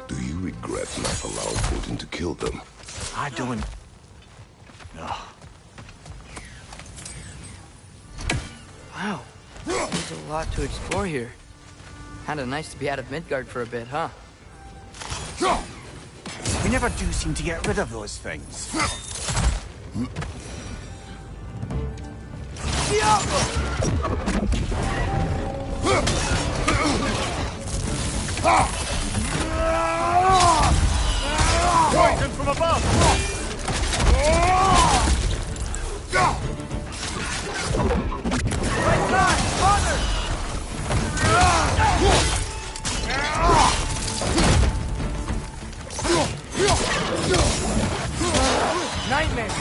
Do you regret not allowing Putin to kill them? I don't... No. Wow. There's a lot to explore here. Kinda nice to be out of Midgard for a bit, huh? We never do seem to get rid of those things. Poison from above! Right side! Father! Nightmare!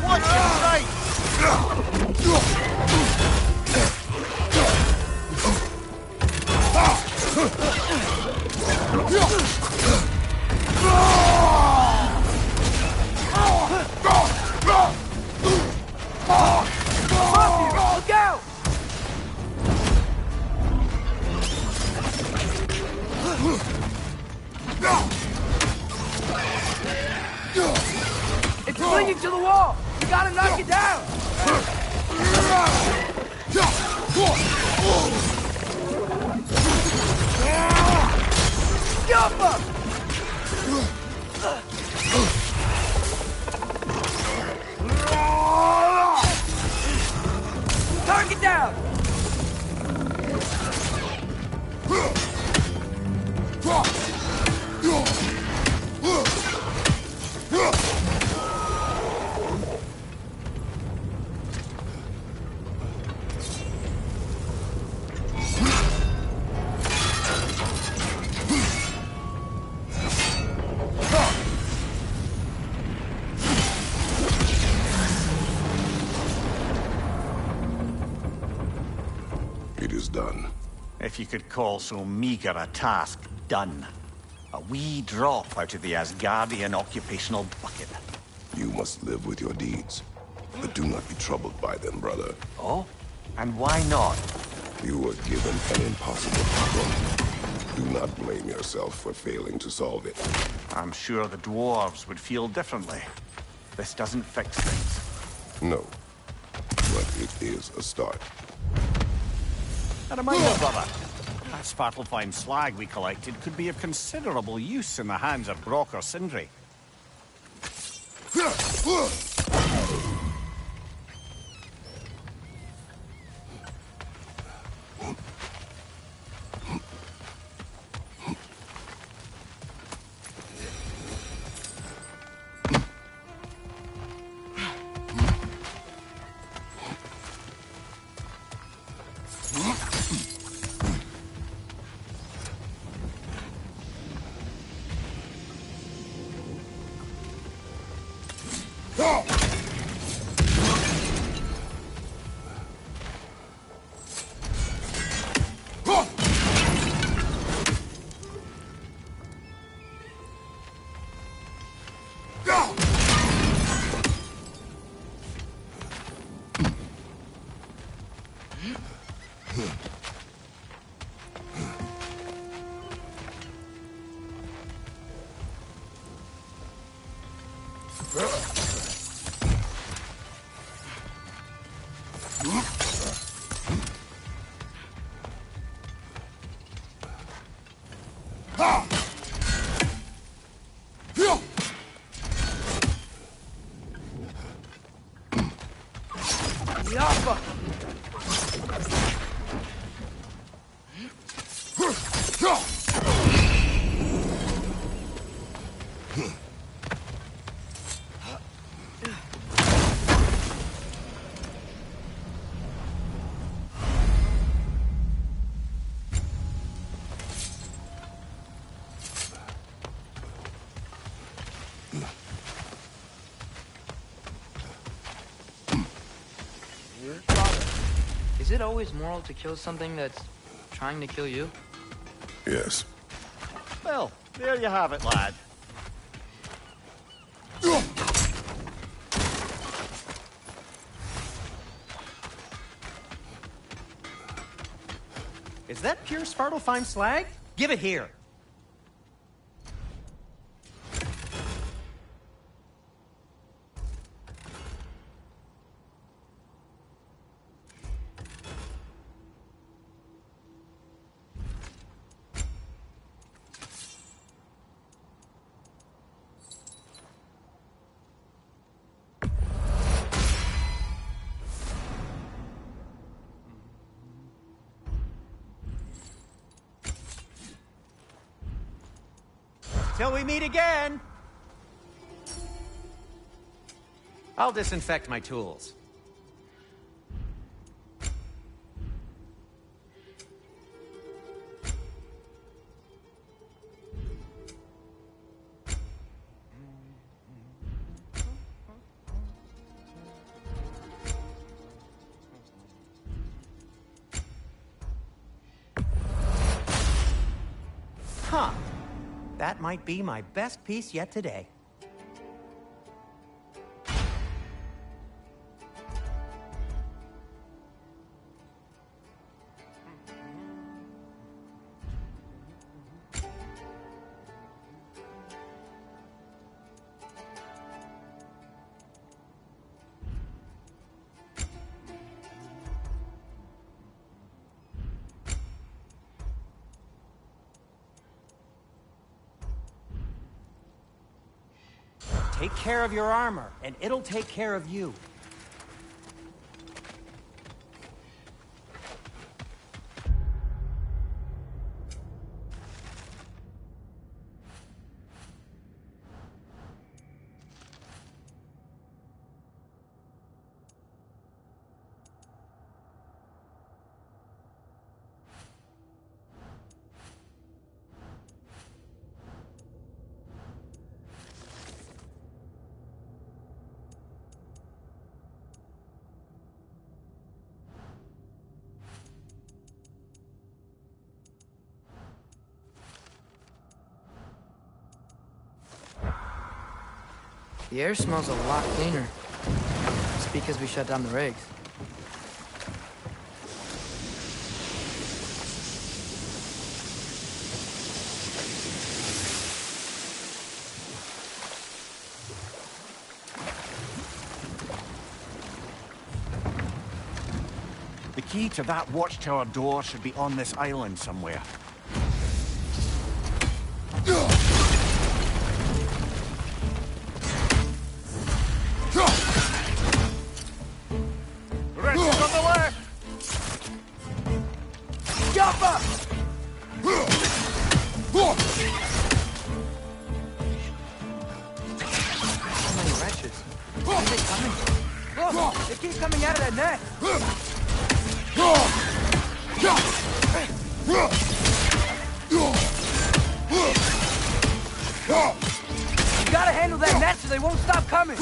Watch your sight! Look out! It's clinging to the wall! You gotta knock it down! Jump up! Target down! if you could call so meager a task done. A wee drop out of the Asgardian occupational bucket. You must live with your deeds, but do not be troubled by them, brother. Oh? And why not? You were given an impossible problem. Do not blame yourself for failing to solve it. I'm sure the dwarves would feel differently. This doesn't fix things. No, but it is a start. A reminder, brother. That Svartalfheim slag we collected could be of considerable use in the hands of Brock or Sindri. Yappa! Is it always moral to kill something that's trying to kill you? Yes. Well, there you have it, lad. Is that pure Svartalfheim slag? Give it here. Till we meet again! I'll disinfect my tools. Huh. That might be my best piece yet today. Take care of your armor, and it'll take care of you. The air smells a lot cleaner. It's because we shut down the rigs. The key to that watchtower door should be on this island somewhere. Rest is on the left! Jump up! How many wretches? Where are they coming from? Look, they keep coming out of that net. You gotta handle that net so they won't stop coming.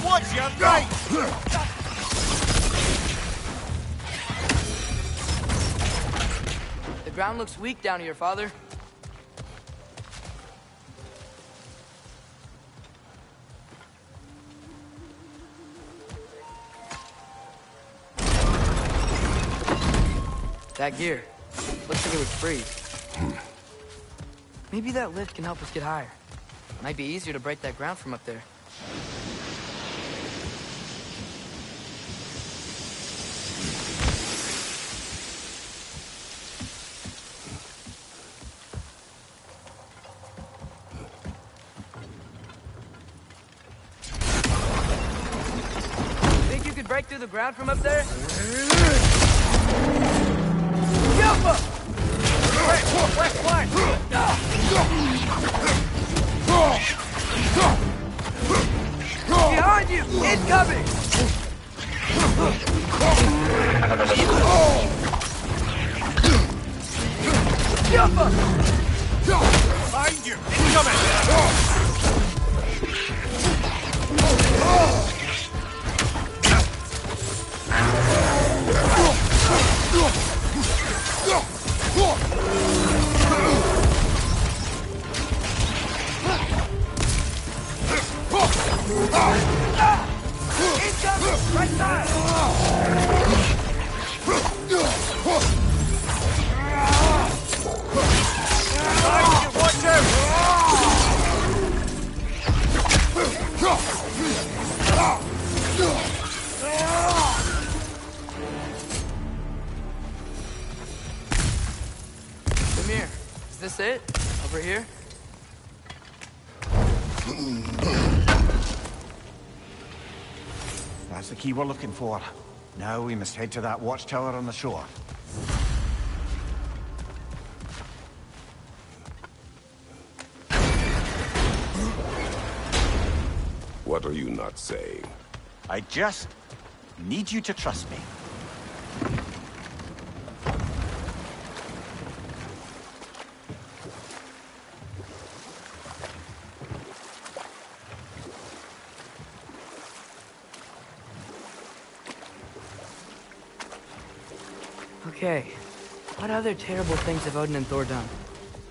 Watch your right! The ground looks weak down here, Father. That gear. Looks like it would freeze. Maybe that lift can help us get higher. Might be easier to break that ground from up there. Think you could break through the ground from up there? Jump up! West! Behind you! Incoming! Jump up! Behind you! Incoming! Incoming! Right side! Watch out! Come here. Is this it? Over here? That's the key we're looking for. Now we must head to that watchtower on the shore. What are you not saying? I just need you to trust me. Okay. What other terrible things have Odin and Thor done?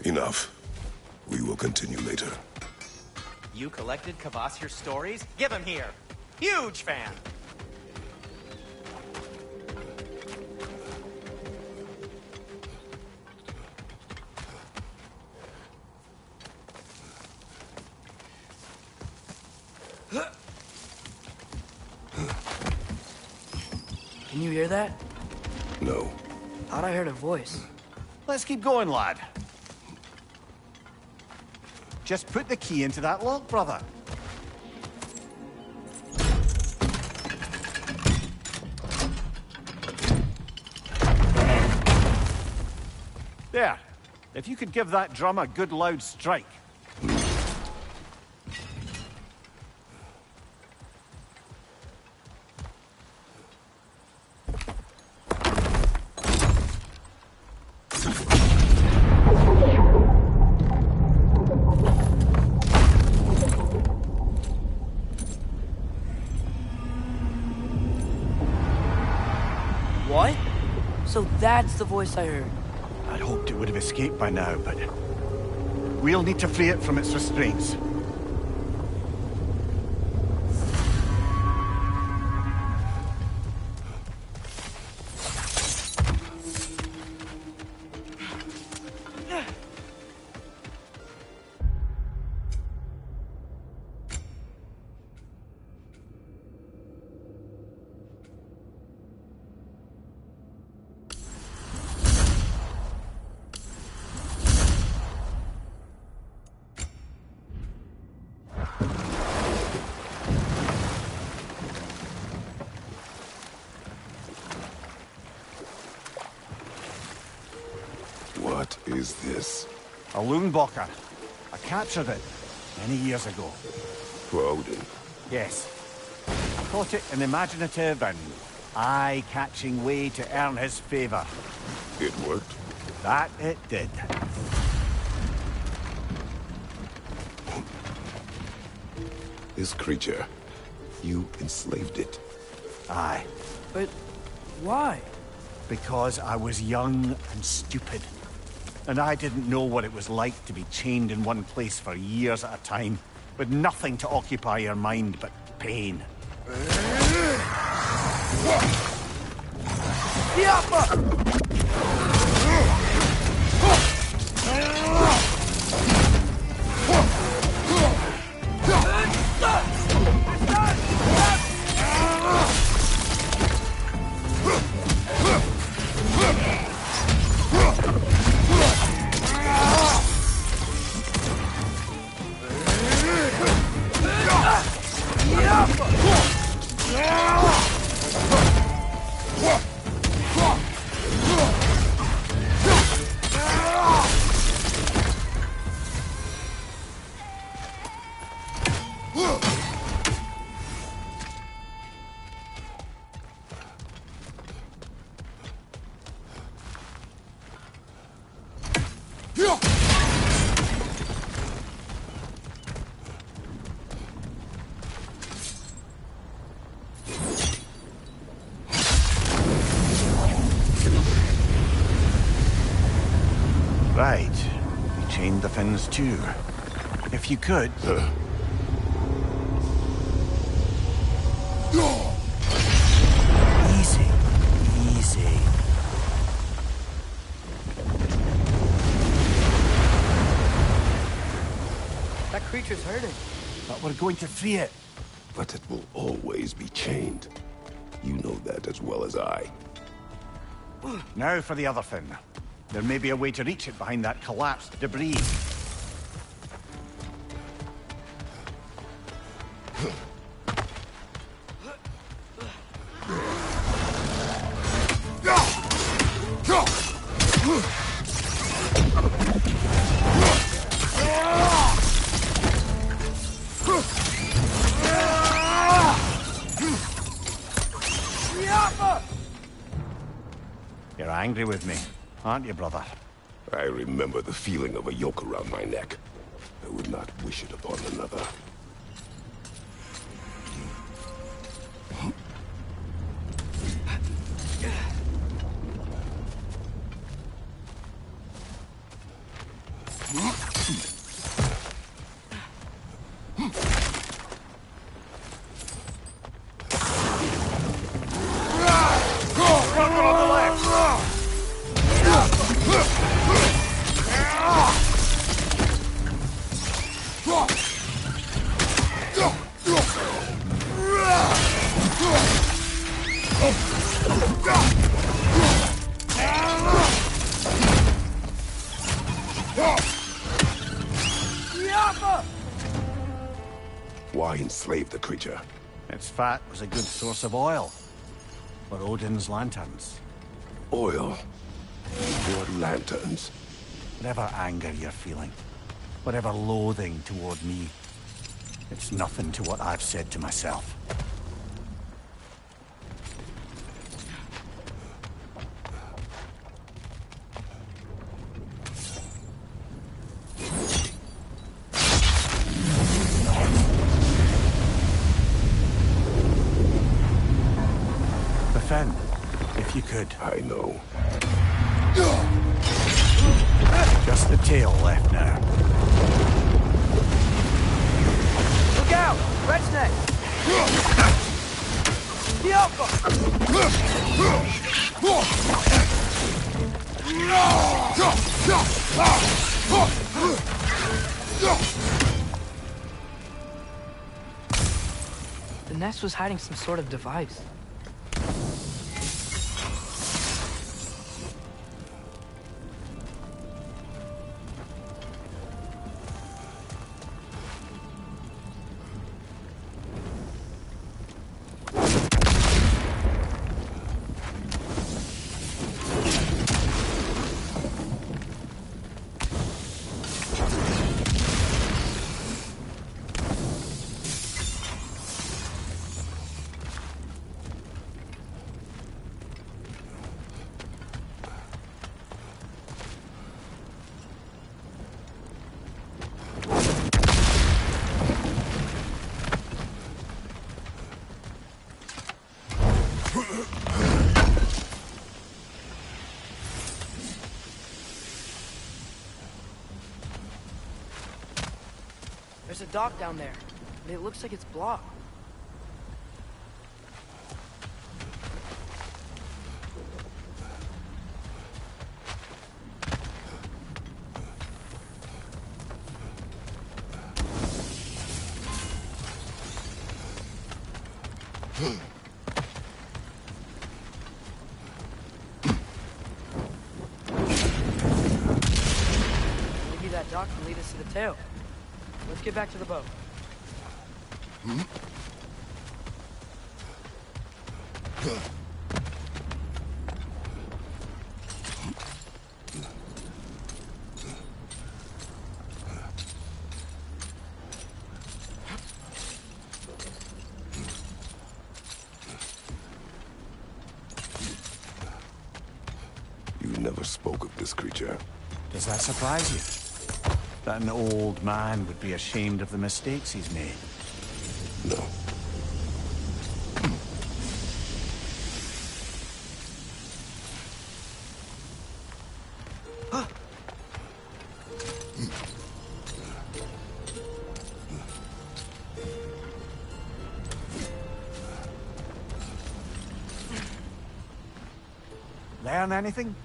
Enough. We will continue later. You collected Kvasir's stories? Give him here. Huge fan. Can you hear that? No. Thought I heard a voice. Let's keep going, lad. Just put the key into that lock, brother. There. If you could give that drum a good loud strike. What? So that's the voice I heard. I'd hoped it would have escaped by now, but we'll need to free it from its restraints. What is this? A Loonbocker. I captured it many years ago. For Odin. Yes. I thought it an imaginative and eye-catching way to earn his favor. It worked? That it did. This creature, you enslaved it. Aye. But why? Because I was young and stupid. And I didn't know what it was like to be chained in one place for years at a time, with nothing to occupy your mind but pain. Right. You chained the fins too. If you could... Easy. Easy. That creature's hurting. But we're going to free it. But it will always be chained. You know that as well as I. Now for the other fin. There may be a way to reach it behind that collapsed debris. You're angry with me, aren't you, brother? I remember the feeling of a yoke around my neck. I would not wish it upon another. Why enslave the creature? Its fat was a good source of oil for Odin's lanterns. Oil? What lanterns? Whatever anger you're feeling, whatever loathing toward me, it's nothing to what I've said to myself. Defend, if you could. I know. Just the tail left now. Look out! Red snake! The nest was hiding some sort of device. There's a dock down there, but it looks like it's blocked. Maybe that dock can lead us to the tail. Let's get back to the boat. You never spoke of this creature. Does that surprise you? That an old man would be ashamed of the mistakes he's made? No. Learn anything?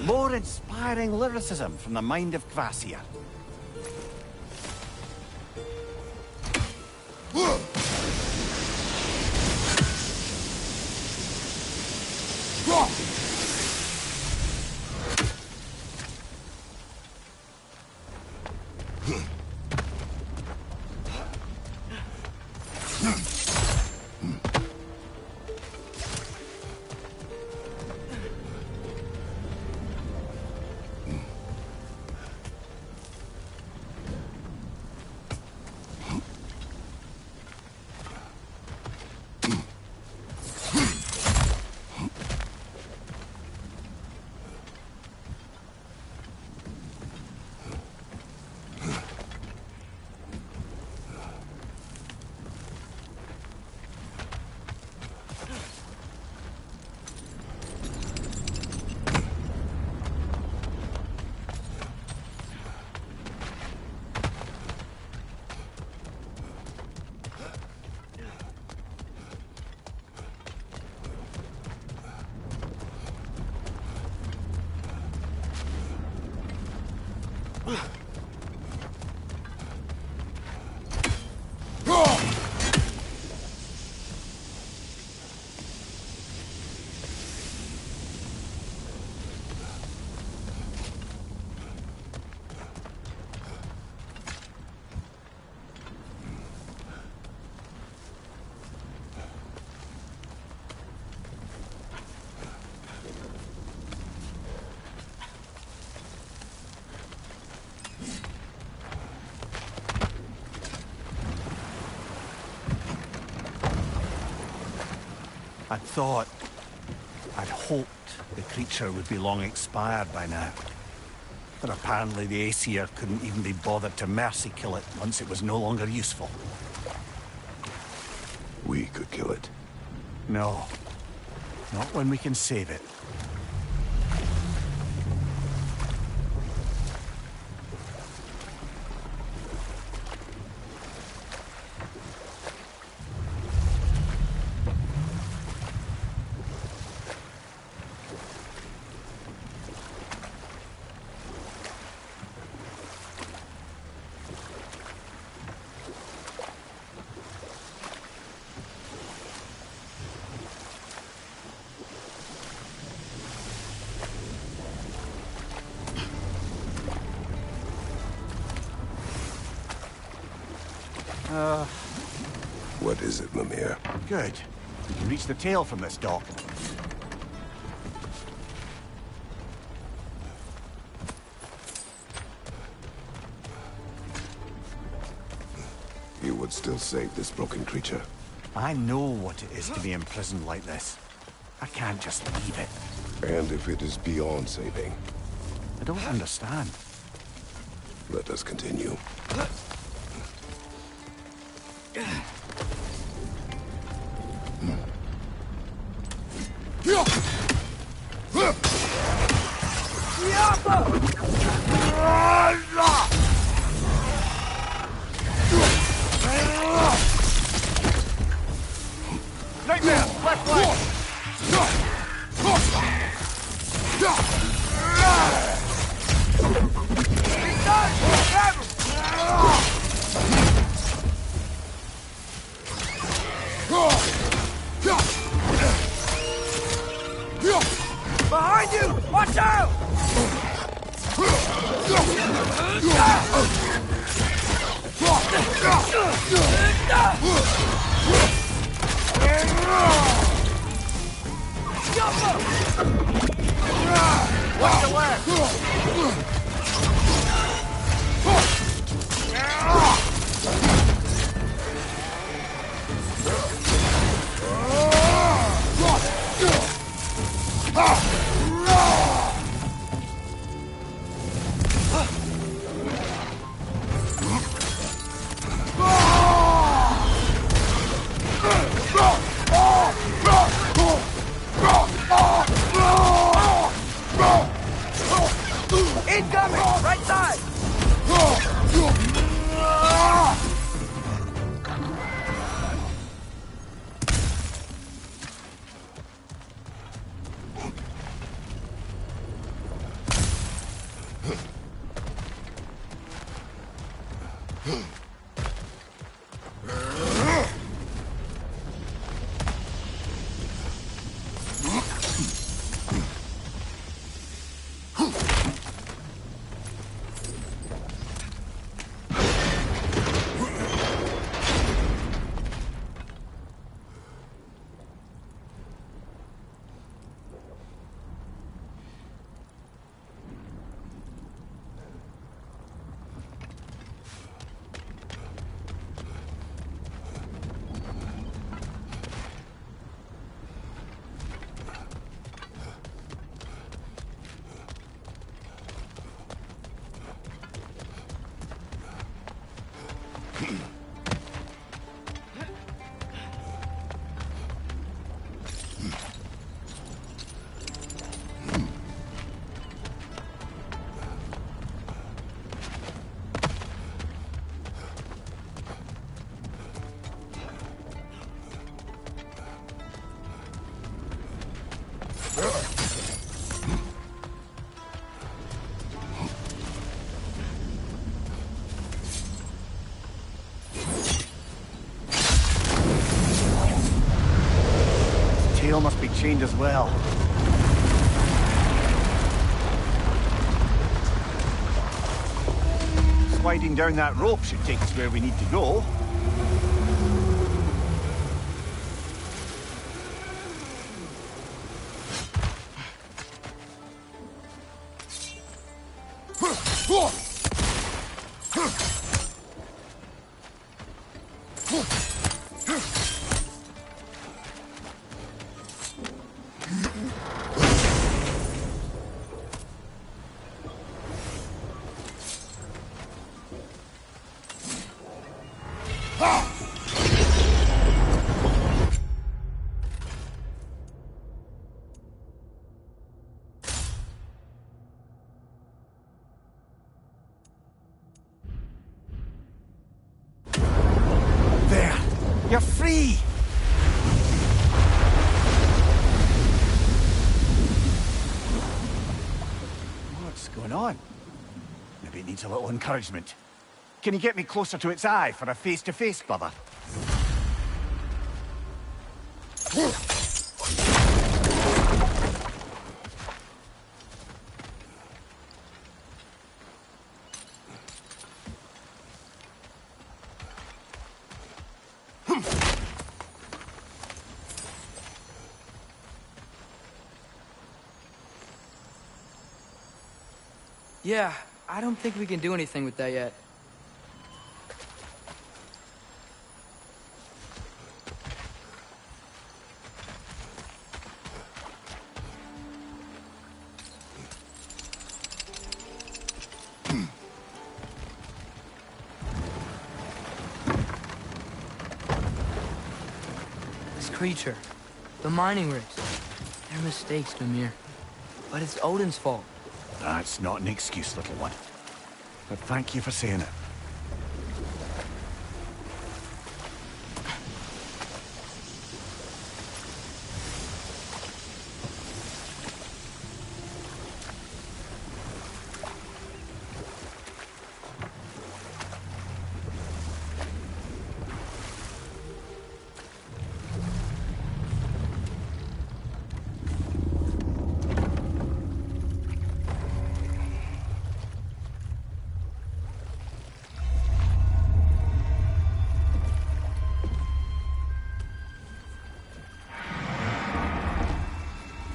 More inspiring lyricism from the mind of Kvasir. I'd hoped the creature would be long expired by now. But apparently the Aesir couldn't even be bothered to mercy kill it once it was no longer useful. We could kill it. No. Not when we can save it. What is it, Mimir? Good. We can reach the tail from this dock. You would still save this broken creature? I know what it is to be imprisoned like this. I can't just leave it. And if it is beyond saving? I don't understand. Let us continue. Nightmare! Left leg! Behind you! Watch out! Watch the left! Incoming! Right side! chained as well. Sliding down that rope should take us where we need to go. There! You're free! What's going on? Maybe it needs a little encouragement. Can you get me closer to its eye for a face-to-face, brother? Yeah, I don't think we can do anything with that yet. This creature, the mining rigs, they're mistakes, Mimir. But it's Odin's fault. That's not an excuse, little one. But thank you for saying it.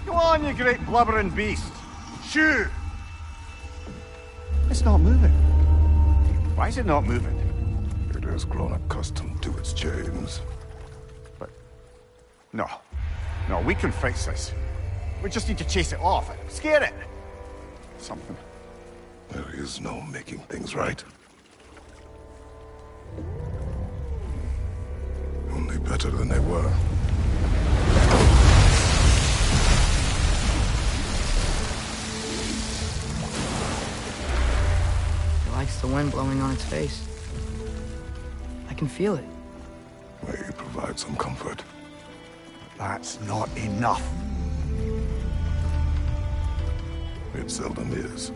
Come on, you great blubbering beast! Shoo! It's not moving. Why is it not moving? It has grown accustomed to its chains. But... No. No, we can fix this. We just need to chase it off. Scare it! Something. There is no making things right. Only better than they were. It likes the wind blowing on its face. I can feel it. May you provide some comfort. That's not enough. It seldom is.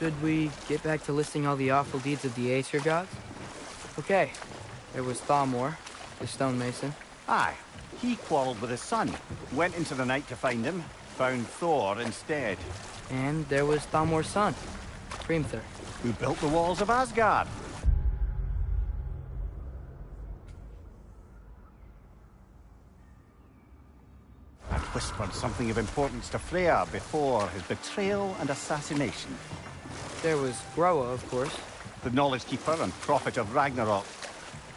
Should we get back to listing all the awful deeds of the Aesir gods? Okay. There was Thamor, the stonemason. Aye. He quarreled with his son. Went into the night to find him. Found Thor instead. And there was Thamor's son, Hrimthur. Who built the walls of Asgard. And whispered something of importance to Freya before his betrayal and assassination. There was Groa, of course. The knowledge keeper and prophet of Ragnarok.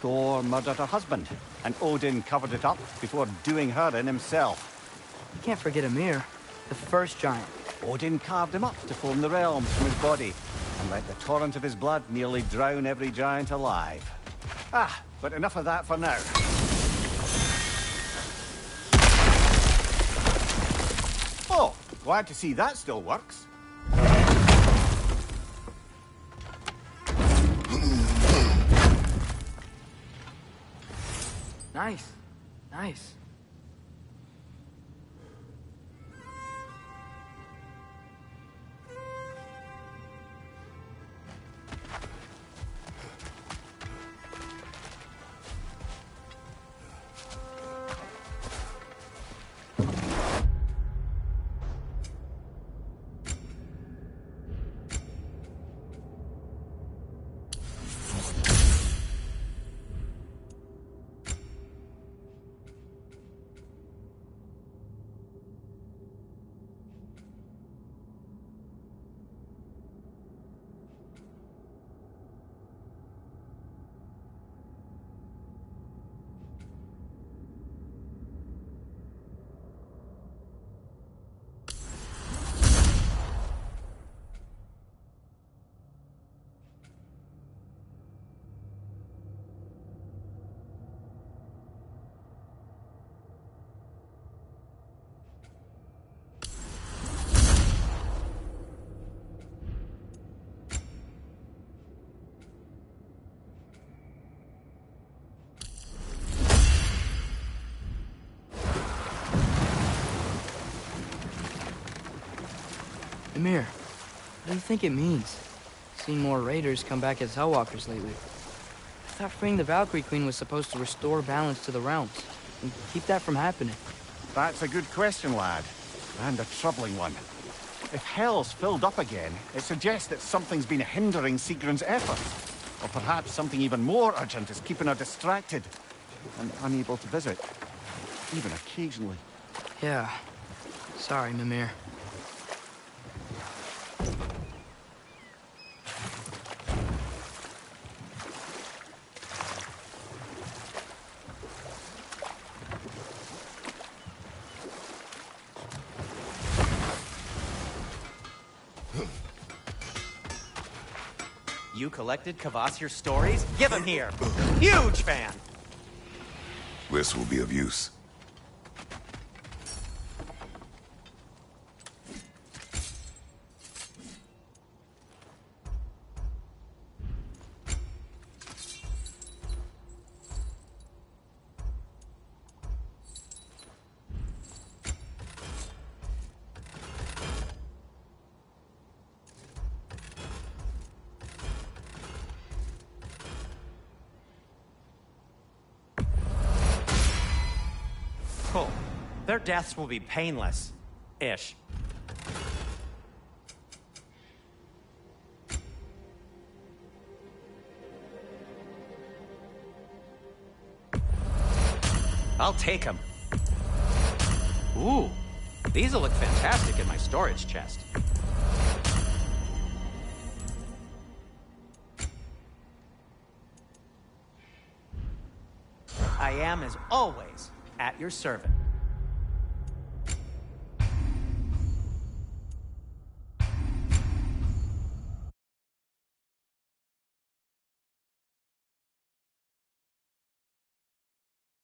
Thor murdered her husband, and Odin covered it up before doing her in himself. You can't forget Ymir, the first giant. Odin carved him up to form the realms from his body, and let the torrent of his blood nearly drown every giant alive. But enough of that for now. Oh, glad to see that still works. Nice. Nice. Emir, what do you think it means? Seen more raiders come back as Hellwalkers lately. I thought freeing the Valkyrie Queen was supposed to restore balance to the realms and keep that from happening. That's a good question, lad. And a troubling one. If Hell's filled up again, it suggests that something's been hindering Sigrun's efforts. Or perhaps something even more urgent is keeping her distracted and unable to visit. Even occasionally. Yeah. Sorry, Mimir. You collected Kvasir's stories? Give them here! Huge fan! This will be of use. Cool. Their deaths will be painless-ish. I'll take them. Ooh, these'll look fantastic in my storage chest. I am, as always, at your service.